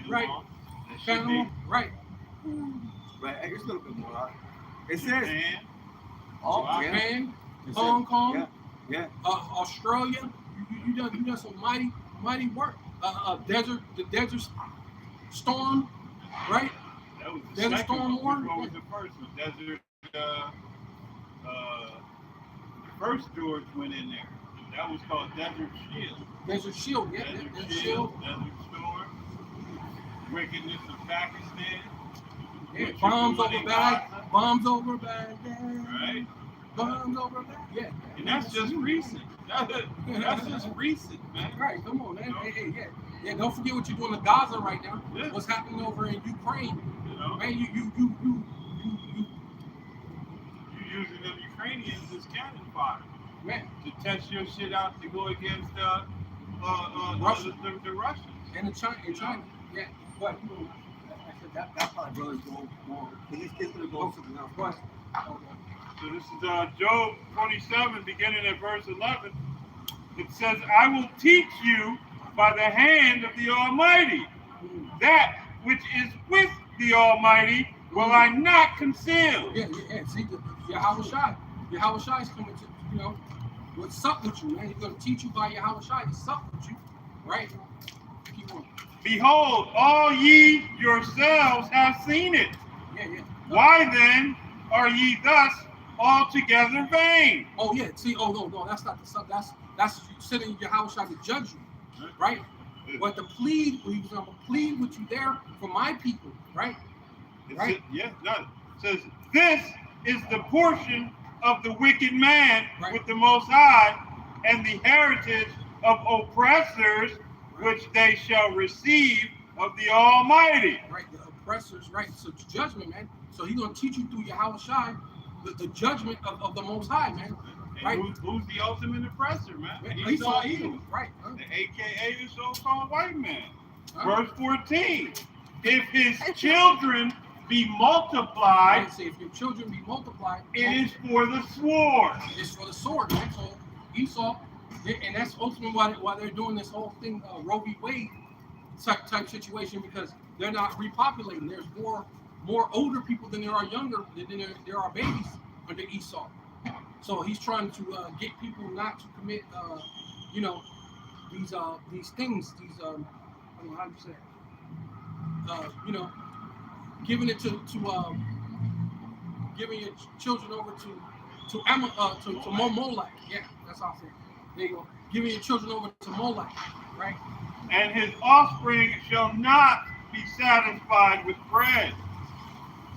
Right. Panama, right. Right. Here's a little bit more. It says, Japan, Japan, Hong Kong, Yeah. Australia. You done some mighty work. The desert storm, right? that was the Desert second Storm one. War? What was the first one? Desert. The first George went in there. That was called Desert Shield. Desert Shield, yeah. Desert Desert Shield, Shield. Desert Storm, wickedness of Pakistan. Yeah, What you bombs doing over in Baghdad. Gaza. Bombs over Baghdad. Right? Bombs over Baghdad. Yeah. And that's just recent. That's just recent, man. Right, come on, man. You know? Hey, yeah. Don't forget what you're doing in Gaza right now. Yeah. What's happening over in Ukraine? You know, Man, you. you're using them Ukrainians as cannon fodder Man, to test your shit out to go against Russia. the Russians. and in China. Yeah. But That probably brother's going more. Because he's going to go something else. Go ahead. So this is Job 27, beginning at verse 11. It says, "I will teach you by the hand of the Almighty. That which is with the Almighty will I not conceal." Yeah. See, Yahweh Shai is coming to, what's up with you, man? He's going to teach you by Yahweh Shai. What's up with you, right? Keep on. "Behold, all ye yourselves have seen it. Yeah. Why then are ye thus altogether vain?" Oh, yeah. See, no, that's not the stuff. That's sending Yahweh Shai to judge you, right? But he was going to plead with you there for my people, right? Right. It says, "This is the portion of the wicked man Right. with the Most High, and the heritage of oppressors, which they shall receive of the Almighty." Right, the oppressors, right? So it's judgment, man. So he's going to teach you through Yahweh Shai the judgment of the Most High, man. And Right. who's the ultimate oppressor, man? Esau, Edom, right? the AKA the so-called white man. Huh? Verse 14, "If his children be multiplied, Right, say if your children be multiplied, it is for the sword." it's for the sword, man. So Esau, and that's ultimately why they're doing this whole thing, Roe v. Wade type situation, because they're not repopulating. There's more older people than there are younger, than there are babies under Esau. So he's trying to get people not to commit, these things, I don't know how to say it. Giving it to giving your children over to Molech. Yeah, that's how I say it. There you go. Giving your children over to Molech, right? "And his offspring shall not be satisfied with bread,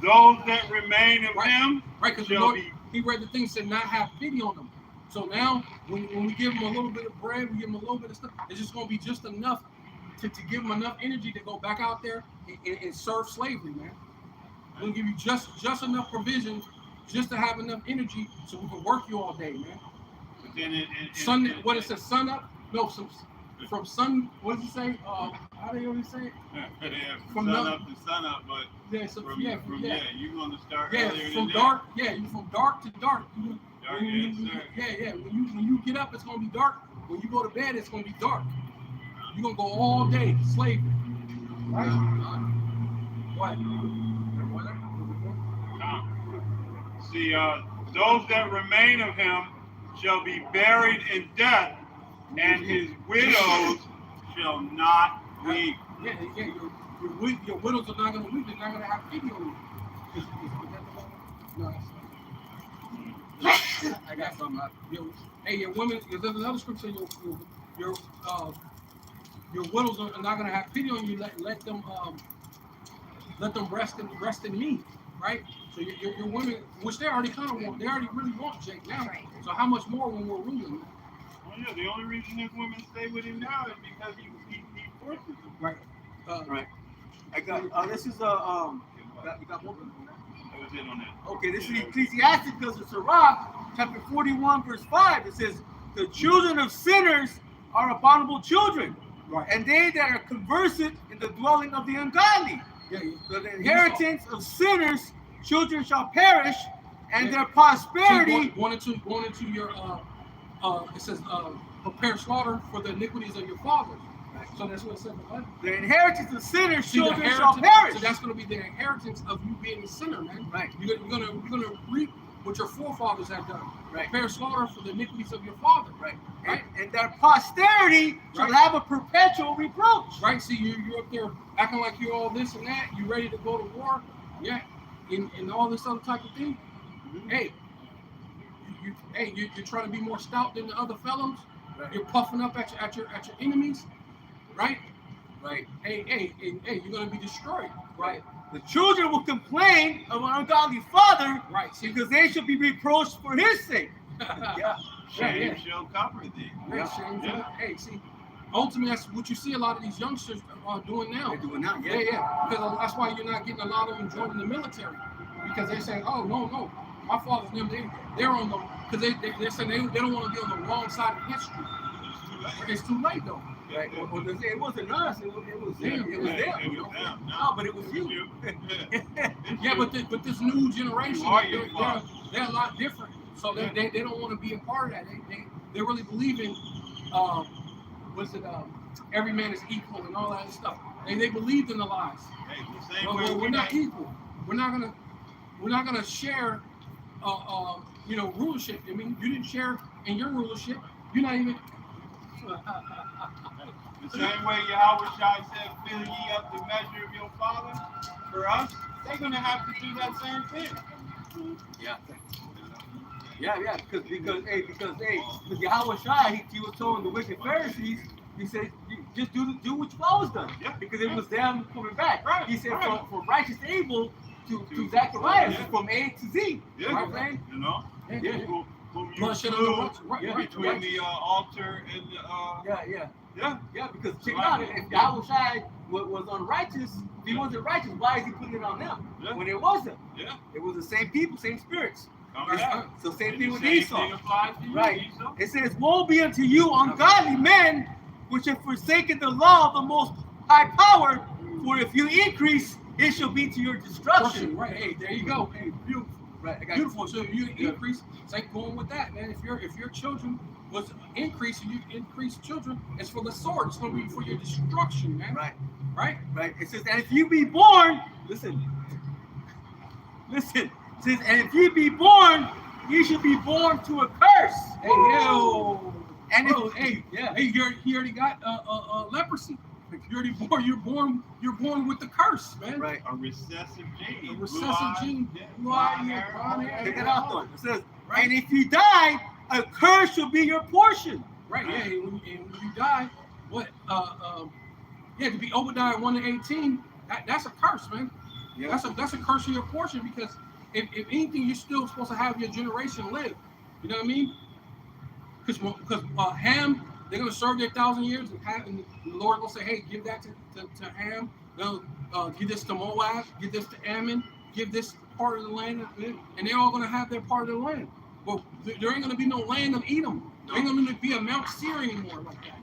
those that remain of him Right, because the shall Lord, be. he read the thing, said not have pity on them. So now, when we give them a little bit of bread, we give them a little bit of stuff, it's just going to be just enough to give them enough energy to go back out there and serve slavery, man. We're going to give you just enough provision just to have enough energy so we can work you all day, man. But then What it says, sun up? No, from sun, what does it say? How do you always say it? Yeah, From sun the- up to sun up, but Yeah, so, from yeah, you're gonna start yeah, earlier from than dark, yeah, you from dark to dark. Dark, yes, sir. Yeah. When you get up, it's gonna be dark. When you go to bed, it's gonna be dark. You're gonna go all day slavery. Right? What? See, those that remain of him shall be buried in death, and his widows shall not weep. Yeah. Your widows are not gonna weep. They're not gonna have pity on you. No, I got something. Hey, your women. There's another scripture. Your widows are not gonna have pity on you. Let them rest in me, right? So your women, which they already kind of want, they already really want Jake now. Right. So how much more when we're ruling? Oh yeah, the only reason his women stay with him now is because he forces them. Right. Right. I got. This is you got more? That was it on that. Okay, this is Ecclesiastes because of Sirach, chapter 41, verse 5. It says, the children of sinners are abominable children, Right. and they that are conversant in the dwelling of the ungodly. Yeah. So the inheritance of sinners, children shall perish, and Yeah. their prosperity. Going into your it says prepare slaughter for the iniquities of your fathers. So that's what it says. What? The inheritance of sinners, See, the children shall inheritance- perish. So that's going to be the inheritance of you being a sinner, man. Right. You're gonna reap what your forefathers have done. Right. Prepare slaughter for the iniquities of your father. Right. Right. And their posterity shall Right. have a perpetual reproach. Right. See, you're up there acting like you're all this and that. You ready to go to war? Yeah. And all this other type of thing. Hey. You're trying to be more stout than the other fellows. Right. You're puffing up at your enemies. Right. Right. Hey, you're gonna be destroyed. Right. The children will complain of an ungodly father Right. See, because they shall be reproached for his sake. yeah. Shame Yeah. shall cover thee. Yeah. Hey, see, ultimately, that's what you see a lot of these youngsters are doing now. They're doing now, Yeah. Because that's why you're not getting a lot of them joining the military, because they say, oh no, my father's them, they're on the, because they're saying they don't want to be on the wrong side of history. It's too late though. Right. Well, it wasn't us. It was them. It was them. It was them. No, but it was you. Yeah, but this new generation, Who are your they're a lot different. So they don't want to be a part of that. They really believe in every man is equal and all that stuff. They believed in the lies. Hey, the same Well, way we're not equal. We're not gonna share rulership. I mean, you didn't share in your rulership. You're not even. The same way Yahweh Shai said, fill ye up the measure of your father. For us, they're gonna have to do that same thing. Yeah. Because Yahweh Shai, he was telling the wicked Pharisees, he said, just do what you've always done. Yeah. Because it was them coming back. Right, He said right. from righteous Abel to Zacharias, Yeah. from A to Z. Yeah, Right, man? you know, Yeah. whom you Bloodshed on slew the right, Yeah. between the altar and the Yeah, because check it Right. out. If Yahweh Shai was unrighteous, if he wasn't righteous, why is he putting it on them? Yeah. When it wasn't. Yeah. It was the same people, same spirits. Come back. So same And thing the with same Esau. thing applies to you, Right. Esau. It says, woe be unto you, ungodly men, which have forsaken the law of the most high power, for if you increase, it shall be to your destruction. Right. Hey, there you go. Hey, beautiful. Right. I got Beautiful. So if you increase, it's like going with that, man. If your children was increasing, you increase children, it's for the sword. It's going to be for your destruction, man. Right. Right. Right. It says, and if you be born, listen. It says, and if you be born, you should be born to a curse. Hey, yo. And Bro, if, he already got leprosy. You're born with the curse, man. Right. A recessive gene. A recessive gene. Blonde hair. Check it out though. It says, and if you die, a curse shall be your portion. Right. Yeah. And when you die, what? To be Obadiah 1:18. That's a curse, man. Yeah. That's a curse of your portion, because if anything, you're still supposed to have your generation live. You know what I mean? Because Ham, they're gonna serve their 1,000 years, and the Lord will say, hey, give that to Ham. They'll give this to Moab, give this to Ammon, give this part of the land, and they're all gonna have their part of the land. But there ain't gonna be no land of Edom. There ain't gonna be a Mount Seir anymore like that.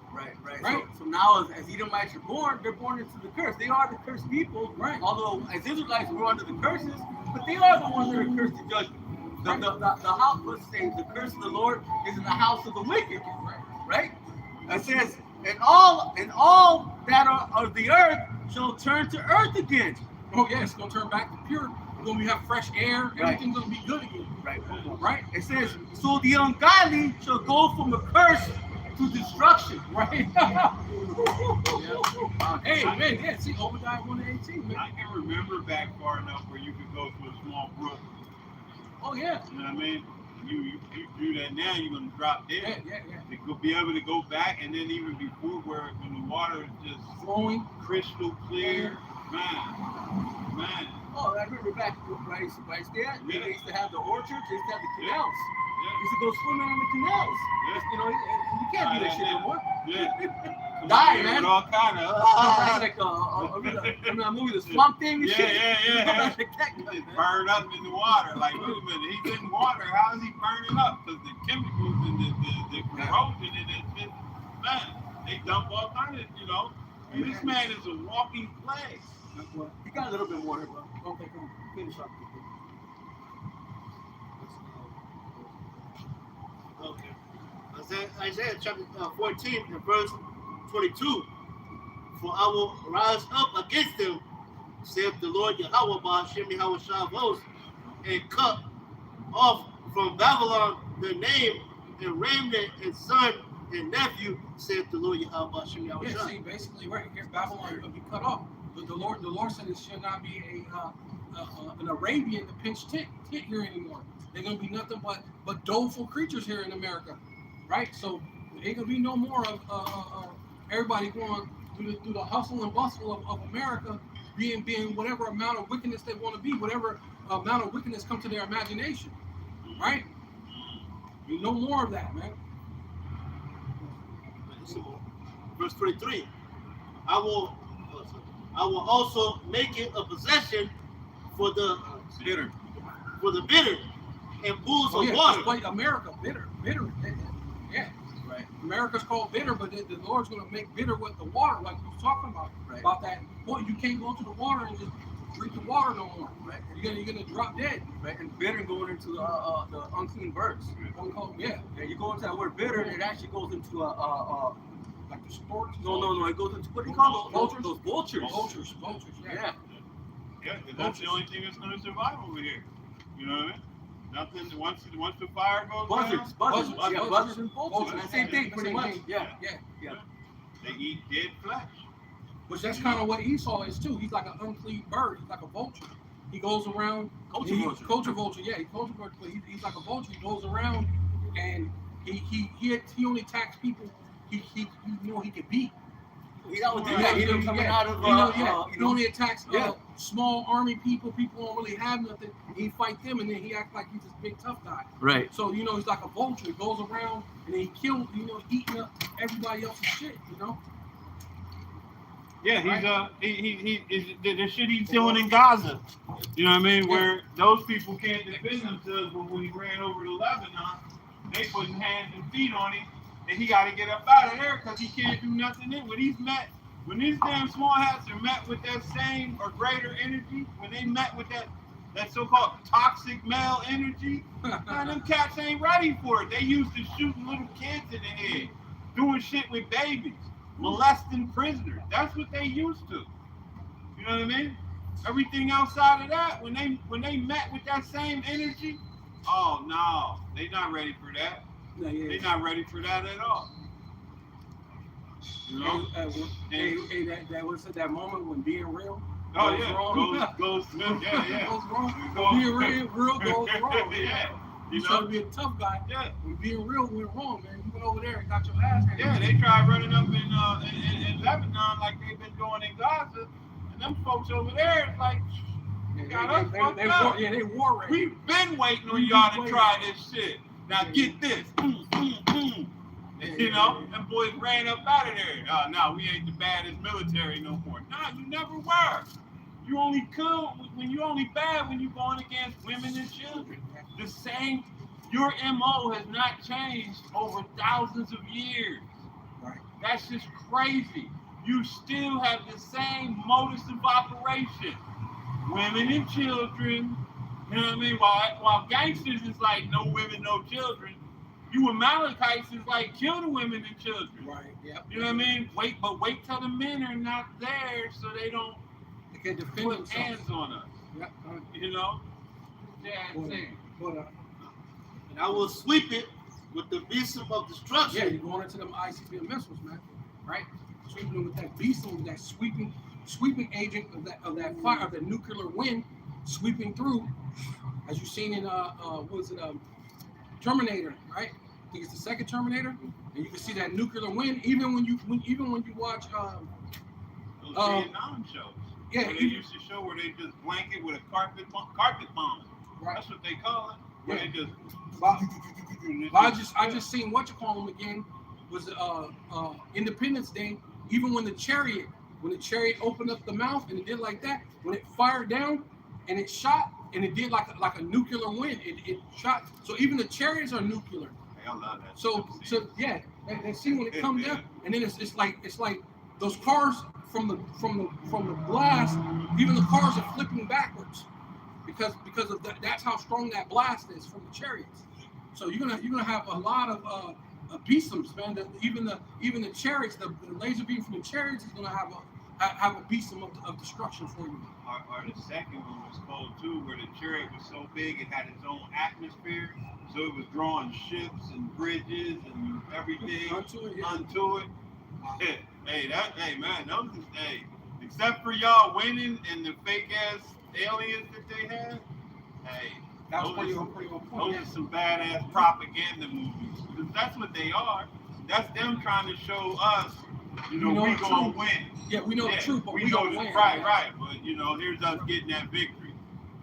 Right. So now, as Edomites are born, they're born into the curse. They are the cursed people. Right. Although, as Israelites, we're under the curses, but they are the ones that are cursed in judgment. The house, let's say, the curse of the Lord is in the house of the wicked. Right? It says, and all that are of the earth shall turn to earth again. Oh yeah, it's gonna turn back to pure. We're gonna have fresh air. Everything's gonna be good again. Right. It says, so the ungodly shall go from the curse to destruction. Right. Hey man, yeah. See, Obadiah 1:18. Man. I can remember back far enough where you could go to a small brook. Oh yeah. You know what I mean? You do that now, you're gonna drop dead. Yeah. They could be able to go back, and then even before, where when the water is just Flowing. crystal clear, man. Oh, I remember back right there. Yeah. They used to have the orchards. They used to have the canals. Yeah. They used to go swimming in the canals. Yeah. You know, you can't do that shit anymore. Yeah. Die, man. All kind of. It's like a movie, The Swamp Thing and shit. Yeah. It's burned up in the water. Like, wait a minute, he's in water. How is he burning up? Because the chemicals and the corrosion in it, man, they dump all kinds of, And this man is a walking plague. You got a little bit more here, bro. Okay, come Finish up. Okay. Isaiah chapter 14 and verse 22. For I will rise up against them, saith the Lord Yahweh Ba'ashem Yahweh Shavos, and cut off from Babylon the name and remnant and son and nephew, saith the Lord Yahweh Ba'ashem Yahweh Yeah, Shavos. see, basically, right here, Babylon will be cut off. But the Lord said it should not be an Arabian to pinch tent here anymore. They're gonna be nothing but doleful creatures here in America, right? So there ain't gonna be no more of everybody going through the hustle and bustle of America, being whatever amount of wickedness they want to be, whatever amount of wickedness come to their imagination, right? No more of that, man. Verse 23. I will also make it a possession for the bitter and pools of water. Like America, bitter. Yeah. Right. America's called bitter, but the Lord's going to make bitter with the water, like you were talking about. Right. About that. Boy, you can't go to the water and just drink the water no more. Right. You're gonna drop dead. Right. And bitter going into the unclean birds. Yeah. Yeah, you go into that word bitter, it actually goes into Like the sports. no, it goes into, what do you call those? Vultures? Those vultures. Vultures. Yeah. Yeah, 'cause that's the only thing that's going to survive over here. You know what I mean? Nothing. Once the fire goes Buzzards. down, Yeah, buzzards and vultures. Vultures. Same thing, pretty Same much. thing. Yeah. they eat dead flesh. Which that's kind of what Esau is too. He's like an unclean bird. He's like a vulture. He goes around. Culture vulture. Yeah, he's culture vulture. But he's like a vulture. He goes around and he only attacks people he could beat. He coming out of He only attacks small army people who don't really have nothing. He fight them, and then he acts like he's this big tough guy. Right. So he's like a vulture. He goes around and then he kills, eating up everybody else's shit. Yeah, he's the shit he's doing in Gaza. You know what I mean? Where those people can't defend themselves, but when he ran over to Lebanon, they putting hands and feet on him, and he got to get up out of there because he can't do nothing in. When these damn small hats are met with that same or greater energy, when they met with that so-called toxic male energy, man, them cats ain't ready for it. They used to shooting little kids in the head, doing shit with babies, molesting prisoners. That's what they used to. You know what I mean? Everything outside of that, when they met with that same energy, oh no, they not ready for that. They not ready for that at all. You know? That was at that moment when being real. Oh goes yeah, wrong. goes yeah. Goes wrong. Being real goes wrong. Yeah. You try to be a tough guy. Yeah. When being real went wrong, man. You went over there and got your ass handed. Yeah, they tried running up in Lebanon like they've been doing in Gaza, and them folks over there, it's like, got us they, fucked they up. war, yeah, they war ready. We've been waiting on We've y'all been to try this shit. Now Yeah. get this. You know, them boys ran up out of there. No, we ain't the baddest military no more. Nah, you never were. You only could when you only bad when you going against women and children. The same, your MO has not changed over thousands of years. Right. That's just crazy. You still have the same modus of operation. Women and children. You know what I mean? While gangsters is like no women, no children. You Amalekites is like kill the women and children. Right. Yep. You know what I mean? Wait till the men are not there so they don't They can defend put themselves. hands on us. Yep. You know? Yeah, But, insane. but, And I will sweep it with the besom of destruction. yeah, you're going into them ICBM missiles, man. Right? Sweeping them with that besom, that sweeping agent of that fire, of the nuclear wind, sweeping through, as you've seen in what was it, Terminator, right? I think it's the second Terminator, and you can see that nuclear wind even when you watch Those Vietnam shows. yeah, Where they used to show where they just blanket with a carpet bomb. right. That's what they call it. Where Yeah. they just. I just seen what you call them again was Independence Day. Even when the chariot opened up the mouth and it did like that, when it fired down and it shot and it did like a nuclear wind, it shot. So even the chariots are nuclear. Hey, I love that. So yeah, they see when it comes down, and then it's like those cars from the blast. Even the cars are flipping backwards because of that's how strong that blast is from the chariots. So you're gonna have a lot of besoms, man. Even the chariots, the laser beam from the chariots is gonna have a besom of destruction for you. Or the second one was called too, where the chariot was so big it had its own atmosphere, so it was drawing ships and bridges and everything Onto it, yeah. onto it. Hey man, those is, hey, except for y'all winning and the fake ass aliens that they had, hey, That was those pretty are- on point. those Yeah. are some badass propaganda movies. 'Cause that's what they are. That's them trying to show us, you know, We know we the gonna truth. win. Yeah, we know the truth, but we know don't the- win. Right, man. right. But you know, here's us getting that victory.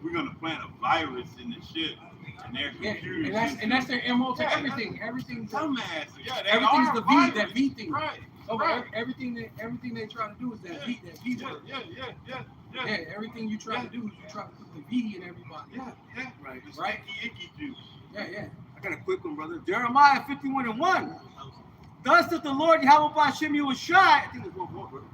We're gonna plant a virus in the ship, and their Yeah, computers. and that's their MO to Yeah, everything. Everything's dumbass. Yeah, they everything's are the V, virus. that V thing. Right. Oh, right. everything they try to do is that V Yeah, word. yeah. Yeah, everything you try to do is you try to put the V in everybody. Yeah. Right. It's Right. icky juice. Yeah. I got a quick one, brother. Jeremiah 51:1. Thus doth the Lord Yahweh Hashem Yahushai. I think it's one more, brother.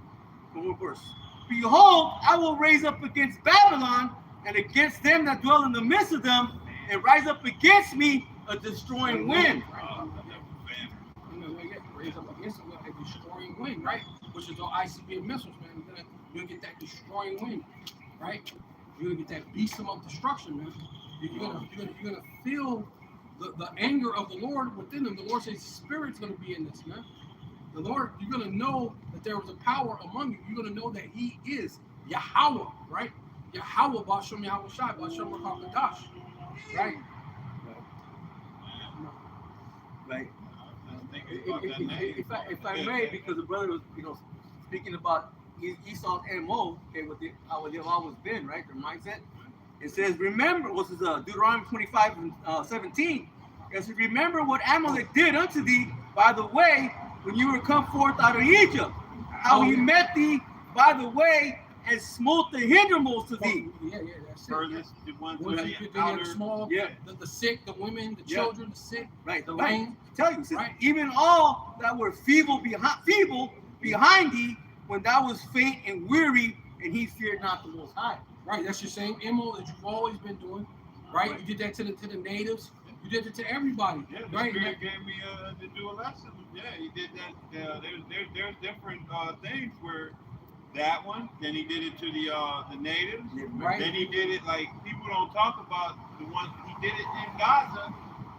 One more verse. Behold, I will raise up against Babylon and against them that dwell in the midst of them, and rise up against me a destroying wind. Raise up against them a destroying wind, right? Which is the ICBM missiles, man. You're gonna get that destroying wind, right? You're gonna get that besom of destruction, man. You're gonna feel the anger of the Lord within them. The Lord says Spirit's gonna be in this, man. The Lord, you're gonna know that there was a power among you. You're gonna know that He is Yahweh, right? Yahweh, Bashem Yahweh Shai, Bashem Rakakadash, right? Right. If I may, because the brother was, speaking about Esau's MO, okay, how they've always been, right? Their mindset. It says, remember, this is Deuteronomy 25:17. It says, remember what Amalek did unto thee by the way when you were come forth out of Egypt, how he met thee by the way and smote the hindermost of thee. Yeah, that's it. Furthest, the ones When with you the get the outer. small, Yeah. the sick, the women, the Yeah. children, the sick, Right, the right. lame. Tell you, it says, Right. even all that were feeble behind thee, when thou was faint and weary, and he feared not the Most High. Right, that's your same MO that you've always been doing, right? You did that to the natives. You did it to everybody, Yeah, the right? Spirit gave me to do a lesson. Yeah, he did that. There's different things where that one. Then he did it to the natives. Right. Then he did it like people don't talk about the one he did it in Gaza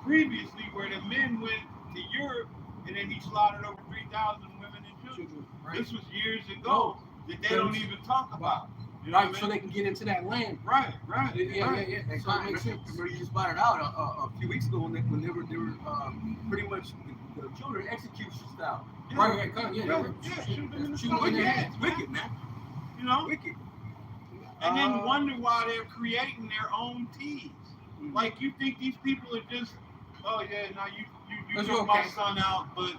previously, where the men went to Europe and then he slaughtered over 3,000 women and children. Right. This was years ago that they don't even talk about. You know Right, what I so mean? they can get into that land. Right. Yeah. So it makes sense. Remember you just brought it out a few weeks ago when they were pretty much the children execution style. Right, come, yeah. Yeah, shoot them in the Shoot them in the head. It's wicked, man. You know, Wicked. and then wonder why they're creating their own teas. Like you think these people are just, oh yeah, now you took my son out, but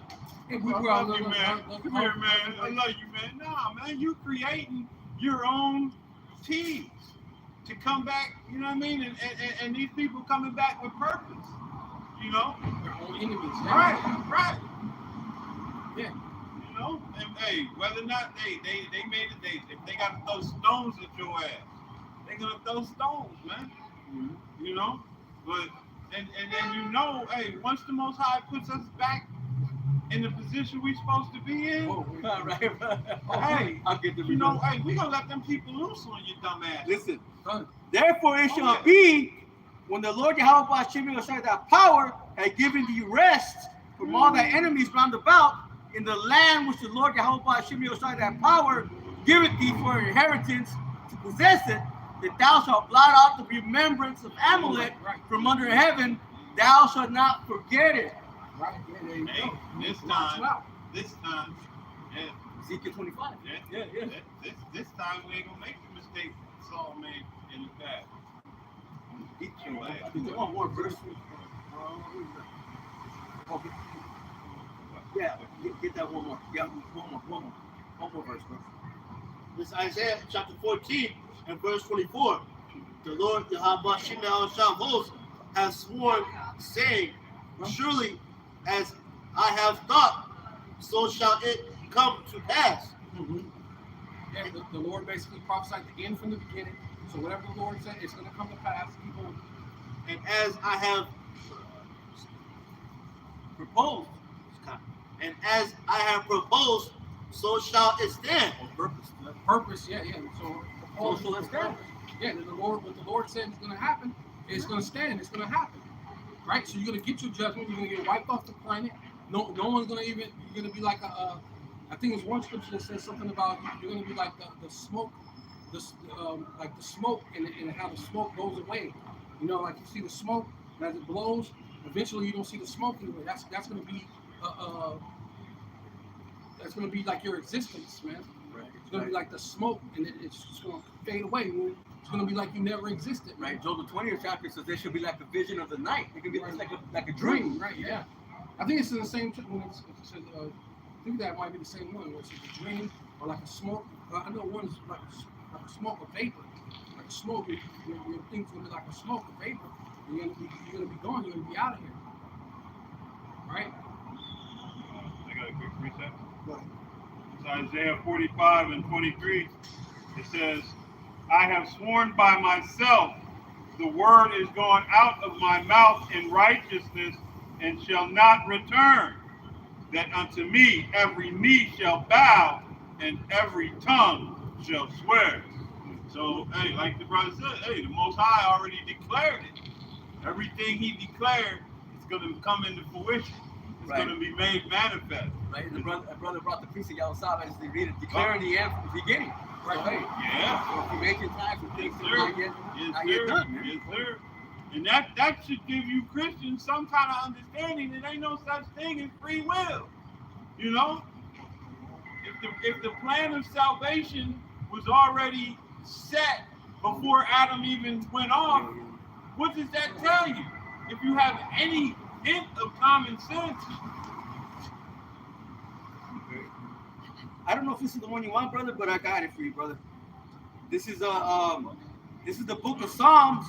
Hey, I love you, man. Come here, man. I love you, man. Nah, man, you creating your own teas to come back. You know what I mean? And these people coming back with purpose. You know? Their own enemies. Right. Yeah. You know? And hey, whether or not they made it, if they gotta throw stones at your ass, they're gonna throw stones, man. Mm-hmm. You know? But and then you know, hey, once the Most High puts us back in the position we supposed to be in, hey, I'll get the you know, hey, we gonna let them people loose on you, dumb ass. Listen. Done. Therefore it shall be when the Lord Yahweh Hashem that power had given thee rest from all thy enemies round about in the land which the Lord Yahweh Hashem that power giveth thee for an inheritance to possess it, that thou shalt blot out the remembrance of Amalek from under heaven, thou shalt not forget it. Right. Yeah, there you Hey, go. this time, yeah, Ezekiel 25. yeah. This time we ain't gonna make the mistake Saul made in the past. I think one more verse. Okay. Yeah, get that one more. Yeah, one more verse, bro. This is Isaiah chapter 14 and verse 24. The Lord Yahweh Shem has sworn, saying, surely as I have thought, so shall it come to pass. Mm-hmm. Yeah, the Lord basically prophesied the end from the beginning. So whatever the Lord said, it's going to come to pass. People, And as I have Proposed. proposed, so shall it stand. purpose, yeah. So So let's go. Yeah, the Lord, what the Lord said is going to happen, it's going to stand. It's going to happen, right? So you're going to get your judgment. You're going to get wiped off the planet. No one's going to even. You're going to be like a. I think there's one scripture that says something about you're going to be like the smoke, like the smoke, and how the smoke goes away. You know, like you see the smoke and as it blows. Eventually, you don't see the smoke anymore. That's going to be that's going to be like your existence, man. Right. It's going to be like the smoke, and it's just going to fade away. It's going to be like you never existed, man. Right. Job the 20th chapter says there should be like a vision of the night. It could be Right. like a dream. Right? Yeah. I think it's in the same. When it says, I think that might be the same one. Where it says a dream or like a smoke. I know one is like a smoke or vapor. Like a smoke, your thing's going to be like a smoke or vapor. You're going to be gone. You're going to be out of here. Right? I got a quick reset. It's Isaiah 45 and 23. It says, I have sworn by myself, the word is gone out of my mouth in righteousness and shall not return, that unto me every knee shall bow and every tongue shall swear. So, hey, like the brother said, hey, the Most High already declared it. Everything he declared is going to come into fruition. It's Right. going to be made manifest. Right. And the brother brought the priest outside as they read it, declaring the end from the beginning. Right. Hey. Yeah. So if you're making time for things Yes, to sir. not yet done, man. Yes, sir. And that should give you Christians some kind of understanding that ain't no such thing as free will. You know? If the plan of salvation was already set before Adam even went off, what does that tell you? If you have any hint of common sense. I don't know if this is the one you want, brother, but I got it for you, brother. This is the book of Psalms,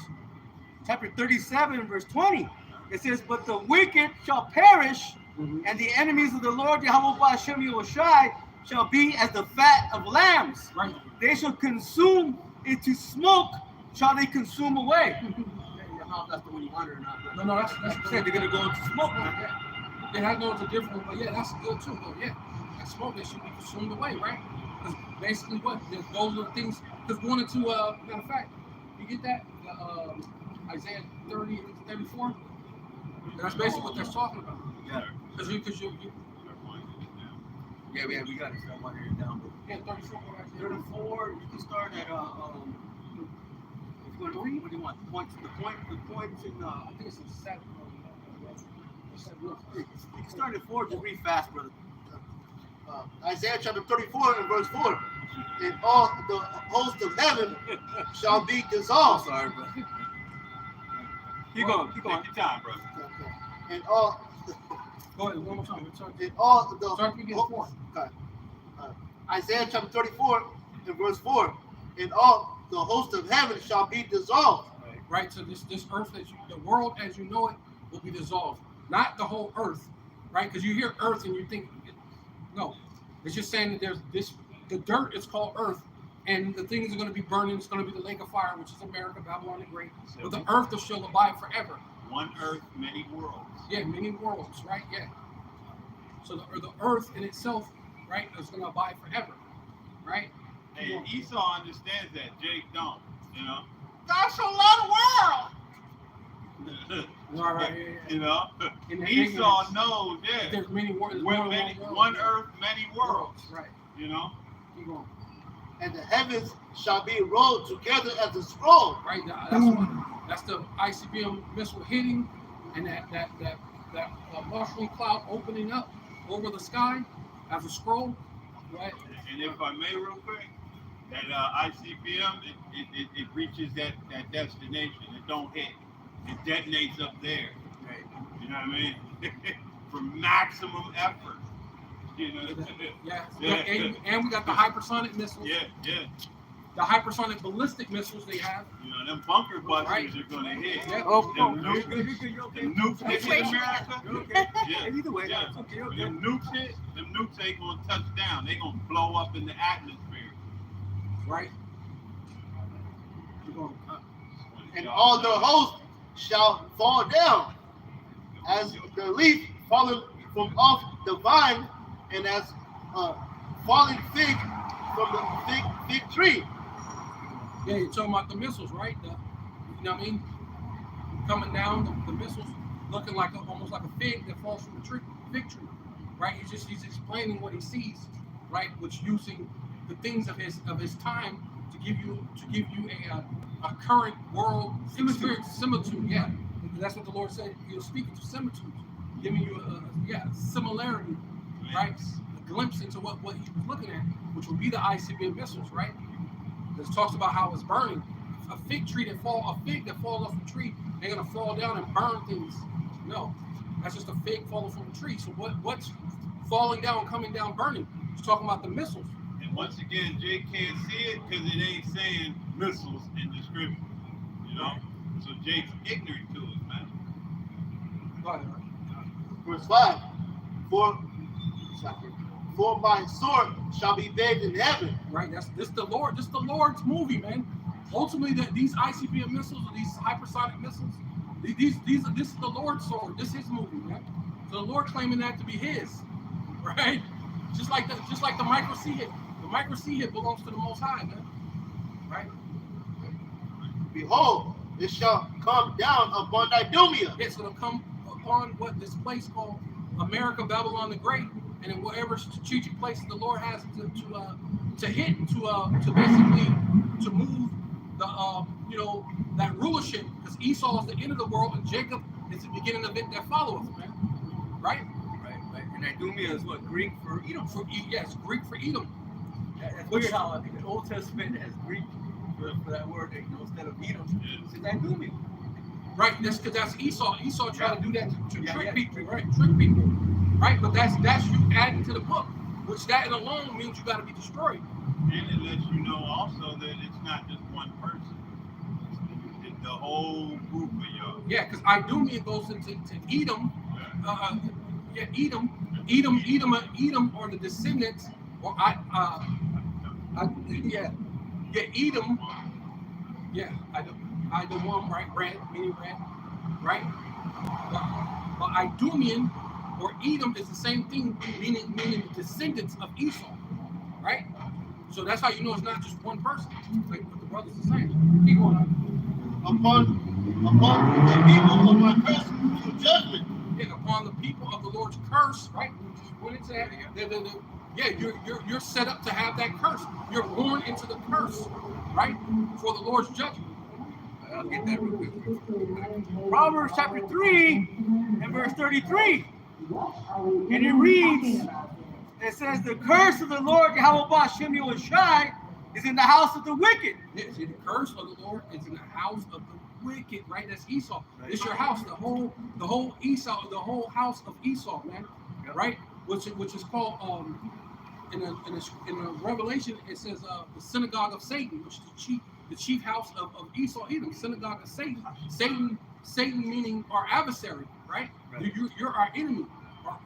chapter 37, verse 20. It says, but the wicked shall perish, and the enemies of the Lord Yahweh Hashem Yahushai shall be as the fat of lambs. Right. They shall consume into smoke, shall they consume away. I don't know if that's the one you wanted or not. But No, that's said they're gonna go into smoke. Yeah, I know it's a different one, but yeah, that's good too. Though, yeah, that smoke that should be consumed away, right? Because basically, what those are the things. Because going into matter of fact, you get that Isaiah 30 and 34. That's basically what they're talking about. Yeah. Because you Yeah, we got to start writing it down. yeah 34. Right? 34. You can start at What do you want? The points in I think it's in 7. you can start at 4. Just read fast, brother. Isaiah chapter 34 and verse 4. and all the host of heaven shall be I'm dissolved. sorry, bro. Keep going. Take your time, brother. Okay. And all Go ahead, one more time. Start the from beginning 4. okay. Isaiah chapter 34 and verse 4. And all the host of heaven shall be dissolved. Right, so this earth the world as you know it will be dissolved. Not the whole earth, right? Because you hear earth and you think, no. It's just saying that there's this, the dirt is called earth, and the things are going to be burning. It's going to be the lake of fire, which is America, Babylon the Great. But the earth shall abide forever. One earth, many worlds. Yeah, many worlds, right? Yeah. So the earth in itself, right, is going to abide forever, right? Hey, Esau understands that. Jake don't. You know. God so loved the world. Right, yeah. You know. In the Esau ignorance, knows. Yeah. there's many worlds. One earth, many worlds. Right. You know. Keep going. And the heavens shall be rolled together as a scroll. Right. That's the ICBM missile hitting, and that mushroom cloud opening up over the sky as a scroll. Right. And if I may, real quick, that ICBM, it reaches that destination. It don't hit. It detonates up there. Right. You know what I mean? For maximum effort. You know. Yeah. And we got the hypersonic missiles. Yeah. The hypersonic ballistic missiles they have. You know, them bunker busters Right. are gonna hit. Yeah. Them You're nukes, good, you're okay. them nukes hit in America. You're okay. Yeah. Either way, Yeah. it's okay, When okay. them nukes hit, them nukes ain't gonna touch down. They gonna blow up in the atmosphere. Right. Keep going. And all the host shall fall down as the leaf fallen from off the vine, and as falling fig from the fig tree. Yeah, you're talking about the missiles, right? You know what I mean? Coming down, the missiles looking like almost like a fig that falls from a fig tree, right? He's explaining what he sees, right? Which using the things of his time to give you a current world experience, similitude. Yeah, that's what the Lord said. He was speaking to similitude, giving you a similarity, right? A glimpse into what he was looking at, which would be the ICBM missiles, right? It talks about how it's burning. A fig that falls off a tree, they're gonna fall down and burn things. No, that's just a fig falling from a tree. So what's falling down, coming down, burning? It's talking about the missiles. And once again, Jake can't see it because it ain't saying missiles in the scripture. You know? So Jake's ignorant to it, man. Right. Verse 5. For my sword shall be bathed in heaven. Right. This the Lord's movie, man. Ultimately, these ICBM missiles or these hypersonic missiles, this is the Lord's sword. This is his movie, man. So the Lord claiming that to be his, right? Just like the micro C hit. The micro C hit belongs to the Most High, man. Right? Behold, it shall come down upon Idumea. It's gonna come upon what this place called America, Babylon the Great, and in whatever strategic places the Lord has to hit to basically to move the that rulership, because Esau is the end of the world and Jacob is the beginning of it that followeth, man. Right? Right. And Idumea is what? Greek for Edom. Yes, Greek for Edom. That's weird how I think the Old Testament has Greek for that word, instead of Edom. It's Idumea. Right, that's Esau. Esau tried to do that to trick people, right? Trick people, right? But that's you adding to the book, which that alone means you got to be destroyed. And it lets you know also that it's not just one person. It's the whole group of y'all. Yeah, because Idumea goes into Edom. Edom, or the descendants, or Edom. Yeah, Idom, right? Red, meaning red, right? But Idumean or Edom is the same thing, meaning the descendants of Esau, right? So that's how you know it's not just one person, like what the brothers are saying. Keep going on. Upon the people of my curse to judgment. Yeah, upon the people of the Lord's curse, right? When it said, you're set up to have that curse. You're born into the curse, right? For the Lord's judgment. I'll get that real quick. Proverbs chapter 3 and verse 33. And it reads, It says the curse of the Lord Yahweh Bashem Yahushai is in the house of the wicked. Yeah, see, the curse of the Lord is in the house of the wicked, right? That's Esau. Right. It's your house, the whole Esau, the whole house of Esau, man. Yep. Right? Which is called in a Revelation it says the synagogue of Satan, which is the chief house of Esau, Edom, synagogue of Satan. Satan meaning our adversary, right? Right. You're our enemy,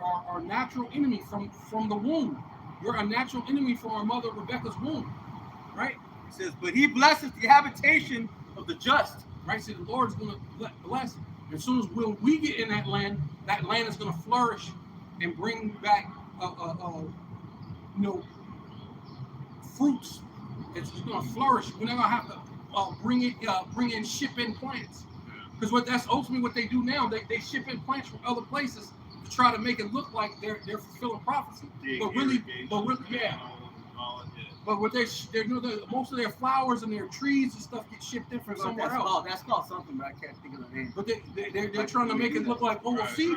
our natural enemy from the womb. You're a natural enemy from our mother Rebecca's womb, right? It says, but he blesses the habitation of the just. Right? So the Lord's going to bless it. As soon as we get in that land is going to flourish and bring back, fruits. It's going to flourish. We're not going to have to bring in ship in plants, because that's ultimately what they do now. They ship in plants from other places to try to make it look like they're fulfilling prophecy. But really, yeah. But what they're doing, most of their flowers and their trees and stuff get shipped in from somewhere else. That's called something, but I can't think of the name. But they're trying to make it look like, oh, well, see,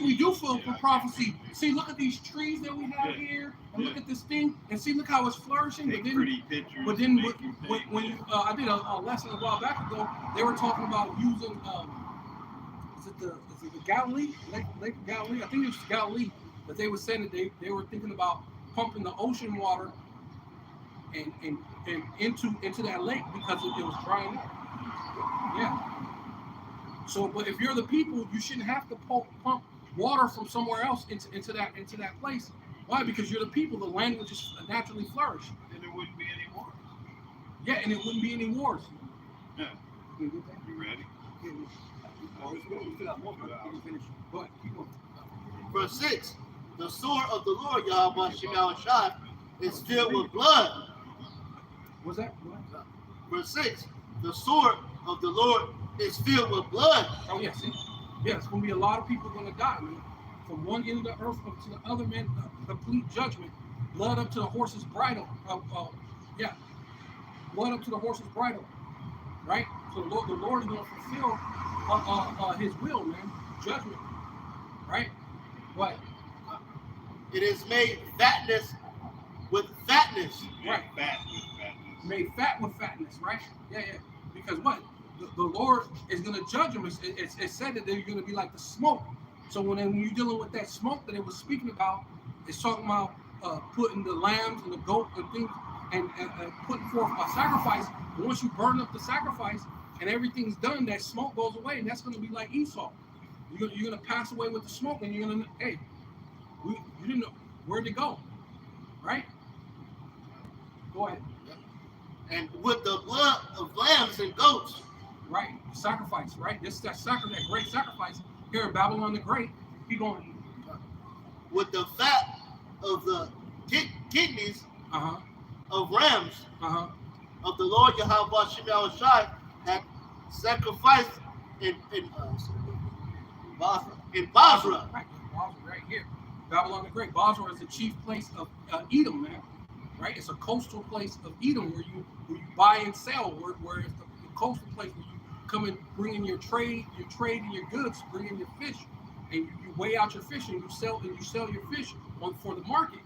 we do fulfill prophecy. See, look at these trees that we have here, and look at this thing, and see, look how it's flourishing. Take pretty pictures. But then when you, I did a lesson a while back ago, they were talking about using, is it the Galilee, Lake Galilee? I think it was Galilee, that they were saying that they were thinking about pumping the ocean water and into that lake because it was drying up. Yeah. So, but if you're the people, you shouldn't have to pump water from somewhere else into that place. Why? Because you're the people. The land would just naturally flourish. And there wouldn't be any wars. Yeah, and it wouldn't be any wars. Yeah. You ready? Go ahead, keep going. Verse 6. The sword of the Lord Yahweh Bashem Yahushai is filled with blood. What's that? Verse 6. The sword of the Lord is filled with blood. Oh, yeah, see? Yeah, it's going to be a lot of people going to die, man. From one end of the earth up to the other, man, complete judgment. Blood up to the horse's bridle. Blood up to the horse's bridle. Right? So the Lord is going to fulfill his will, man. Judgment. Right? What? It is made fatness with fatness. Right. Fat with fatness. Made fat with fatness, right? Yeah. Because what? The Lord is going to judge them. It's said that they're going to be like the smoke. So when you're dealing with that smoke that it was speaking about, it's talking about putting the lambs and the goat and things and putting forth a sacrifice. And once you burn up the sacrifice and everything's done, that smoke goes away, and that's going to be like Esau. You're going to pass away with the smoke, and you're going to, hey, you didn't know where'd it go, right? Go ahead. And with the blood of lambs and goats. Right, sacrifice, right? That great sacrifice here in Babylon the Great. Keep going. With the fat of the kidneys of rams of the Lord Yahweh Bashem Yahushai had sacrificed in Basra. Right, Basra right here. Babylon the Great. Basra is the chief place of Edom, man. Right? It's a coastal place of Edom where you buy and sell, where it's the coastal place where you come and bring in your trade and your goods, bring in your fish, and you weigh out your fish and you sell your fish for the market,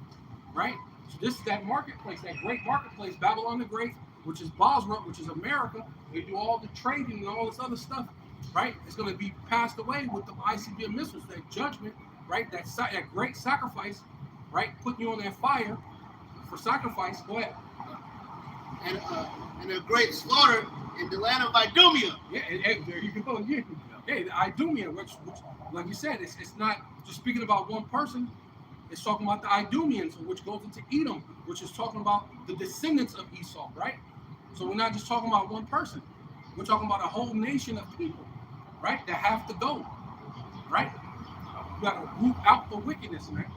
right? So this is that marketplace, that great marketplace, Babylon the Great, which is Basra, which is America. They do all the trading and all this other stuff, right? It's going to be passed away with the ICBM missiles, that judgment, right? That great sacrifice, right? Putting you on that fire for sacrifice. Go ahead. And a great slaughter in the land of Idumea. Yeah, and there you go. Yeah, the Idumea, which like you said, it's not just speaking about one person. It's talking about the Idumeans, which goes into Edom, which is talking about the descendants of Esau, right? So we're not just talking about one person. We're talking about a whole nation of people, right? That have to go, right? You got to root out the wickedness, man.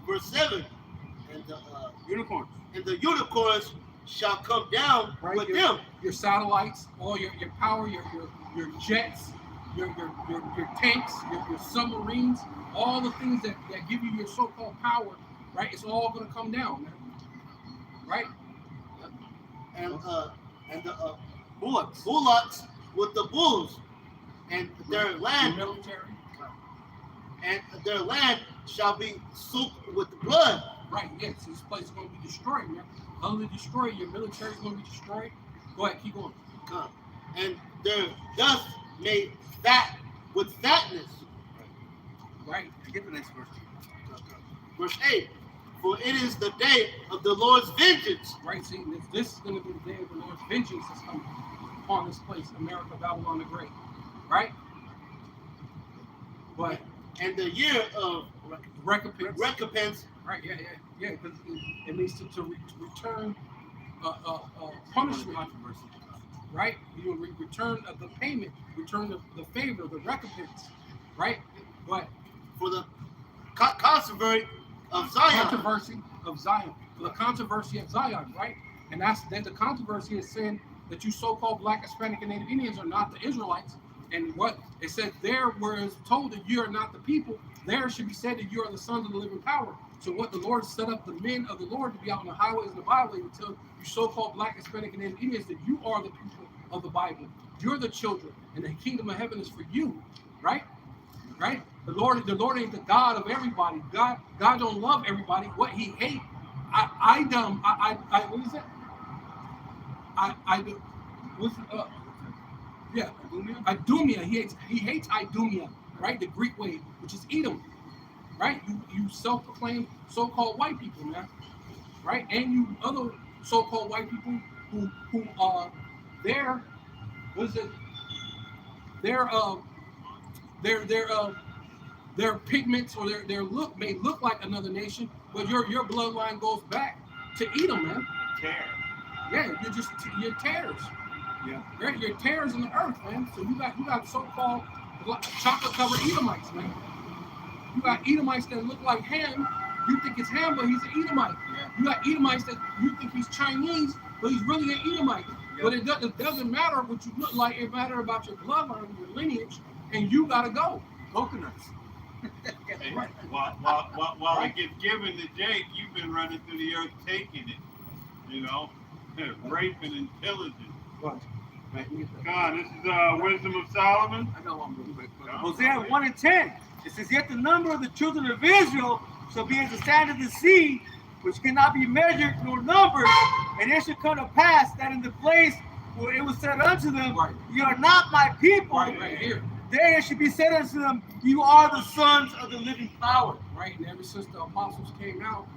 Verse 7. And the Unicorns. And the unicorns shall come down with them. Your satellites, all your power, your jets, your tanks, your submarines, all the things that give you your so-called power, right? It's all going to come down, man. Right? And the bullocks with the bulls, and their land military. and their land shall be soaked with the blood. Right, yes, this place is going to be destroyed, man. Utterly destroyed. Your military is going to be destroyed. Go ahead, keep going. And their dust made fat with fatness. Right. Get the next verse. Verse 8. For it is the day of the Lord's vengeance. Right, see, this is going to be the day of the Lord's vengeance that's coming upon this place, America, Babylon the Great. Right? But And the year of recompense. Right, yeah, because it means to return punishment. Right? You return the payment, return the favor, the recompense. Right? But for the controversy of Zion. For the controversy of Zion, right? And then the controversy is saying that you so-called Black, Hispanic, and Native Indians are not the Israelites. And what it said there, where it's told that you are not the people, there should be said that you are the sons of the living power. So what the Lord set up the men of the Lord to be out on the highways and the byways to tell you so-called Black, Hispanic, and Native Indians that you are the people of the Bible. You're the children, and the kingdom of heaven is for you, right? Right? The Lord ain't the God of everybody. God don't love everybody. What He hates, what is it? Idumea. He hates Idumea, right? The Greek way, which is Edom, right? You self-proclaimed so-called white people, man, right? And you other so-called white people who their pigments or their look may look like another nation, but your bloodline goes back to Edom, man. Yeah, you're tares. Yeah. You're tares in the earth, man. So you got so-called chocolate-covered Edomites, man. You got Edomites that look like Ham. You think it's Ham, but he's an Edomite. Yeah. You got Edomites that you think he's Chinese, but he's really an Edomite. Yeah. But it doesn't matter what you look like. It matters about your bloodline, your lineage, and you gotta go. Coconuts. Right. While it gets given to Jake, you've been running through the earth taking it. You know, raping and pillaging. What? Come on, this is Wisdom of Solomon. I know I'm moving quick. Hosea 1:10. It says, yet the number of the children of Israel shall be as the sand of the sea, which cannot be measured nor numbered. And it shall come to pass that in the place where it was said unto them, right, you are not my people. Right here. There it should be said unto them, you are the sons of the living power. Right, and ever since the apostles came out,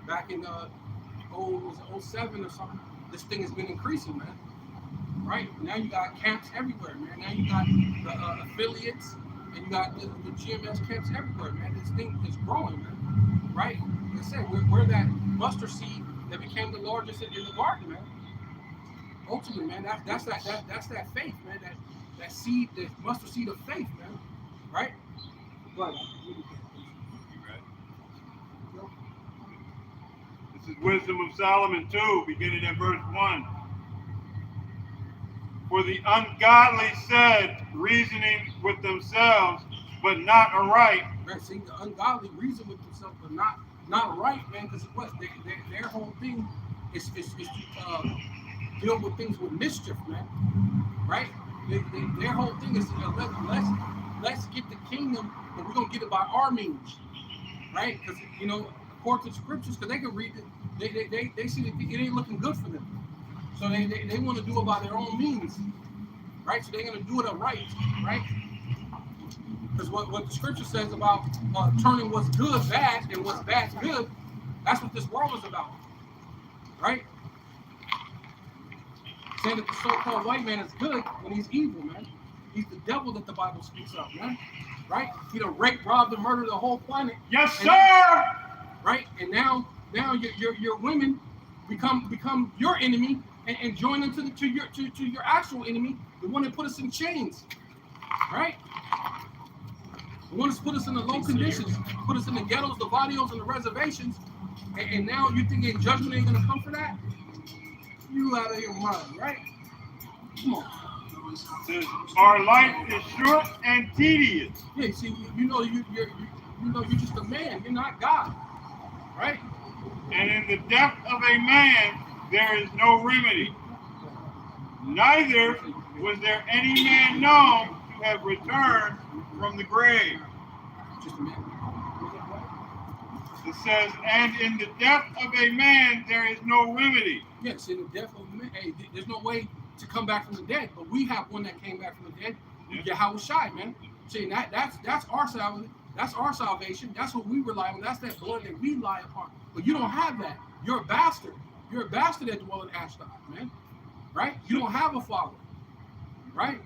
back in 07 or something, this thing has been increasing, man. Right, now you got camps everywhere, man. Now you got the affiliates, and you got the GMS camps everywhere, man. This thing is growing, man. Right, like I said, we're that mustard seed that became the largest in the garden, man. Ultimately, man, that's that faith, man. That seed, that mustard seed of faith, man. Right? Right. This is Wisdom of Solomon 2, beginning at verse 1. For the ungodly said, reasoning with themselves, but not aright. Right, see, the ungodly reason with themselves, but not right, man, because what their whole thing is to deal with things with mischief, man. Right? Their whole thing is let's get the kingdom, and we're gonna get it by our means, right? Because according to the scriptures, because they can read it, they see that it ain't looking good for them, so they want to do it by their own means, right? So they're gonna do it right? Because what the scripture says about turning what's good bad and what's bad good, that's what this world is about, right? Saying that the so-called white man is good when he's evil, man. He's the devil that the Bible speaks of, man. Right? He done raped, robbed, and murdered the whole planet. Yes, sir. Right? And now your women become your enemy and join them to your actual enemy, the one that put us in chains. Right? The one that's put us in the low conditions, put us in the ghettos, the barrios, and the reservations, and now you think a judgment ain't gonna come for that? You out of your mind, right? Come on. Says, our life is short and tedious. Yeah, see, you're just a man. You're not God, right? And in the death of a man, there is no remedy. Neither was there any man known to have returned from the grave. Just a minute. It says, and in the death of a man there is no remedy. Yes, in the death of man, hey, there's no way to come back from the dead, but we have one that came back from the dead. Yeah. Yahweh Shai, man. See, that's our salvation. That's our salvation. That's what we rely on. That's that blood that we rely upon. But you don't have that. You're a bastard. You're a bastard that dwell in Ashdod, man. Right? You don't have a father. Right?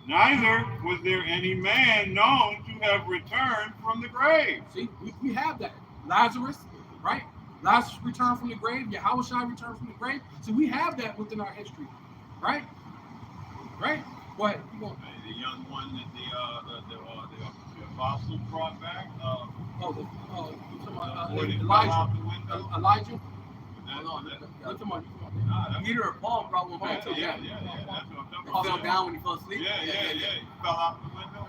Neither was there any man known to have returned from the grave. See, we have that. Lazarus, right? Lazarus returned from the grave. Yahweh Shai returned from the grave. So we have that within our history. Right? Right? Go ahead. Keep going. The young one that the apostle brought back. Elijah. Elijah. That's Peter or Paul brought one back too. yeah, that's what I'm talking He about. fell down when he fell asleep. Yeah. He fell out the window.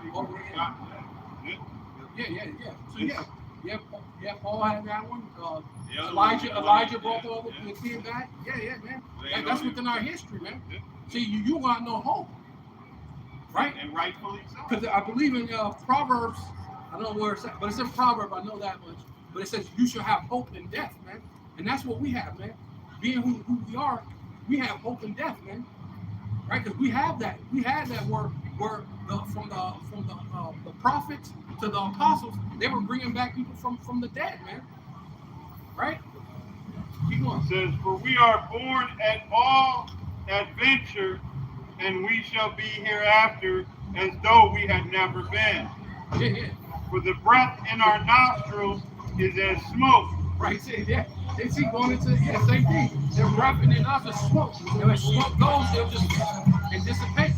He got Yeah. Paul had that one. the other Elijah one, brought the other the kid back. Yeah, man. That's within our history, man. See, you got no hope, right? And rightfully so. Because I believe in Proverbs. I don't know where it's at, but it's in Proverbs. I know that much. But it says you shall have hope in death, man. And that's what we have, man. Being who we are, we have hope in death, man. Right? Because we have that. We had that word from the prophets to the apostles. They were bringing back people from the dead, man. Right? Keep going. It says, for we are born at all adventure, and we shall be hereafter as though we had never been. Yeah. For the breath in our nostrils is as smoke. Right, yeah. They see going into same thing. They're wrapping in us as smoke. And when smoke goes, they'll just dissipate.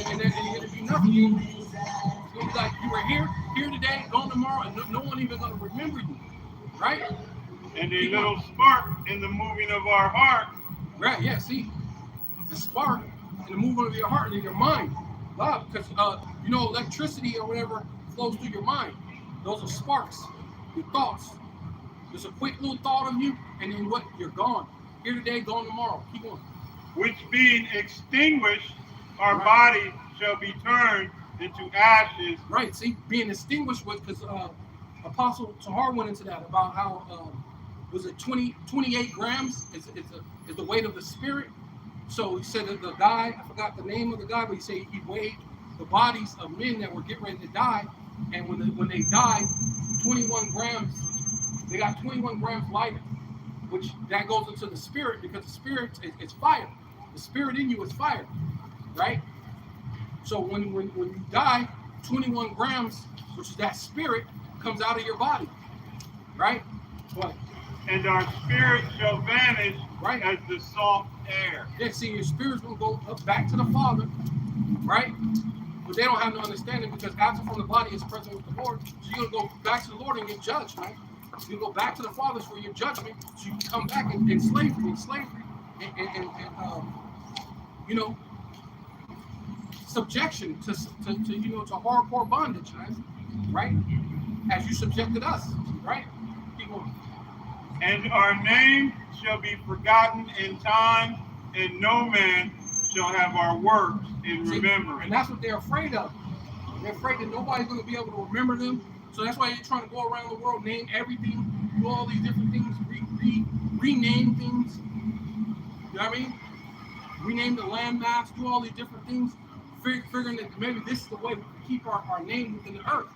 And it'll be nothing. You'll be like you were here today, gone tomorrow, and no one even gonna remember you. Right? And a little spark in the moving of our heart. Right, yeah, see. The spark in the movement of your heart and in your mind. Wow, because electricity or whatever flows through your mind. Those are sparks, your thoughts. Just a quick little thought of you, and then what? You're gone. Here today, gone tomorrow. Keep going. Which being extinguished, our body shall be turned into ashes. Right, see, being extinguished with, because Apostle Tahar went into that about how, was it 28 grams is the weight of the spirit. So he said that the guy, I forgot the name of the guy, but he said he weighed the bodies of men that were getting ready to die. And when they died, 21 grams, they got 21 grams lighter, which that goes into the spirit, because the spirit is fire. The spirit in you is fire, right? So when you die, 21 grams, which is that spirit, comes out of your body, right? What? And our spirit shall vanish Right. as the soft air. Yeah, see, your spirit's gonna go up back to the Father, right? But they don't have no understanding, because absent from the body is present with the Lord. So you're gonna go back to the Lord and get judged, right? You go back to the Father for your judgment, so you can come back in slavery, and subjection to hardcore bondage, right? As you subjected us, right? Keep going. And our name shall be forgotten in time, and no man shall have our works in remembrance. And that's what they're afraid of. They're afraid that nobody's going to be able to remember them. So that's why they're trying to go around the world, name everything, do all these different things, rename things. You know what I mean? Rename the landmass, do all these different things, figuring that maybe this is the way we can keep our name within the earth.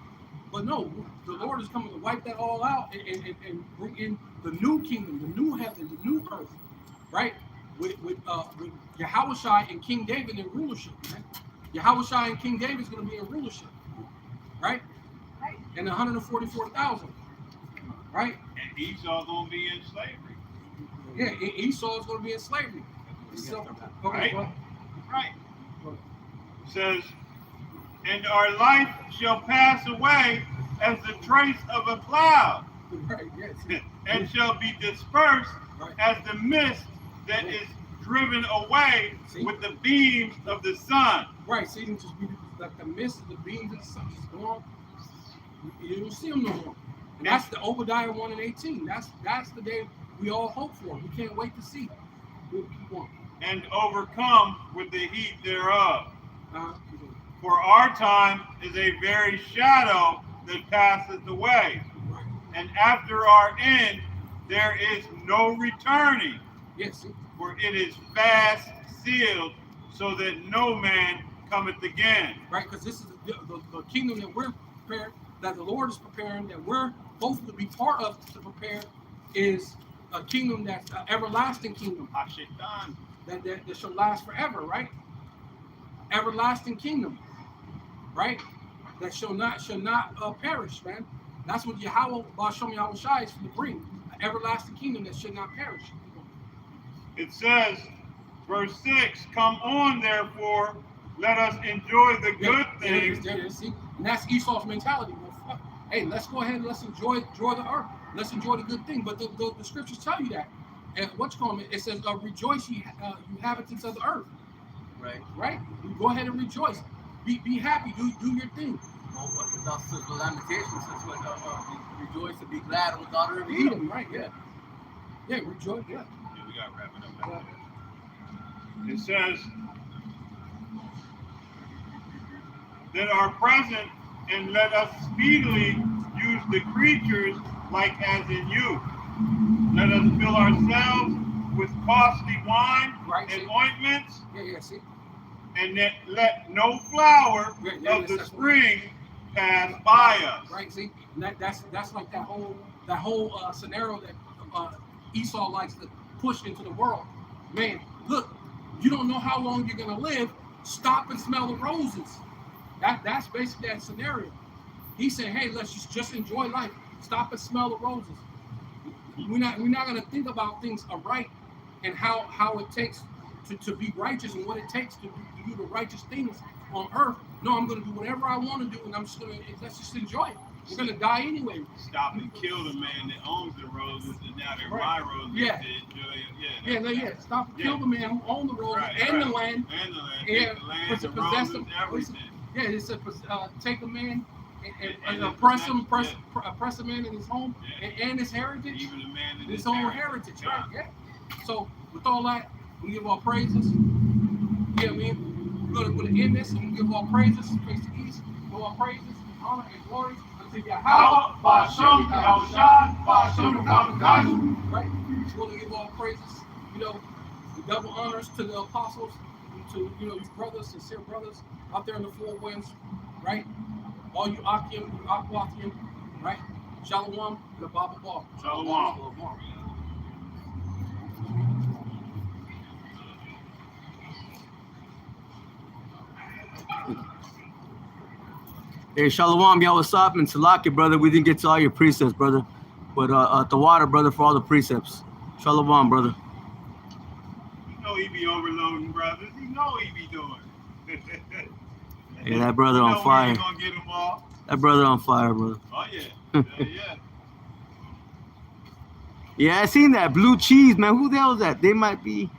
But no, the Lord is coming to wipe that all out and bring in the new kingdom, the new heaven, the new earth, right? With Yahweh Shai and King David in rulership, right? Yahweh Shai and King David is going to be in rulership, right? And 144,000, right? And Esau gonna be in slavery. Yeah, Esau is going to be in slavery. Okay, Right. Right. It says, and our life shall pass away as the trace of a cloud, right, yes. and shall be dispersed Right. as the mist that is driven away See? with the beams of the sun. Right, see, them just be like the mist, the beams of the sun just gone. You don't see them no more. And that's the Obadiah 1 and 18. That's the day we all hope for. We can't wait to see. We'll keep on. And overcome with the heat thereof. Uh-huh. For our time is a very shadow that passeth away. And after our end, there is no returning, Yes, see? for it is fast sealed, so that no man cometh again. Right? Because this is the kingdom that we're prepared, that the Lord is preparing, that we're both to be part of to prepare, is a kingdom that's an everlasting kingdom Hashetan. that shall last forever, right? Everlasting kingdom, right? That shall not perish, man. That's what Yahweh Bashem Yahweh Shai is going to bring. An everlasting kingdom that should not perish. It says, verse 6, come on, therefore, let us enjoy the good things. There it is, see? And that's Esau's mentality. Well, fuck. Hey, let's go ahead and let's enjoy the earth. Let's enjoy the good thing. But the scriptures tell you that. And what's going on? It says, rejoice, you inhabitants of the earth. Right. Right? You go ahead and rejoice. Be happy. Do your thing. Well, what the Lamentations says, rejoice and be glad with daughter of Edom, Edom. right? Yeah. Yeah, rejoice. Yeah. Yeah, we got to wrap it up. It says that are present, and let us speedily use the creatures like as in you. Let us fill ourselves with costly wine Right, and see? ointments, Yeah, see? and that let no flower Yeah, of the that's spring pass by us. Right, see? And that's like that whole scenario that Esau likes to push into the world. Man, look, you don't know how long you're gonna live. Stop and smell the roses. That's basically that scenario. He said, hey, let's just enjoy life. Stop and smell the roses. We're not gonna think about things aright and how it takes to be righteous and what it takes to do the righteous things on earth. No, I'm gonna do whatever I want to do, and let's just enjoy it. We're gonna die anyway. Stop and kill the man that owns the roses, and now they're Right. my roses Yeah. to enjoy it. Yeah. Stop and Yeah. kill the man who owned the roses Right, and right. the land. And the land, Yeah, take the land, possess the them. roses, everything. Yeah, it said take a man and And oppress him, possess- oppress a man in his home Yeah. and his heritage, Even the man in his own heritage, right? Yeah. Yeah. So with all that, we give all praises. Yeah, we're gonna end this and we give all praises, face the east, give all praises, honor and glory unto Yahweh, Bashem, Yahweh Shai, Bashem, Yahweh. Right? We're gonna give all praises, the double honors to the apostles, and to you brothers, sincere brothers out there in the four winds, right? All you Akim, you Aquathium, right? Shalom, the Baba Ball. Shalom. Hey, Shalom, y'all, what's up? And Salaki, brother, we didn't get to all your precepts, brother. But the water, brother, for all the precepts. Shalom, brother. You know he be overloading, brothers. You know he be doing. Hey, that brother You on know we fire. ain't gonna get him all. That brother on fire, brother. Oh yeah. Yeah. Yeah, I seen that blue cheese, man. Who the hell is that? They might be,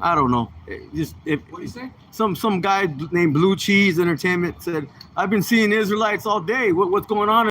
I don't know. Just if What do you say? some guy named Blue Cheese Entertainment said, I've been seeing Israelites all day. What's going on?